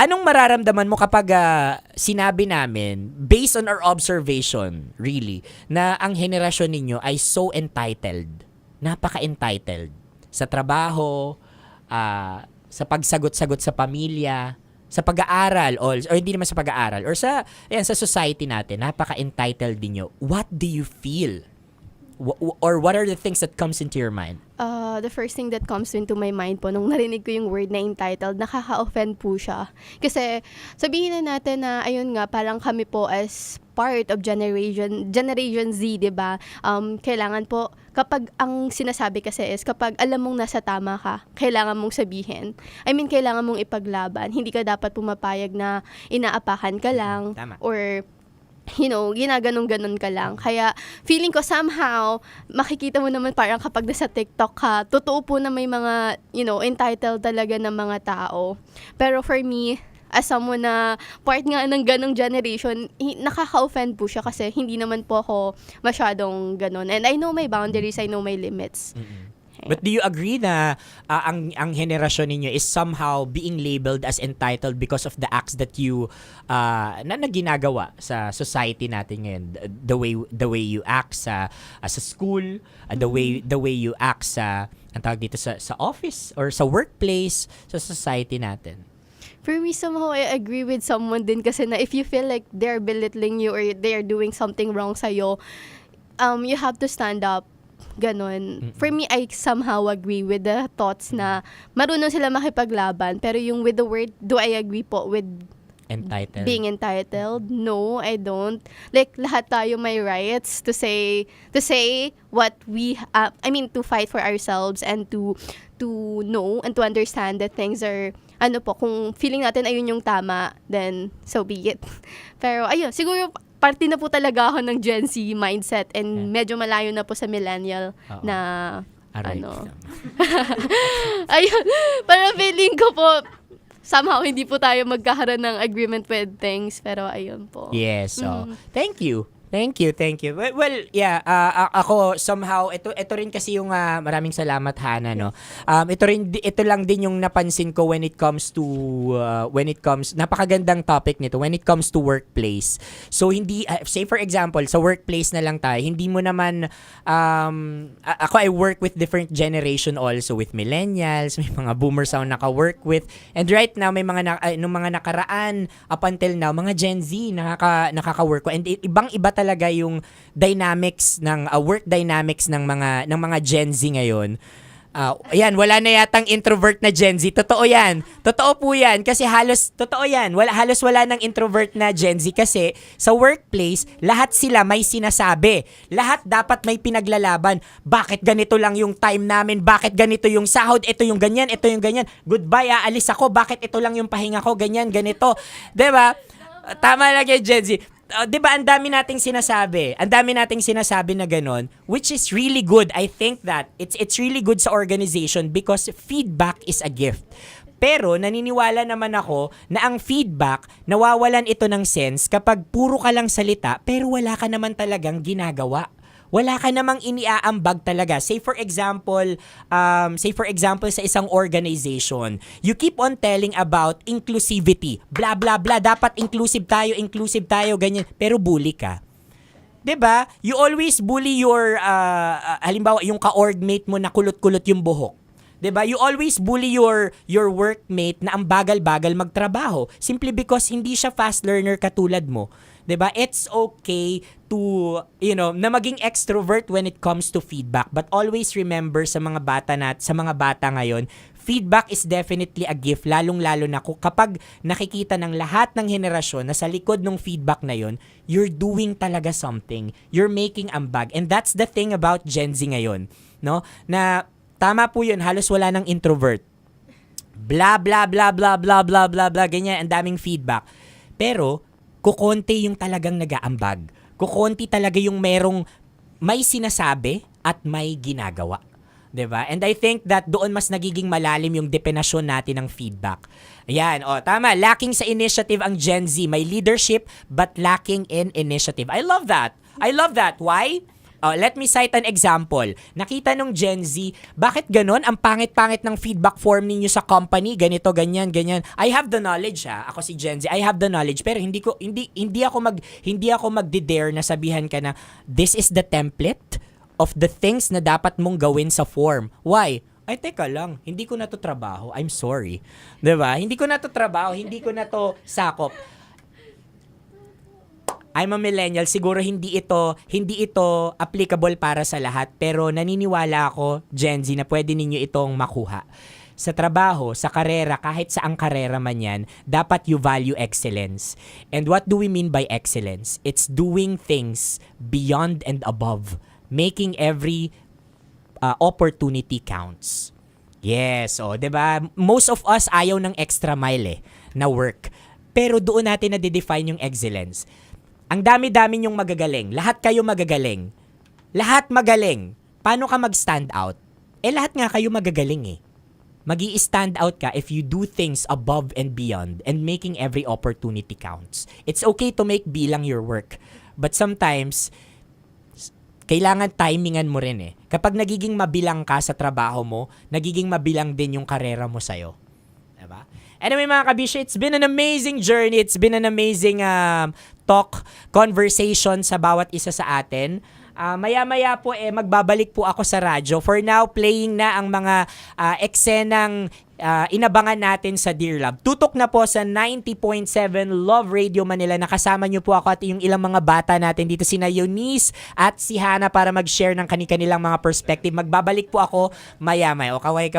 Speaker 14: anong mararamdaman mo kapag sinabi namin, based on our observation, really, na ang henerasyon ninyo ay so entitled, napaka-entitled sa trabaho, sa pagsagot-sagot sa pamilya, sa pag-aaral, or hindi naman sa pag-aaral, or sa society natin, napaka-entitled ninyo. What do you feel? Or what are the things that comes into your mind?
Speaker 19: The first thing that comes into my mind po nung narinig ko yung word na entitled, nakaka-offend po siya. Kasi sabihin na natin na ayun nga, parang kami po as part of Generation Z, 'di ba? Kailangan po kapag ang sinasabi kasi is kapag alam mong nasa tama ka, kailangan mong sabihin. I mean, kailangan mong ipaglaban. Hindi ka dapat pumapayag na inaapakan ka lang.
Speaker 14: Tama.
Speaker 19: Or ginaganong-ganon ka lang. Kaya, feeling ko somehow, makikita mo naman parang kapag nasa TikTok ka, totoo po na may mga, entitled talaga ng mga tao. Pero for me, as someone na part nga ng ganong generation, nakaka-offend po siya kasi hindi naman po ako masyadong ganon. And I know my boundaries, I know my limits.
Speaker 14: But do you agree na ang henerasyon ninyo is somehow being labeled as entitled because of the acts that you na ginagawa sa society natin ngayon, the way you act sa school, the way you act sa ang tawag dito sa office or sa workplace, sa society natin?
Speaker 19: For me, somehow, I agree with someone din kasi na if you feel like they're belittling you or they're doing something wrong sa'yo, you have to stand up. Ganon. For me, I somehow agree with the thoughts na marunong sila makipaglaban. Pero yung with the word, do I agree po with
Speaker 14: entitled?
Speaker 19: Being entitled? No, I don't. Like, lahat tayo may rights to say what we, to fight for ourselves and to know and to understand that things are, kung feeling natin ayun yung tama, then so be it. Pero ayun, siguro, parte na po talaga ako ng Gen Z mindset and medyo malayo na po sa millennial na ayun, parang feeling ko po somehow hindi po tayo magkakaroon ng agreement with things, pero ayun po.
Speaker 14: Yes, so thank you. Thank you. Well, yeah, ako somehow ito rin kasi yung maraming salamat Hannah, no. Ito lang din yung napansin ko when it comes napakagandang topic nito when it comes to workplace. So hindi say for example, sa workplace na lang tayo, hindi mo naman ako I work with different generation also, with millennials, may mga boomers ako naka-work with, and right now may nung mga nakaraan up until now mga Gen Z nakaka-work ko, and ibang-iba talaga yung dynamics ng work dynamics ng mga Gen Z ngayon. Ayan, wala na yatang introvert na Gen Z. Totoo yan. Totoo po yan. Kasi totoo yan. Halos wala ng introvert na Gen Z kasi sa workplace, lahat sila may sinasabi. Lahat dapat may pinaglalaban. Bakit ganito lang yung time namin? Bakit ganito yung sahod? Ito yung ganyan, ito yung ganyan. Goodbye, aalis ako. Bakit ito lang yung pahinga ko? Ganyan, ganito. Diba? Tama lang yung Gen Z. 'Di ba ang dami nating sinasabi na ganon, which is really good. I think that it's really good sa organization because feedback is a gift. Pero naniniwala naman ako na ang feedback, nawawalan ito ng sense kapag puro ka lang salita pero wala ka naman talagang ginagawa. Wala ka namang iniaambag talaga. Say for example sa isang organization, you keep on telling about inclusivity. Blah blah blah, dapat inclusive tayo, ganyan. Pero bully ka. 'Di ba? You always bully your halimbawa yung ka-org mate mo na kulot-kulot yung buhok. 'Diba? You always bully your workmate na ang bagal-bagal magtrabaho simply because hindi siya fast learner katulad mo. 'Diba? It's okay to, na maging extrovert when it comes to feedback, but always remember sa mga bata ngayon, feedback is definitely a gift, lalong-lalo na kapag nakikita ng lahat ng henerasyon na sa likod ng feedback na yon, you're doing talaga something. You're making ambag. And that's the thing about Gen Z ngayon, no? Na tama po yun, halos wala ng introvert. Blah, blah, blah, blah, blah, blah, blah, blah, ganyan, ang daming feedback. Pero, kukonti yung talagang nag-aambag. Kukonti talaga yung merong may sinasabi at may ginagawa. 'Di ba? And I think that doon mas nagiging malalim yung depenasyon natin ng feedback. Ayan, tama, lacking sa initiative ang Gen Z. May leadership but lacking in initiative. I love that. Why? Let me cite an example. Nakita nung Gen Z, bakit ganon? Ang pangit-pangit ng feedback form ninyo sa company, ganito, ganyan, ganyan. I have the knowledge, Ako si Gen Z, I have the knowledge, pero hindi ako magdi-dare na sabihan ka na this is the template of the things na dapat mong gawin sa form. Why? Ay, teka lang, hindi ko na to trabaho. I'm sorry. 'Di ba? Hindi ko na to trabaho, hindi ko na to sakop. I'm a millennial, siguro hindi ito applicable para sa lahat, pero naniniwala ako, Gen Z, na pwede ninyo itong makuha. Sa trabaho, sa karera, kahit saang karera man yan, dapat you value excellence. And what do we mean by excellence? It's doing things beyond and above, making every opportunity counts. Yes, 'di ba? Most of us ayaw ng extra mile na work. Pero doon natin na-define yung excellence. Ang dami-dami nyong magagaling. Lahat kayo magagaling. Lahat magaling. Paano ka mag-stand out? Lahat nga kayo magagaling Magi-stand out ka if you do things above and beyond and making every opportunity counts. It's okay to make bilang your work. But sometimes, kailangan timingan mo rin Kapag nagiging mabilang ka sa trabaho mo, nagiging mabilang din yung karera mo sa'yo. Diba? Anyway mga kabisyo, it's been an amazing journey. It's been an amazing conversation sa bawat isa sa atin. Maya-maya po magbabalik po ako sa radyo. For now, playing na ang mga eksenang inabangan natin sa Dear Love. Tutok na po sa 90.7 Love Radio Manila. Nakasama niyo po ako at yung ilang mga bata natin dito, sina Eunice at si Hana, para mag-share ng kanilang mga perspective. Magbabalik po ako maya-maya. Kaway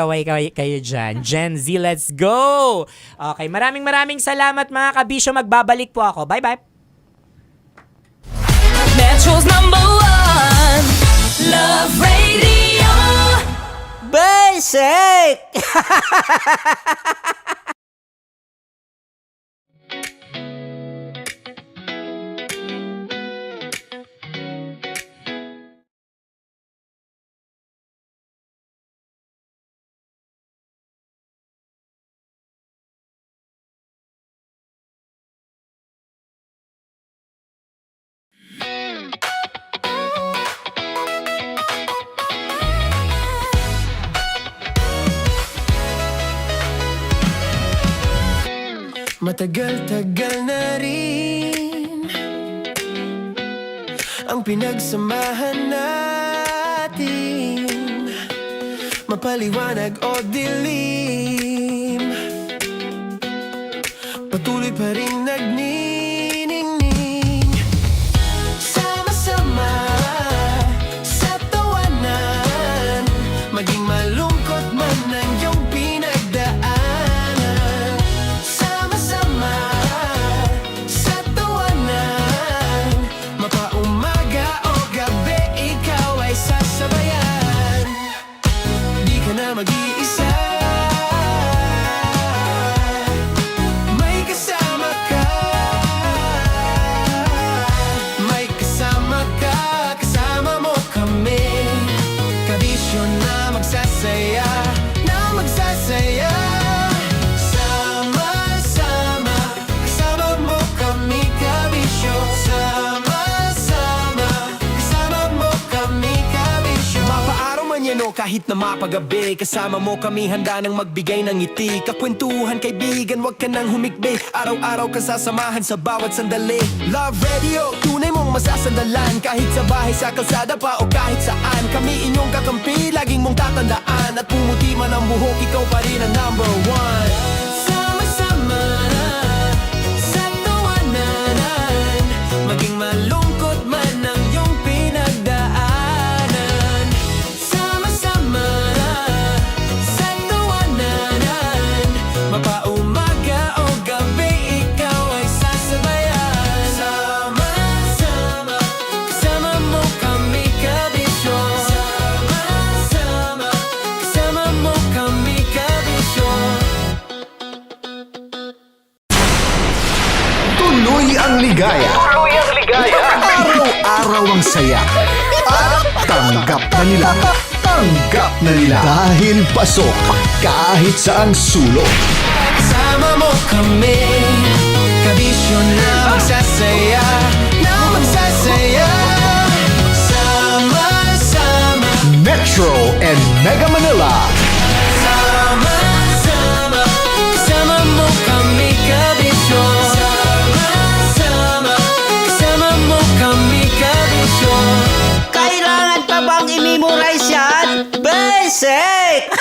Speaker 14: kayo dyan. Gen Z, let's go! Okay, maraming salamat mga kabisyo. Magbabalik po ako. Bye-bye!
Speaker 7: Metro's #1 Love Radio.
Speaker 5: Basic!
Speaker 3: Matagal-tagal na rin ang pinagsamahan natin, mapaliwanag o dilim, patuloy pa rin nagniningning. Sama-sama sa tawanan, maging malungkot man ang iyong pinagdaan. Mag-iisa, may kasama ka, kasama mo kami. Kabisyo na magsasaya, sama-sama, kasama mo kami, kabisyo. Sama-sama, kasama mo kami, kabisyo. Mapaaraw man yan o kahit na mapagabi, kasama mo kami, handa nang magbigay ng ngiti. Kakwentuhan, kaibigan, wag ka nang humikbi. Araw-araw ka sasamahan sa bawat sandali. Love Radio, tunay mong masasandalan. Kahit sa bahay, sa kalsada pa o kahit saan, kami inyong kakampi, laging mong tatandaan. At pumuti man ang buhok, ikaw pa rin ang number one. Sama-sama na sa tawanan, maging malungkot man ang iyong pinagdaanan. Sama-sama na sa tawanan, mapaumaga o gabi, ikaw ay sasabayan. Sama-sama, kasama mo kami kabisyo. Sama-sama, kasama mo kami kabisyo.
Speaker 4: Tuloy ang ligaya. Araw-araw ang saya. At tanggap na nila. Tanggap na nila. Dahil pasok kahit saang sulok.
Speaker 3: Kasama mo kami, kabisyo na magsasaya, na magsasaya. Sama-sama,
Speaker 4: Metro and Mega Manila.
Speaker 3: sama-sama, kasama mo kami kabisyo. Sama-sama, kasama mo kami kabisyo.
Speaker 5: Kailangan pa bang i-memorize yan? Basic!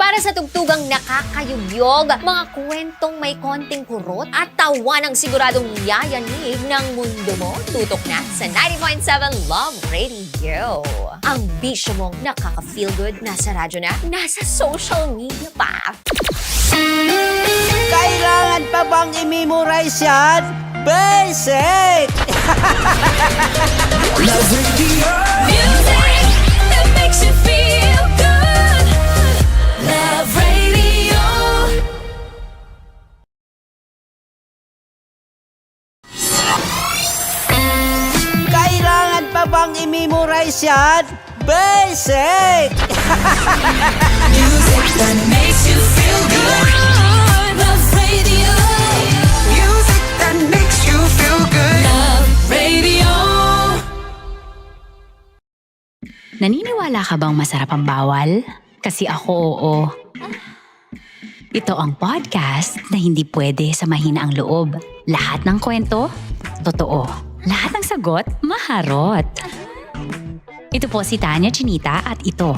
Speaker 6: Para sa tugtugang nakakayugyog, mga kwentong may konting kurot at tawa ng siguradong yayanig ng mundo mo, tutok na sa 90.7 Love Radio. Ang bisyo mong nakaka-feel good, nasa radyo na, nasa social media pa.
Speaker 5: Kailangan pa bang i-memorize yan? Basic!
Speaker 3: Love Radio.
Speaker 7: Music that makes you feel good. Love Radio.
Speaker 5: Kailangan pa bang i-memorize yan? Basic!
Speaker 7: Music that makes you feel good. Love Radio.
Speaker 3: Music that makes you feel good.
Speaker 7: Love Radio.
Speaker 8: Naniniwala ka bang masarap ang bawal? Kasi ako, oo. Ito ang podcast na hindi pwede sa mahina ang loob. Lahat ng kwento, totoo. Lahat ng sagot, maharot. Ito po si Tanya Chinita at ito,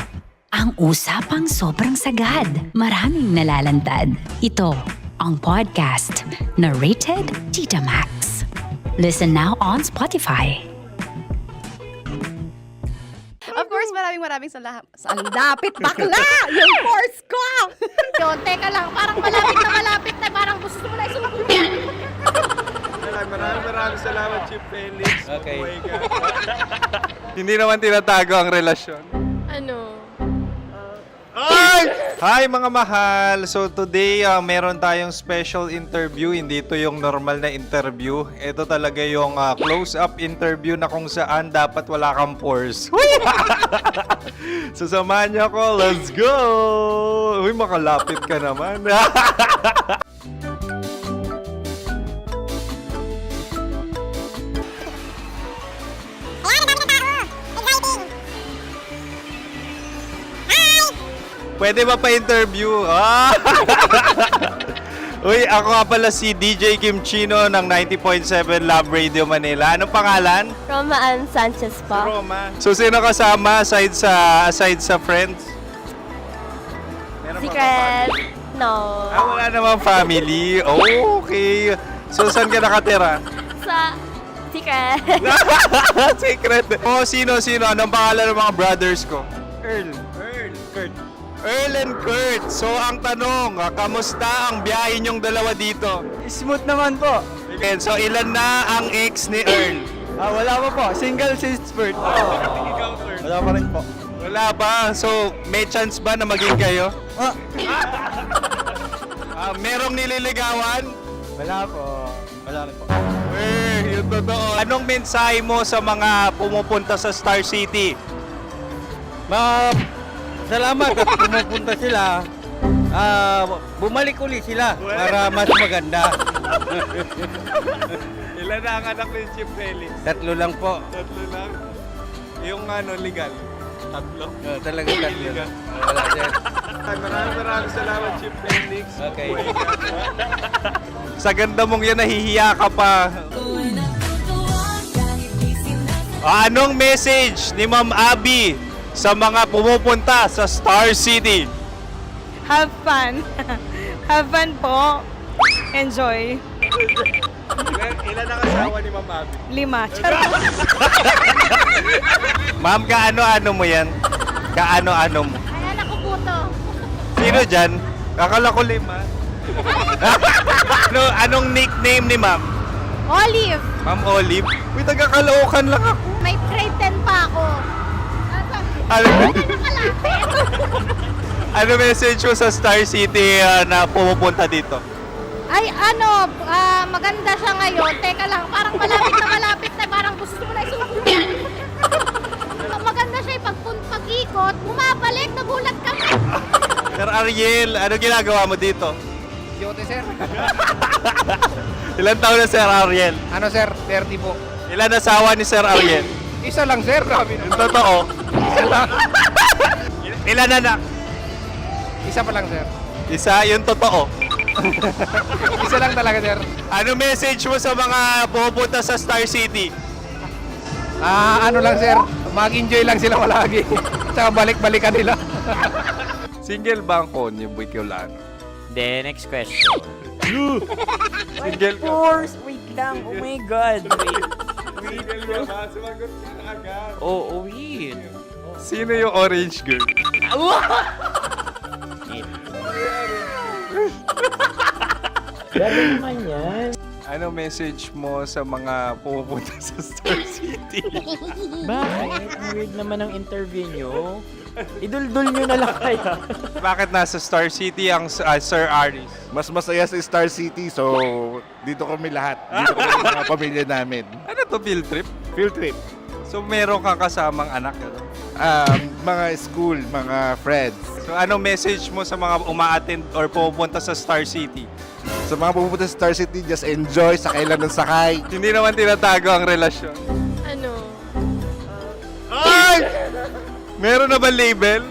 Speaker 8: ang usapang sobrang sagad. Maraming nalalantad. Ito, ang podcast na Rated Tita Max. Listen now on Spotify.
Speaker 19: Of course, maraming salamat.
Speaker 9: Ang dapit bakla! Yung course ko! Yun, teka lang, parang malapit na, parang gusto mo na isubo.
Speaker 2: Maraming salamat, Chief Felix.
Speaker 12: Okay.
Speaker 2: Oh my God. Hindi naman tinatago ang relasyon.
Speaker 19: Ano?
Speaker 2: Ay! Hi mga mahal! So today, meron tayong special interview. Hindi ito yung normal na interview. Ito talaga yung close-up interview na kung saan dapat wala kang pores. So samahan niyo ako. Let's go! Uy, makalapit ka naman. Pwede ba pa-interview? Uy, ako nga pala si DJ Kim Chino ng 90.7 Love Radio Manila. Anong pangalan?
Speaker 19: Roma Ann Sanchez pa.
Speaker 2: Roma. So, sino kasama aside sa friends? Meron ba
Speaker 19: Secret. No.
Speaker 2: wala namang family. Oh, okay. So, saan ka nakatira?
Speaker 19: Sa Secret.
Speaker 2: Secret. Oh, sino? Anong pangalan ng mga brothers ko? Earl, Kurt. Earl and Kurt. So, ang tanong, kamusta ang biyahe niyong dalawa dito?
Speaker 10: Smooth naman po.
Speaker 2: And so, ilan na ang ex ni Earl?
Speaker 10: Wala pa po. Single since birth. Wala pa rin po.
Speaker 2: Wala pa. So, may chance ba na maging kayo? Merong nililigawan?
Speaker 10: Wala po. Wala rin po.
Speaker 2: Yung totoo. Anong mensahe mo sa mga pumupunta sa Star City?
Speaker 10: Salamat at pumupunta sila. Bumalik uli sila para mas maganda.
Speaker 2: Ilan na ang anak ni Chief Felix?
Speaker 10: 3 lang po.
Speaker 2: 3 lang? Yung legal? 3?
Speaker 10: Talaga 3. Wala dyan.
Speaker 2: Maraming salamat, Chief Felix.
Speaker 10: Okay.
Speaker 2: Sa ganda mong yan, nahihiya ka pa. Anong message ni Ma'am Abby sa mga pumupunta sa Star City?
Speaker 20: Have fun. Have fun po. Enjoy.
Speaker 2: Ilan ang asawa ni Ma'am Abby?
Speaker 20: 5. Charot.
Speaker 2: Ma'am, kaano-ano mo yan? Kaano-ano mo?
Speaker 9: Ay, anak ko po to.
Speaker 2: Sino dyan? Akala ko 5. Anong nickname ni Ma'am?
Speaker 9: Olive.
Speaker 2: Ma'am Olive? Uy, taga-Caloocan lang ako.
Speaker 9: May grade 10 pa ako.
Speaker 2: Ano message mo sa Star City na pumupunta dito?
Speaker 9: Ay, maganda siya ngayon. Teka lang, parang malapit na, parang gusto mo na isusunod. Maganda siya pag-ikot, bumabalik, nagulat kami.
Speaker 2: Sir Ariel, ano ginagawa mo dito?
Speaker 21: Yote, sir.
Speaker 2: Ilan taon na Sir Ariel?
Speaker 21: Ano, sir? 30 po.
Speaker 2: Ilan asawa ni Sir Ariel?
Speaker 21: Isa lang, sir. Grabe
Speaker 2: Yung totoo?
Speaker 21: Isa lang.
Speaker 2: Ilan anak?
Speaker 21: Isa pa lang, sir.
Speaker 2: Isa, yung totoo.
Speaker 21: Isa lang talaga, sir.
Speaker 2: Ano message mo sa mga pupunta sa Star City?
Speaker 21: Ano lang, sir. Mag-enjoy lang sila palagi. Tsaka balik-balikan nila.
Speaker 2: Single ba ang Connie Bicolano?
Speaker 12: Then, next question.
Speaker 2: Single ka?
Speaker 12: course! Wait lang. Oh my God. Wait.
Speaker 2: Single ka ba? Sumagot ka na agad.
Speaker 12: Oo, wait.
Speaker 2: Sino yung orange girl?
Speaker 12: Gano'n naman yan.
Speaker 2: Ano message mo sa mga pupunta sa Star City?
Speaker 12: Bakit? Ang weird naman ang interview nyo. Idul-dul nyo na lang kaya.
Speaker 2: Bakit nasa Star City ang Sir Aris?
Speaker 11: Mas masaya sa Star City, so dito kami lahat. Dito kami mga pamilya namin.
Speaker 2: Ano to, field trip?
Speaker 11: Field trip.
Speaker 2: So meron kang kasamang anak? Ano?
Speaker 11: Mga school, mga friends.
Speaker 2: So anong message mo sa mga uma-attend or pupunta sa Star City?
Speaker 11: Sa mga pupunta sa Star City, just enjoy, sakay lang ng sakay.
Speaker 2: Hindi naman tinatago ang relasyon.
Speaker 19: Ano?
Speaker 2: Ay! Meron na ba label?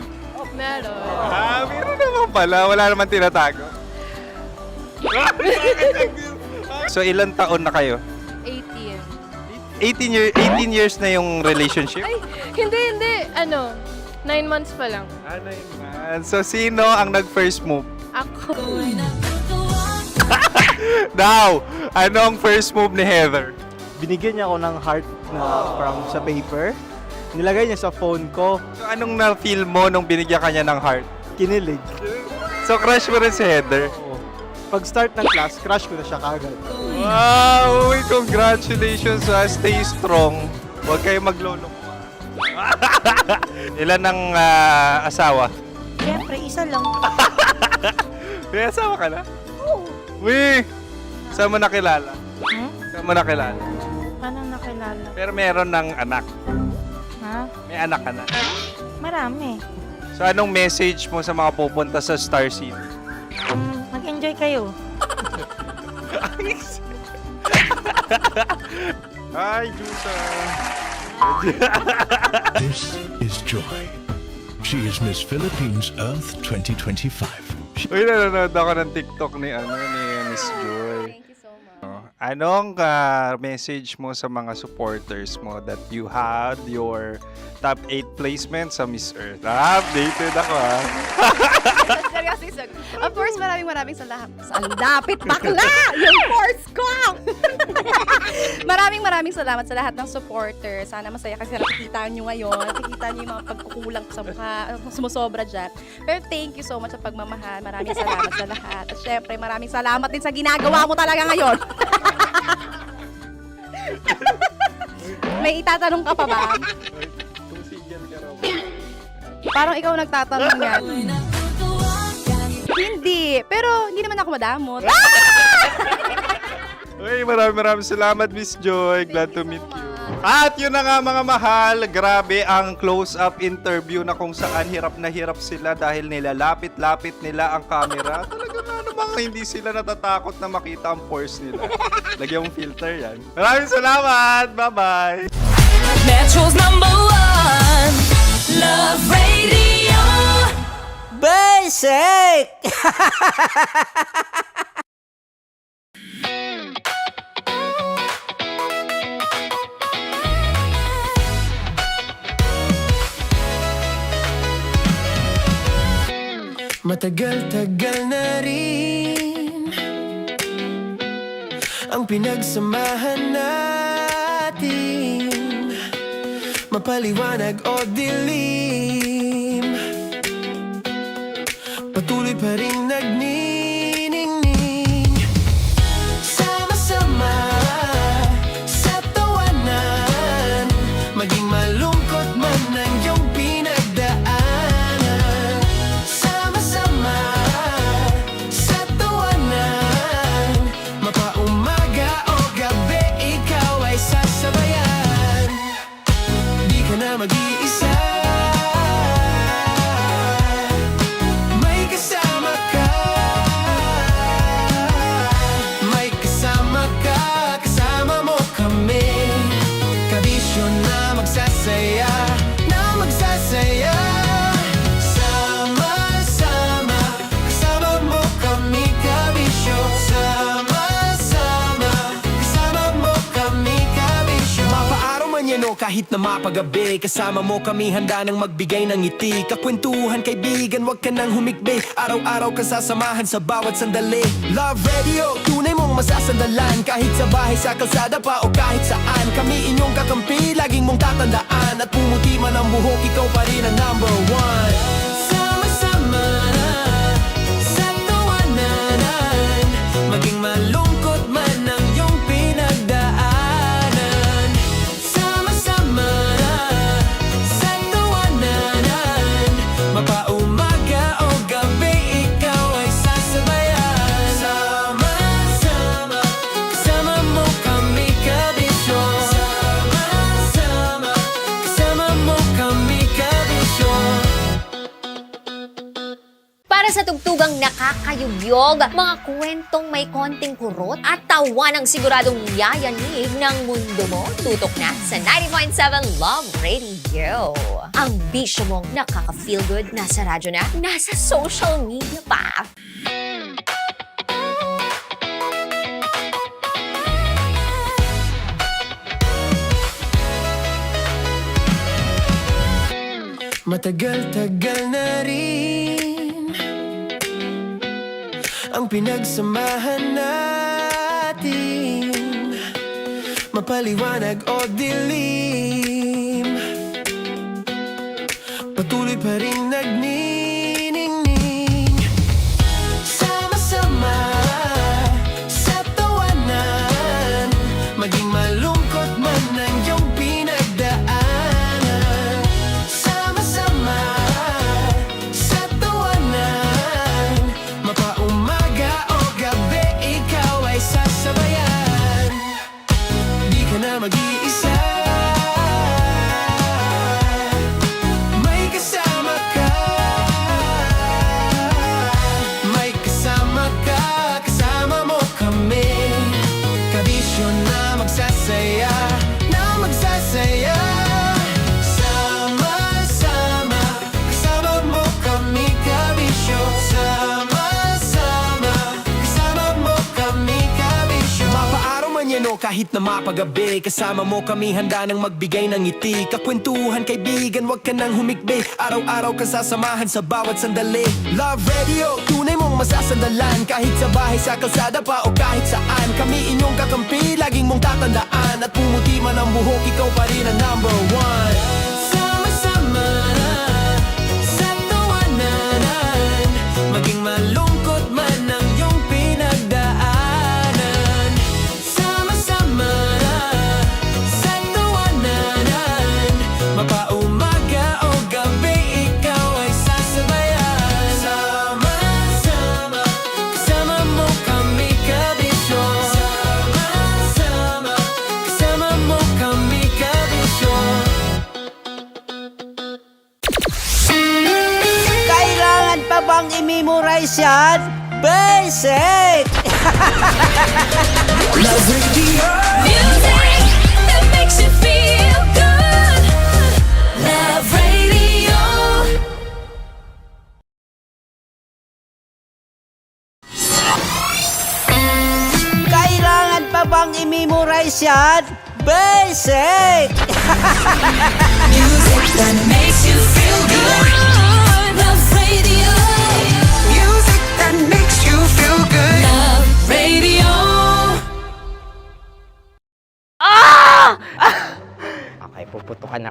Speaker 19: Meron.
Speaker 2: Meron naman pala. Wala naman tinatago. So ilan taon na kayo?
Speaker 19: 18.
Speaker 2: 18 years na yung relationship?
Speaker 19: Ay, hindi. 9 months pa lang.
Speaker 2: 9 months. So sino ang nag-first move?
Speaker 19: Ako.
Speaker 2: Now, anong first move ni Heather?
Speaker 22: Binigyan niya ako ng heart na from sa paper. Nilagay niya sa phone ko.
Speaker 2: So anong na-feel mo nung binigyan kanya ng heart?
Speaker 22: Kinilig.
Speaker 2: So crush mo rin si Heather?
Speaker 22: Oo. Pag start ng class, crush ko na siya kagad.
Speaker 2: Wow! Uy, congratulations! Stay strong. Huwag kayo maglolong. Ilan ang asawa?
Speaker 20: Siyempre, isa lang.
Speaker 2: May asawa ka na?
Speaker 20: Oo.
Speaker 2: Uy! Saan mo nakilala? Saan mo nakilala?
Speaker 20: Paano nakilala?
Speaker 2: Pero meron ng anak.
Speaker 20: Ha?
Speaker 2: May anak ka na.
Speaker 20: Marami.
Speaker 2: So anong message mo sa mga pupunta sa Star City?
Speaker 20: Mag-enjoy kayo.
Speaker 2: Hi, Jusa!
Speaker 23: This is Joy. She is Miss Philippines Earth 2025.
Speaker 2: Uy, nanonood ako ng TikTok ni Miss Joy.
Speaker 19: Thank you so much.
Speaker 2: Anong message mo sa mga supporters mo that you had your top 8 placement sa Miss Earth? Updated ako
Speaker 19: Seryoso. Of course, maraming salamat. Lapit bakla! Yung force ko! maraming salamat sa lahat ng supporters. Sana masaya kasi nakikita nyo ngayon. Nakikita nyo yung mga pagkukulang sa mukha. Sumusobra dyan. Pero thank you so much sa pagmamahal. Maraming salamat sa lahat. At syempre, maraming salamat din sa ginagawa mo talaga ngayon. May itatanong ka pa ba? Parang ikaw nagtatanong yan. Hindi. Pero hindi naman ako madamot.
Speaker 2: Uy, maraming salamat, Miss Joy. Glad to meet you. At yun na nga mga mahal, grabe ang close-up interview na kung saan hirap na hirap sila dahil nilalapit-lapit nila ang camera. Talaga ano bang hindi sila natatakot na makita ang pores nila. Lagyan mong filter yan. Maraming salamat! Bye-bye!
Speaker 7: Metro's #1 Love Radio.
Speaker 5: Basic!
Speaker 3: Matagal-tagal na rin ang pinagsamahan natin, mapaliwanag o dilim, patuloy pa rin nagniningning. Sama-sama sa tawanan, maging malungkot man ang iyong pinagdaanan. Sama-sama sa tawanan, mapaumaga o gabi, ikaw ay sasabayan. Di ka na mag-iisa, may kasama ka. May kasama ka, kasama mo kami. Kabisyo na magsasaya, na magsasaya. Sama-sama, kasama mo kami, kabisyo. Sama-sama, kasama mo kami, kabisyo. Mapaaraw man yan o kahit na mapagabi, kasama mo kami, handa nang magbigay ng ngiti. Kakwentuhan, kaibigan, wag ka nang humikbi. Araw-araw ka sasamahan sa bawat sandali. Love Radio, tunay mong masasandalan. Kahit sa bahay, sa kalsada pa o kahit saan, kami inyong kakampi, laging mong tatandaan. At pumuti man ang buhok, ikaw pa rin ang number one. Sama-sama sa tawanan, maging malungkot man ang iyong pinagdaanan. Sama-sama sa tawanan, mapaumaga o gabi, ikaw ay sasabayan. Sama-sama, kasama mo kami, kabisyo. Sama-sama, kasama mo kami, kabisyo.
Speaker 6: Para sa tugtugang nakakayugyog, mga kwentong may konting kurot at tawa ng siguradong yayanig ng mundo mo, tutok na sa 90.7 Love Radio. Ang bisyo mong nakaka-feel good, nasa radyo na, nasa social media pa.
Speaker 3: Matagal-tagal na rin ang pinagsamahan natin, mapaliwanag o dilim, patuloy pa rin nagniningning. Sama-sama sa tawanan, maging malungkot man ang iyong pinagdaanan. Sama-sama sa tawanan, mapaumaga o gabi, ikaw ay sasabayan. Di ka na mag-iisa, may kasama ka. May kasama ka, kasama mo kami. Kabisyo na magsasaya, na magsasaya. Sama-sama, kasama mo kami, kabisyo. Sama-sama, kasama mo kami, kabisyo. Mapaaraw man yan o kahit na mapagabi, kasama mo kami, handa nang magbigay ng ngiti. Kakwentuhan, kaibigan, wag ka nang humikbi. Araw-araw ka sasamahan sa bawat sandali. Love Radio, tunay mong masasandalan. Kahit sa bahay, sa kalsada pa o kahit saan, kami inyong kakampi, laging mong tatandaan. At pumuti man ang buhok, ikaw pa rin ang number one. Sama-sama sa tawanan, maging malungkot man ang iyong pinagdaanan. Sama-sama sa tawanan, mapaumaga o gabi, ikaw ay sasabayan. Sama-sama, kasama mo kami, kabisyo. Sama-sama, kasama mo kami, kabisyo.
Speaker 5: Kailangan pa bang i-memorize yan? Basic!
Speaker 3: Love Radio.
Speaker 7: Music that makes you feel good. Love Radio.
Speaker 5: Kailangan pa bang i-memorize yan? Basic!
Speaker 7: Music that makes you feel good. Love Radio.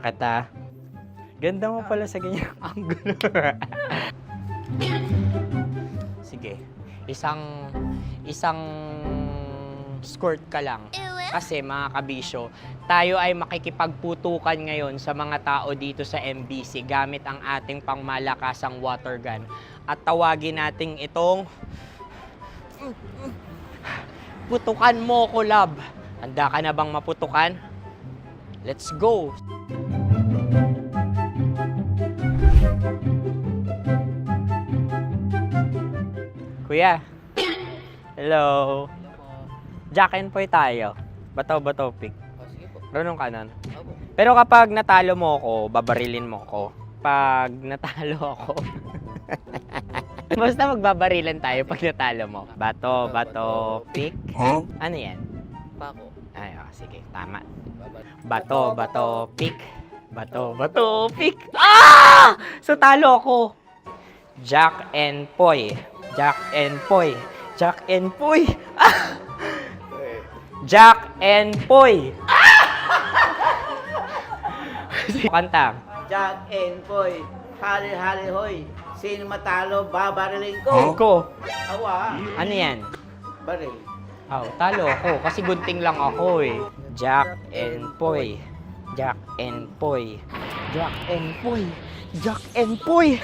Speaker 12: na kita. Ganda mo pala sa ganyang angulo. Sige, isang squirt ka lang. Kasi mga kabisyo, tayo ay makikipagputukan ngayon sa mga tao dito sa MBC gamit ang ating pangmalakasang water gun. At tawagin natin itong putukan mo ko, love. Handa ka na bang maputukan? Let's go! Kuya. Hello. Jack and Poy tayo. Bato-bato pick.
Speaker 5: Sige po.
Speaker 12: Runong kanan.
Speaker 5: Opo.
Speaker 12: Pero kapag natalo mo ako, babarilin mo ako. Pag natalo ako, basta magbabarilan tayo pag natalo mo. Bato, pick.
Speaker 21: Huh?
Speaker 12: Ano yan?
Speaker 5: Pako.
Speaker 12: Ay, sige, tama. Bato, pick. Bato, pick. Ah! So talo ako. Jack and Poy. Jack and Poy. Jack and Poy. Ah! Jack and Poy. Kanta.
Speaker 5: Jack and Poy, hali-hali hoy. Sino matalo, babariling ko.
Speaker 12: Ko.
Speaker 5: Awa.
Speaker 12: Ano yan?
Speaker 5: Baril.
Speaker 12: Oh, talo ako kasi gunting lang ako eh. Jack and Poy. Jack and Poy. Jack and Poy. Jack and Poy.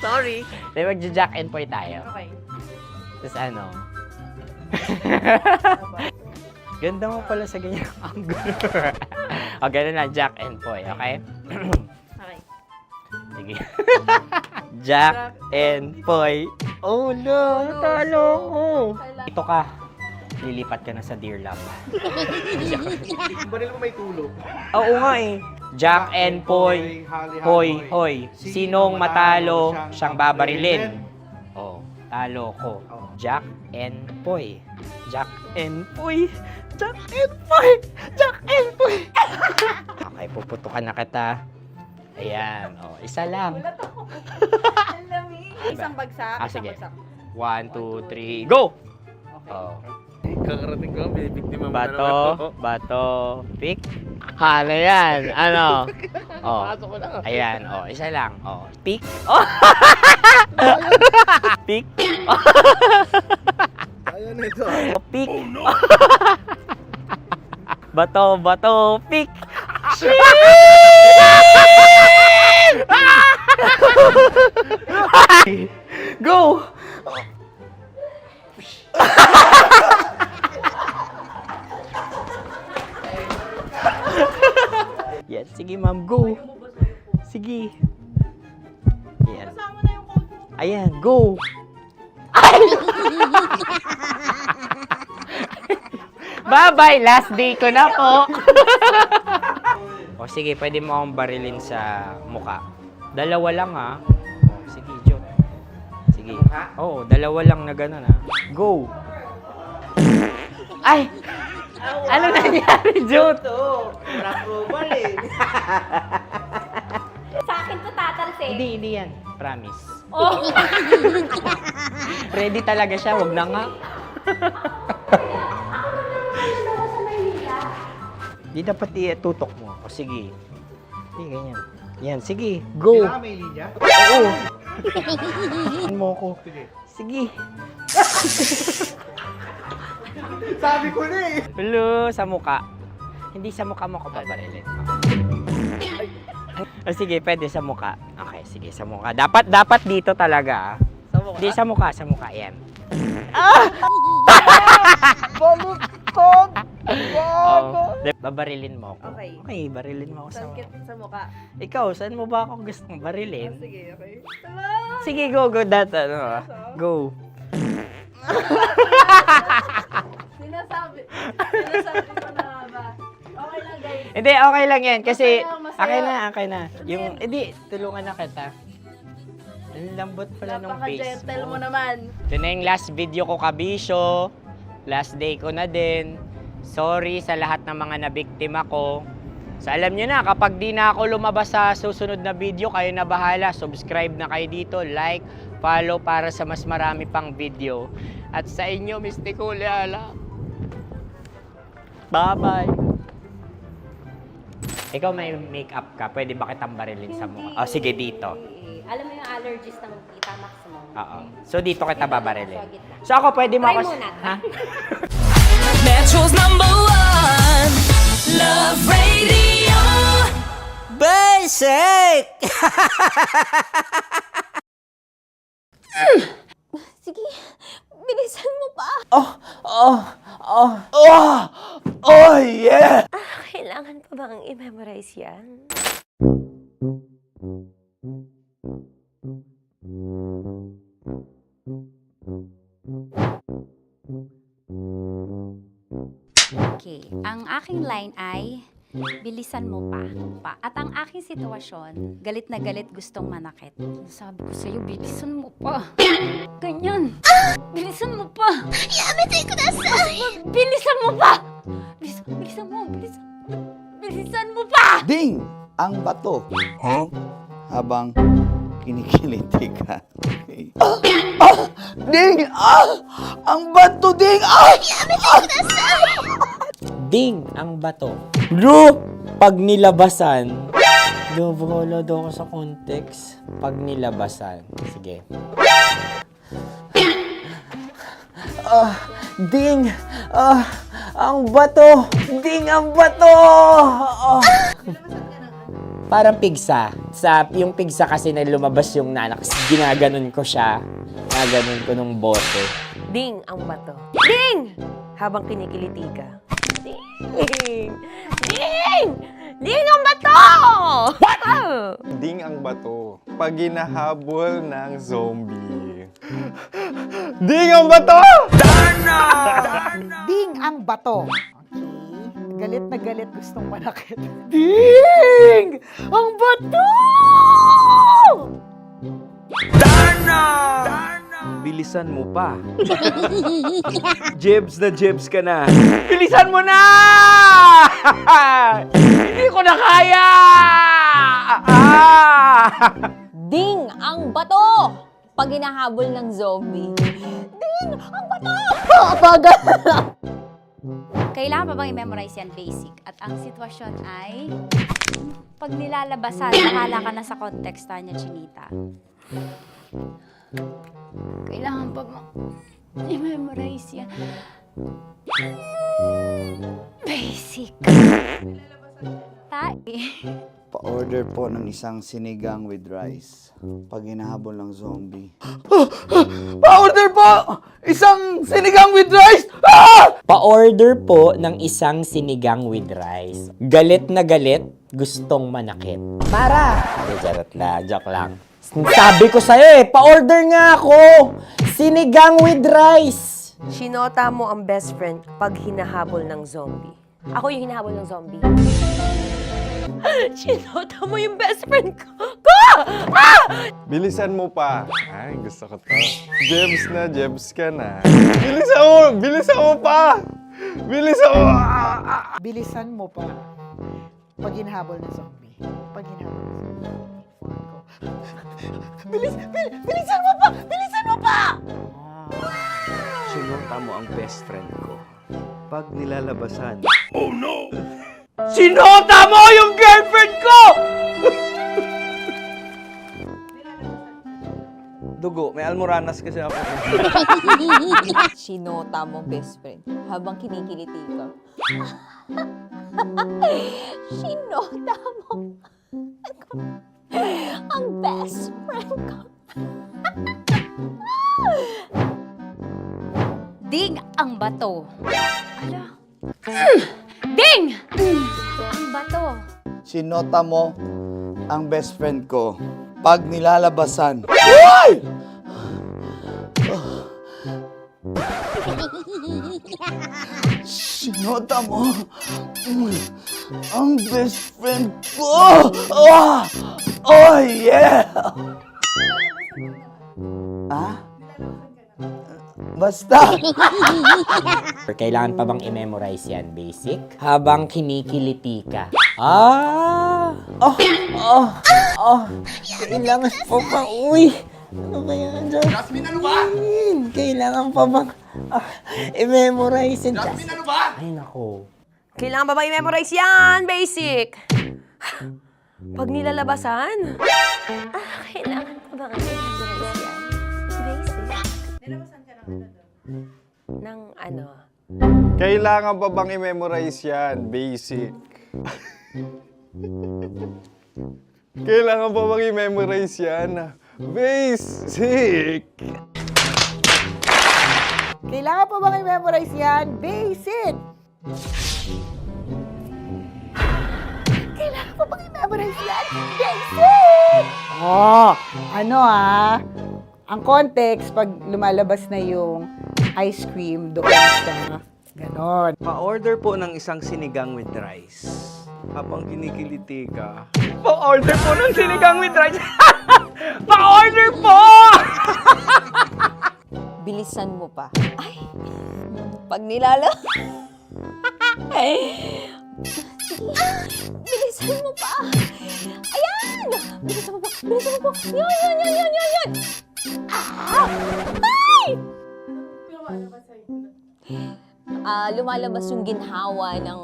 Speaker 12: Sorry. Di magja-Jack and Poy tayo.
Speaker 20: Okay.
Speaker 12: Tapos ano? Ganda mo pala sa ganyang angulo. O, ganun lang, Jack and Poy, okay?
Speaker 20: Okay.
Speaker 12: Sige. Jack and Poy. Oh no, natalo ko. Ito ka. Lilipat ka na sa Dear Love.
Speaker 21: Baril mo may tulo.
Speaker 12: Oo nga eh. Jack and Poy. Hoy, hoy. Sinong matalo, siyang babarilin. Oh, talo ko. Jack and Poy. Jack and Poy. Jack and Poy. Jack and Poy. Okay, puputukan na kita. Ayan. Oh, isa lang.
Speaker 20: Isang bagsak.
Speaker 12: Ah,
Speaker 20: isang
Speaker 12: sige.
Speaker 20: bagsak.
Speaker 12: 1, 2, 3, go! Oh.
Speaker 21: Kakarating ko, binibiktima mo
Speaker 12: Bato, pick. Ano yan? Ano? Oh.
Speaker 21: Pasok ko lang.
Speaker 12: Ayan, oh, isa lang. Oh, pick. Oh. Pick.
Speaker 21: Ayan na ito.
Speaker 12: Oh, pick. Bato, pick. Go! Yan, sige ma'am, go. Sige. Yan. Ayan, go. Ay! Bye-bye, last day ko na po. O sige, pwede mo akong barilin sa muka. Dalawa lang ha. O, sige, Jot. Sige. Oo, dalawa lang na gano'n ha. Go. Ay! Ano nangyari, Jot?
Speaker 5: Ito, approval eh.
Speaker 6: Sa akin to tatalsik.
Speaker 12: Hindi yan. Promise.
Speaker 6: Oh.
Speaker 12: Ready talaga siya, wag na nga. Di dapat itutok mo. O sige. Sige, ganyan. Yan, sige. Go.
Speaker 21: Kailangan may linya?
Speaker 12: Oo. Ano mo ko? Sige.
Speaker 21: Sabi ko na eh.
Speaker 12: Hello, sa muka. Hindi sa muka mo ko babarilin. O sige, pwede sa muka. Okay, sige, sa muka. Dapat dito talaga.
Speaker 20: Sa mukha?
Speaker 12: Hindi sa muka, yan. Ah!
Speaker 20: Baluktot!
Speaker 12: Oh, babarilin mo ako.
Speaker 20: Okay.
Speaker 12: Okay, barilin mo ako sa
Speaker 20: Sakit sa mukha.
Speaker 12: Ikaw, saan mo ba ako gustong barilin?
Speaker 20: Sige, okay.
Speaker 12: Sige, go, that, go.
Speaker 20: Sinasabi ko na ba? Okay lang, guys.
Speaker 12: Hindi, okay lang yan. Kasi,
Speaker 20: Masaya.
Speaker 12: okay na. Yung, hindi, tulungan na kita. Ang lambot pala ng face
Speaker 20: Napaka-gentle mo
Speaker 12: mo.
Speaker 20: naman.
Speaker 12: Ito na yung last video ko, kabisyo. Last day ko na din. Sorry sa lahat ng mga nabiktima ko. So alam nyo na, kapag di na ako lumabas sa susunod na video, kayo na bahala. Subscribe na kayo dito, like, follow para sa mas marami pang video. At sa inyo, Miss Nicole Ayala. Bye-bye. Ikaw may makeup ka, pwede ba kitang barilin sa mukha? Oh, sige, dito.
Speaker 6: Alam mo yung allergies ng Tita Max mo?
Speaker 12: Oo. So, dito kita babarilin. So, ako pwede mo
Speaker 6: Try
Speaker 12: ako...
Speaker 6: muna.
Speaker 12: Ha?
Speaker 7: Metro's #1 Love Radio.
Speaker 14: Basic!
Speaker 6: Sige, bilisan mo pa.
Speaker 14: Oh, yeah!
Speaker 6: Kailangan pa bang i-memorize yan?
Speaker 8: Okay, ang aking line ay, bilisan mo pa. At ang aking sitwasyon, galit na galit gustong manakit. Sabi ko sa'yo, bilisan mo pa. Ganyan. Bilisan mo pa. Yamitay ko na sa... Bilisan mo pa! Bilisan mo pa!
Speaker 1: Ding! Ang bato. Habang kinikiliti ka. Okay. Ding! Ang bato, Ding! Yamitay ko na sa...
Speaker 12: Ding ang bato. Bro, pag nilabasan. Bahala daw ako sa context. Pag nilabasan. Sige. Ding! Ang bato! Ding ang bato! Parang pigsa. Yung pigsa kasi na lumabas yung nanak. Ginaganon ko siya. Ginaganon ko nung bote.
Speaker 13: Ding ang bato. Ding! Habang kinikiliti ka. Ding! Ding! Ding ang bato! What?
Speaker 2: Ding ang bato. Pag hinahabol ng zombie. Ding ang bato!
Speaker 15: Ding ang bato. Okay. Galit na galit gustong manakit.
Speaker 7: Ding! Ang bato!
Speaker 22: Bilisan mo pa. Jebs ka na.
Speaker 12: Bilisan mo na! Hindi ko na kaya!
Speaker 6: Ding ang bato! Pag hinahabol ng zombie. Ding ang bato! Bagal!
Speaker 8: Kailangan pa bang i-memorize yan, basic? At ang sitwasyon ay, pag nilalabasan, bahala ka na sa konteksta niya, Chinita. Kailangan pa bang i-memorize yan? Basic.
Speaker 1: Pa-order po ng isang sinigang with rice. Pag hinahabol ng zombie.
Speaker 14: Pa-order po! Isang sinigang with rice!
Speaker 12: Pa-order po ng isang sinigang with rice. Galit na galit, gustong manakit. Para! Joke lang. Sabi ko sa'yo pa-order nga ako! Sinigang with rice!
Speaker 13: Sinota mo ang best friend pag hinahabol ng zombie. Ako yung hinahabol ng zombie. Sinota mo yung best friend ko!
Speaker 2: Bilisan mo pa. Ay, gusto ko to. Jebs ka na. Bilisan mo pa!
Speaker 15: Bilisan mo pa. Pag hinahabol ng zombie. Pag hinahabol ng zombie. Bilisan mo pa! Bilisan mo pa!
Speaker 22: Sinunta mo ang best friend ko. Pag nilalabasan.
Speaker 7: Oh no!
Speaker 12: Sinota mo yung girlfriend ko!
Speaker 22: Dugo, may almoranas kasi ako.
Speaker 6: Sinota mo best friend habang kinikiliti ka. Sinota mo ang best friend ko.
Speaker 8: Ding ang bato. Ala. Ding! Ang bato.
Speaker 1: Sinota mo ang best friend ko. Pag nilalabasan. Sinota mo ang best friend ko. Oh yeah! Basta!
Speaker 12: Kailangan pa bang i-memorize yan, basic? Habang kinikiliti ka. Kailangan pa bang, ano ba yan, Jasmine, ano ba? Kailangan pa bang i-memorize yan, Jasmine, ano ba? Ay, nako.
Speaker 13: Kailangan ba i-memorize yan, basic? Pag nilalabasan? Kailangan pa ba i-memorize yan? Basic. Nilabasan ka ng ano?
Speaker 2: Kailangan pa bang i-memorize yan? Basic. Kailangan pa bang i-memorize yan? Basic.
Speaker 15: Kailangan pa bang i-memorize yan? Basic! Kailangan pa bang i-memorize yan? Basic! Oh, ano ang context pag lumalabas na yung ice cream doon sa ganon.
Speaker 22: Pa-order po ng isang sinigang with rice. Habang kinikiliti ka. Pa-order po ng sinigang with rice! Pa-order po!
Speaker 6: Bilisan mo pa. Ay, pag nilala... Bilisan mo pa. Ayan! Bilisan mo pa. Bilisan mo pa. Yan. Ah! Ay! Lumalabas yung ginhawa ng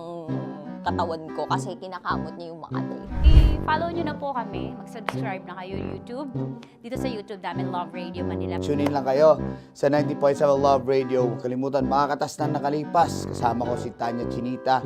Speaker 6: katawan ko kasi kinakamot niya yung Makati.
Speaker 8: I-follow nyo na po kami. Mag-subscribe na kayo YouTube. Dito sa YouTube namin, Love Radio Manila.
Speaker 1: Tune in lang kayo sa 90.7 Love Radio. Huwag kalimutan, makakatas na nakalipas. Kasama ko si Tanya Chinita.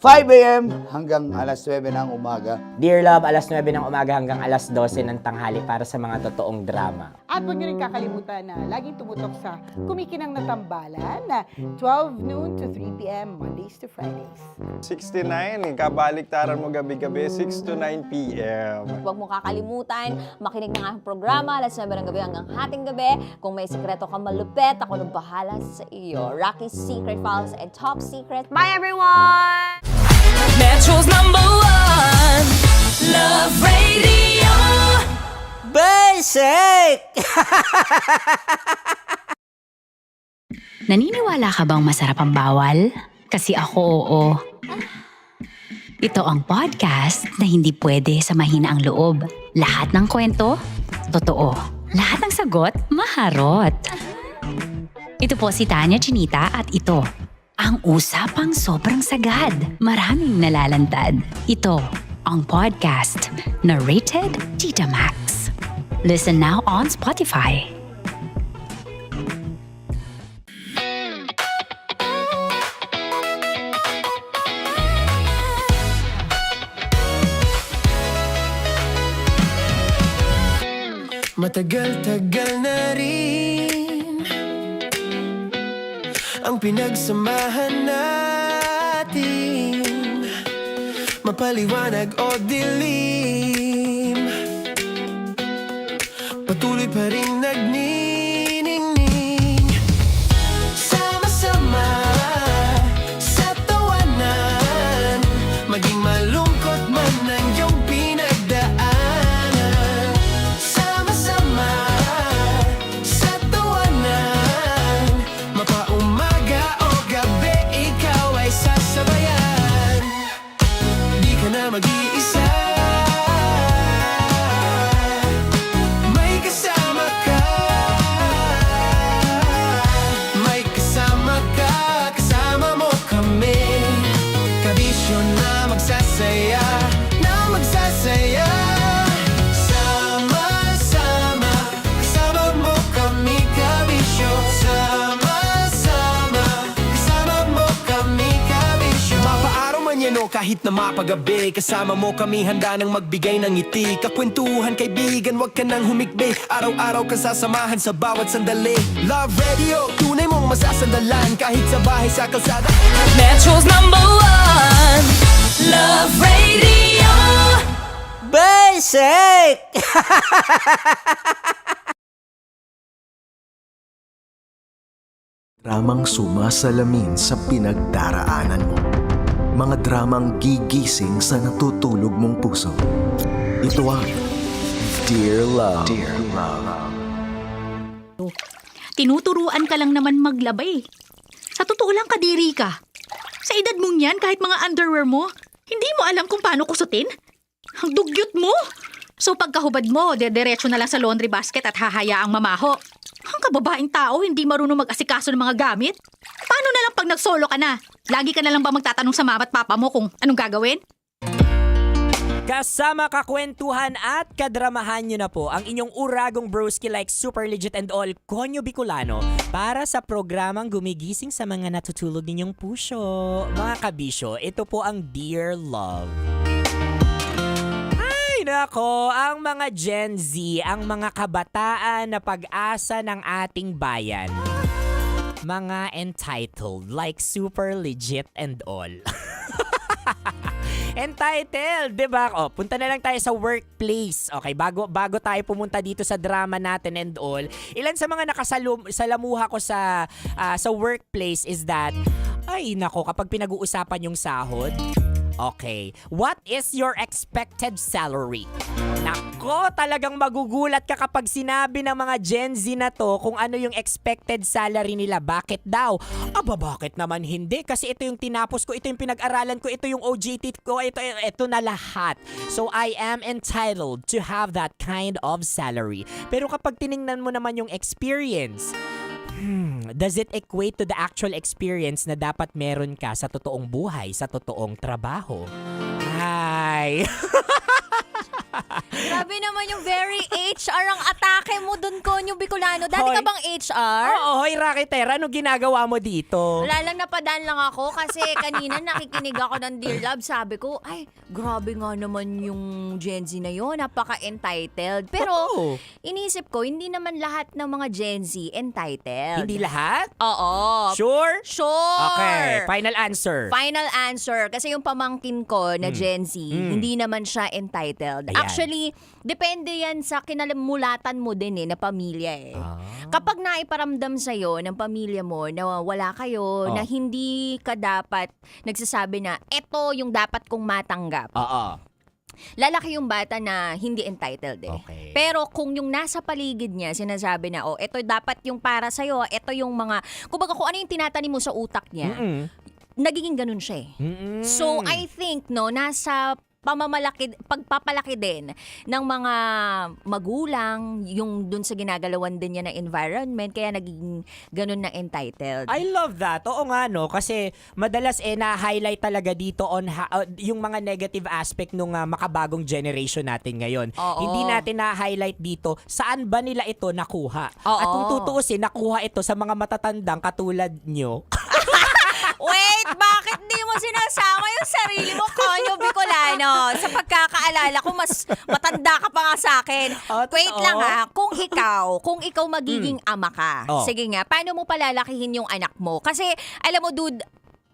Speaker 1: 5 a.m. hanggang alas 9 ng umaga.
Speaker 12: Dear Love, alas 9 ng umaga hanggang alas 12 ng tanghali para sa mga totoong drama.
Speaker 15: At huwag nyo rin kakalimutan na laging tumutok sa Kumikinang na Tambalan na 12 noon to 3 p.m. Mondays to Fridays.
Speaker 2: 69, kabaliktaran mo gabi-gabi, 6 to 9 p.m.
Speaker 6: Huwag mo kakalimutan, makinig ng aking programa, alas 9 ng gabi hanggang hating gabi. Kung may sekreto ka malupet, ako nang bahala sa iyo. Rocky's Secret Files and Top Secret. Bye everyone!
Speaker 7: Metro's #1 Love Radio.
Speaker 14: Basic!
Speaker 8: Naniniwala ka bang masarap ang bawal? Kasi ako, oo. Ito ang podcast na hindi pwede sa mahina ang loob. Lahat ng kwento, totoo. Lahat ng sagot, maharot. Ito po si Tanya Chinita at ito, ang usapang sobrang sagad. Maraming nalalantad. Ito, ang podcast na rated Tita Max. Listen now on Spotify.
Speaker 3: Matagal-tagal na rin ang pinagsamahan natin, mapaliwanag o dilim, patuloy pa rin nagniningning. Sama-sama sa tawanan, maging malungkot man ang iyong pinagdaanan. Sama-sama sa tawanan, mapaumaga o gabi, ikaw ay sasabayan. Di ka na mag-iisa, may kasama ka. May kasama ka, kasama mo kami. Kabisyo na magsasaya, na magsasaya. Sama-sama, kasama mo kami, kabisyo. Sama-sama, kasama mo kami, kabisyo. Mapaaraw man yan o kahit na mapagabi, kasama mo kami, handa nang magbigay ng ngiti. Kakwentuhan, kaibigan, wag ka nang humikbi. Araw-araw ka sasamahan sa bawat sandali. Love Radio, tunay mong masasandalan, kahit sa bahay, sa kalsada.
Speaker 7: Metro's #1 Love Radio.
Speaker 14: Basic!
Speaker 4: Dramang sumasalamin sa pinagdaraanan mo. Mga dramang gigising sa natutulog mong puso. Ito ang Dear Love. Dear Love.
Speaker 8: Tinuturuan ka lang naman maglabay. Sa totoo lang, kadiri ka. Sa edad mong yan, kahit mga underwear mo, hindi mo alam kung paano kusutin. Ang dugyot mo! So pagkahubad mo, dediretso na lang sa laundry basket at hahayaang mamaho. Ang kababaeng tao, hindi marunong mag-asikaso ng mga gamit. Paano na lang pag nag-solo ka na? Lagi ka na lang ba magtatanong sa mama at papa mo kung anong gagawin?
Speaker 14: Kasama kakwentuhan at kadramahan nyo na po ang inyong uragong broski like super legit and all Konyo Bicolano para sa programang gumigising sa mga natutulog ninyong puso. Mga kabisyo, ito po ang Dear Love. Ay nako, ang mga Gen Z, ang mga kabataan na pag-asa ng ating bayan. Mga entitled like super legit and all. Entitled, 'di ba? Oh, punta na lang tayo sa workplace. Okay, bago tayo pumunta dito sa drama natin and all. Ilan sa mga nakasalamuha ko sa workplace is that ay nako, kapag pinag-uusapan yung sahod. Okay, what is your expected salary? Nako, talagang magugulat ka kapag sinabi ng mga Gen Z na to kung ano yung expected salary nila. Bakit daw? Aba, bakit naman hindi? Kasi ito yung tinapos ko, ito yung pinag-aralan ko, ito yung OJT ko, ito na lahat. So, I am entitled to have that kind of salary. Pero kapag tiningnan mo naman yung experience, does it equate to the actual experience na dapat meron ka sa totoong buhay, sa totoong trabaho? Hi!
Speaker 6: Grabe naman yung very HR ang atake mo dun, Konyo Bicolano. Dati ka bang HR?
Speaker 14: Oo, hoy Raketera, ano ginagawa mo dito?
Speaker 6: Wala lang, napadaan lang ako kasi kanina nakikinig ako ng Dear Love. Sabi ko, ay, grabe nga naman yung Gen Z na yun. Napaka-entitled. Pero, inisip ko, hindi naman lahat ng mga Gen Z entitled.
Speaker 14: Hindi lahat?
Speaker 6: Oo.
Speaker 14: Sure?
Speaker 6: Sure.
Speaker 14: Okay, final answer.
Speaker 6: Final answer. Kasi yung pamangkin ko na Gen Z, hindi naman siya entitled.
Speaker 14: Ayan.
Speaker 6: Actually, depende yan sa kinalamulatan mo din na pamilya eh. Kapag naiparamdam sa'yo ng pamilya mo na wala kayo, na hindi ka dapat nagsasabi na eto yung dapat kong matanggap. Lalaki yung bata na hindi entitled eh.
Speaker 14: Okay.
Speaker 6: Pero kung yung nasa paligid niya, sinasabi na, ito dapat yung para sa'yo, ito yung mga, kumbaga kung ano yung tinatanim mo sa utak niya, nagiging ganun siya eh. So, I think, nasa pagpapalaki din ng mga magulang, yung dun sa ginagalawan din niya na environment, kaya naging ganun na entitled.
Speaker 14: I love that. Oo nga no, kasi madalas na-highlight talaga dito on yung mga negative aspect nung makabagong generation natin ngayon. Hindi natin na-highlight dito saan ba nila ito nakuha. At kung tutuusin, nakuha ito sa mga matatandang katulad nyo.
Speaker 6: Wait, bakit di mo sinasama yung sarili mo, Konyo Bicolano? Sa pagkakaalala ko, mas matanda ka pa nga sa akin. Wait lang kung ikaw magiging ama ka, sige nga, paano mo palalakihin yung anak mo? Kasi, alam mo, dude,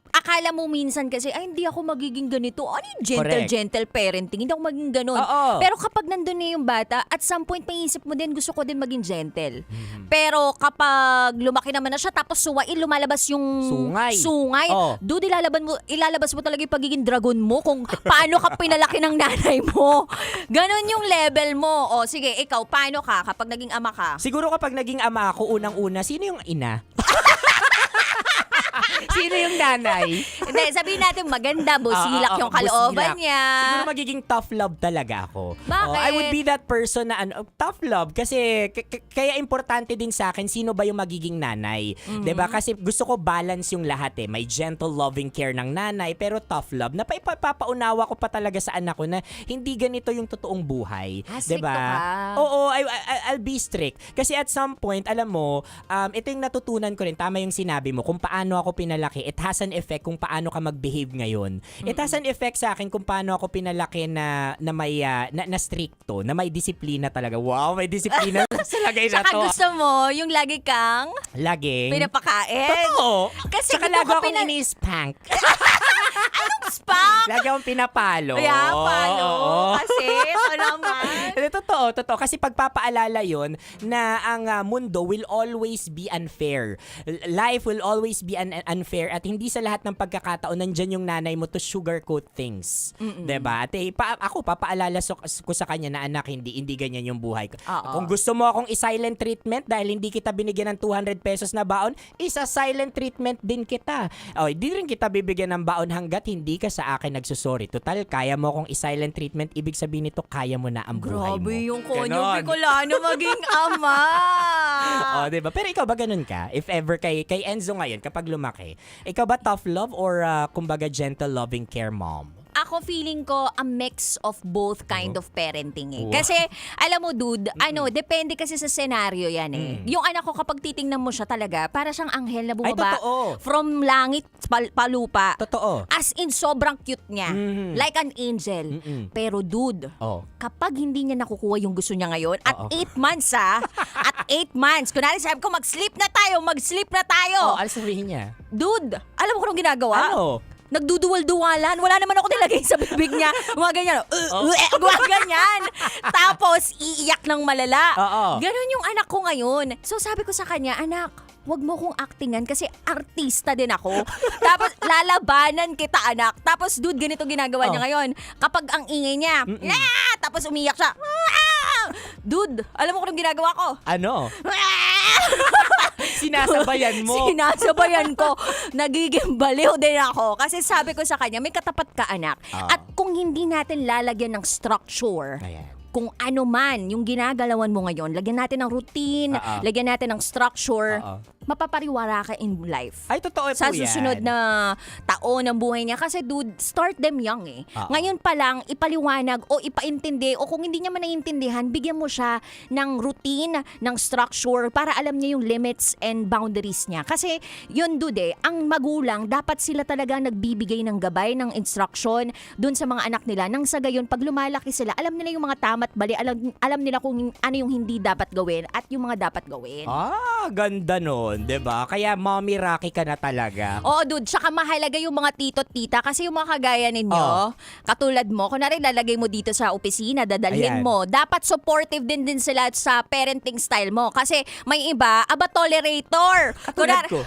Speaker 6: akala mo minsan kasi, ay, hindi ako magiging ganito. Ano yung gentle parenting? Hindi ako magiging ganun. Pero kapag nandun na yung bata, at some point, maisip mo din, gusto ko din maging gentle. Pero kapag lumaki naman na siya, tapos lumalabas yung sungay. Dude, ilalabas mo talaga yung pagiging dragon mo kung paano ka pinalaki ng nanay mo. Ganon yung level mo. Sige, ikaw, paano ka kapag naging ama ka?
Speaker 14: Siguro kapag naging ama ako, unang-una, sino yung ina? Sino yung nanay?
Speaker 6: Hindi, sabihin natin maganda, busilak yung kalooban niya.
Speaker 14: Siguro magiging tough love talaga ako.
Speaker 6: Bakit?
Speaker 14: I would be that person na tough love kasi kaya importante din sa akin sino ba yung magiging nanay. 'Di ba? Kasi gusto ko balance yung lahat eh. May gentle loving care ng nanay pero tough love. Napapaunawa ko pa talaga sa anak ko na hindi ganito yung totoong buhay. 'Di ba? Oo, I'll be strict. Kasi at some point, alam mo, ito yung natutunan ko rin, tama yung sinabi mo, kung paano ako pinalaki, it has an effect kung paano ka mag-behave ngayon. It has an effect sa akin kung paano ako pinalaki na may na stricto, na may disiplina talaga. Wow, may disiplina sa lagay na to.
Speaker 6: Saka gusto mo yung lagi kang pinapakain.
Speaker 14: Totoo.
Speaker 6: Kasi
Speaker 14: saka lagi akong ini-spank.
Speaker 6: Anong spank?
Speaker 14: Lagi akong pinapalo.
Speaker 6: Yeah, palo. Kasi ito naman.
Speaker 14: Totoo. Kasi pagpapaalala yon na ang mundo will always be unfair. Life will always be unfair at hindi sa lahat ng pagkakataon nandyan yung nanay mo to sugarcoat things. Diba? At ako, papaalala ko sa kanya na anak, hindi ganyan yung buhay ko. Kung gusto mo akong i-silent treatment dahil hindi kita binigyan ng 200 pesos na baon, isa-silent treatment din kita. Hindi rin kita bibigyan ng baon hanggat hindi ka sa akin nagsusorry. Total, kaya mo akong i-silent treatment, ibig sabihin nito, kaya mo na ang buhay mo.
Speaker 6: Grabe yung Konyo Bicolano maging ama.
Speaker 14: Diba? Pero ikaw ba ganun ka? If ever kay Enzo ngayon, kapag lumaki, ikaw ba tough love or kumbaga gentle loving care mom?
Speaker 6: Ako feeling ko a mix of both kind of parenting eh.
Speaker 14: Wow.
Speaker 6: Kasi alam mo dude, depende kasi sa senaryo yan eh. Yung anak ko kapag titingnan mo siya talaga, para siyang anghel na bumaba
Speaker 14: totoo.
Speaker 6: from langit palupa.
Speaker 14: Totoo.
Speaker 6: As in sobrang cute niya. Like an angel. Pero dude, kapag hindi niya nakukuha yung gusto niya ngayon, at 8 months at 8 months, kunwari sabi ko mag-sleep na tayo.
Speaker 14: Ano sabihin niya?
Speaker 6: Dude, alam mo kung anong ginagawa?
Speaker 14: Ano?
Speaker 6: Nagduduwal-duwalan. Wala naman ako nilagay sa bibig niya. Mga ganyan. Mga ganyan. Tapos, iiyak ng malala. Ganon yung anak ko ngayon. So, sabi ko sa kanya, anak, wag mo kong actingan kasi artista din ako. Tapos, lalabanan kita, anak. Tapos, dude, ganito ginagawa niya ngayon. Kapag ang ingay niya, tapos umiyak siya. Dude, alam mo kung anong ginagawa ko?
Speaker 14: Ano? Sinasabayan mo.
Speaker 6: Sinasabayan ko. Nagiging baliw din ako. Kasi sabi ko sa kanya, may katapat ka anak. At kung hindi natin lalagyan ng structure, kung ano man yung ginagalawan mo ngayon, lagyan natin ng routine, lagyan natin ng structure, mapapariwara ka in life.
Speaker 14: Ay, totoo po
Speaker 6: sa
Speaker 14: yan.
Speaker 6: susunod na taon ng buhay niya. Kasi dude, start them young eh. Ngayon pa lang, ipaliwanag o ipaintindi o kung hindi niya man naiintindihan, bigyan mo siya ng routine, ng structure para alam niya yung limits and boundaries niya. Kasi yun dude ang magulang, dapat sila talaga nagbibigay ng gabay, ng instruction dun sa mga anak nila. Nang sa gayon, pag lumalaki sila, alam nila yung mga tama at mali, alam nila kung ano yung hindi dapat gawin at yung mga dapat gawin.
Speaker 14: Ganda nun, 'di ba? Kaya mommy Rocky ka na talaga.
Speaker 6: Oo, dude. Tsaka mahalaga yung mga tito at tita kasi yung mga kagaya ninyo, katulad mo, kunwari lalagay mo dito sa opisina, dadalhin mo. Dapat supportive din sila sa parenting style mo. Kasi may iba, tolerator.
Speaker 14: Katulad ko.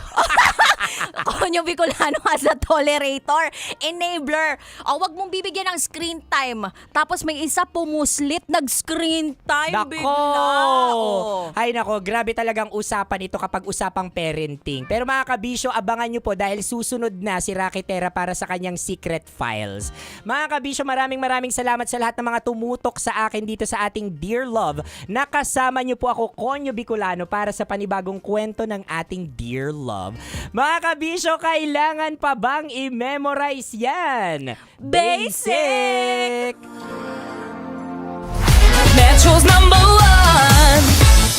Speaker 6: Konyo Bicolano as a tolerator. Enabler. Wag mong bibigyan ng screen time. Tapos may isa pumuslit, nag-screen time bigla.
Speaker 14: Ay nako, grabe talagang usapan ito kapag usapang parenting. Pero mga kabisyo, abangan nyo po dahil susunod na si Rocky Terra para sa kanyang Secret Files. Mga kabisyo, maraming salamat sa lahat ng mga tumutok sa akin dito sa ating Dear Love. Nakasama nyo po ako, Konyo Bicolano, para sa panibagong kwento ng ating Dear Love. Mga kabisyo, kailangan pa bang i-memorize yan? Basic!
Speaker 7: Metro's #1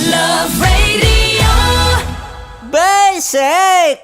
Speaker 7: Love Radio.
Speaker 14: Basic!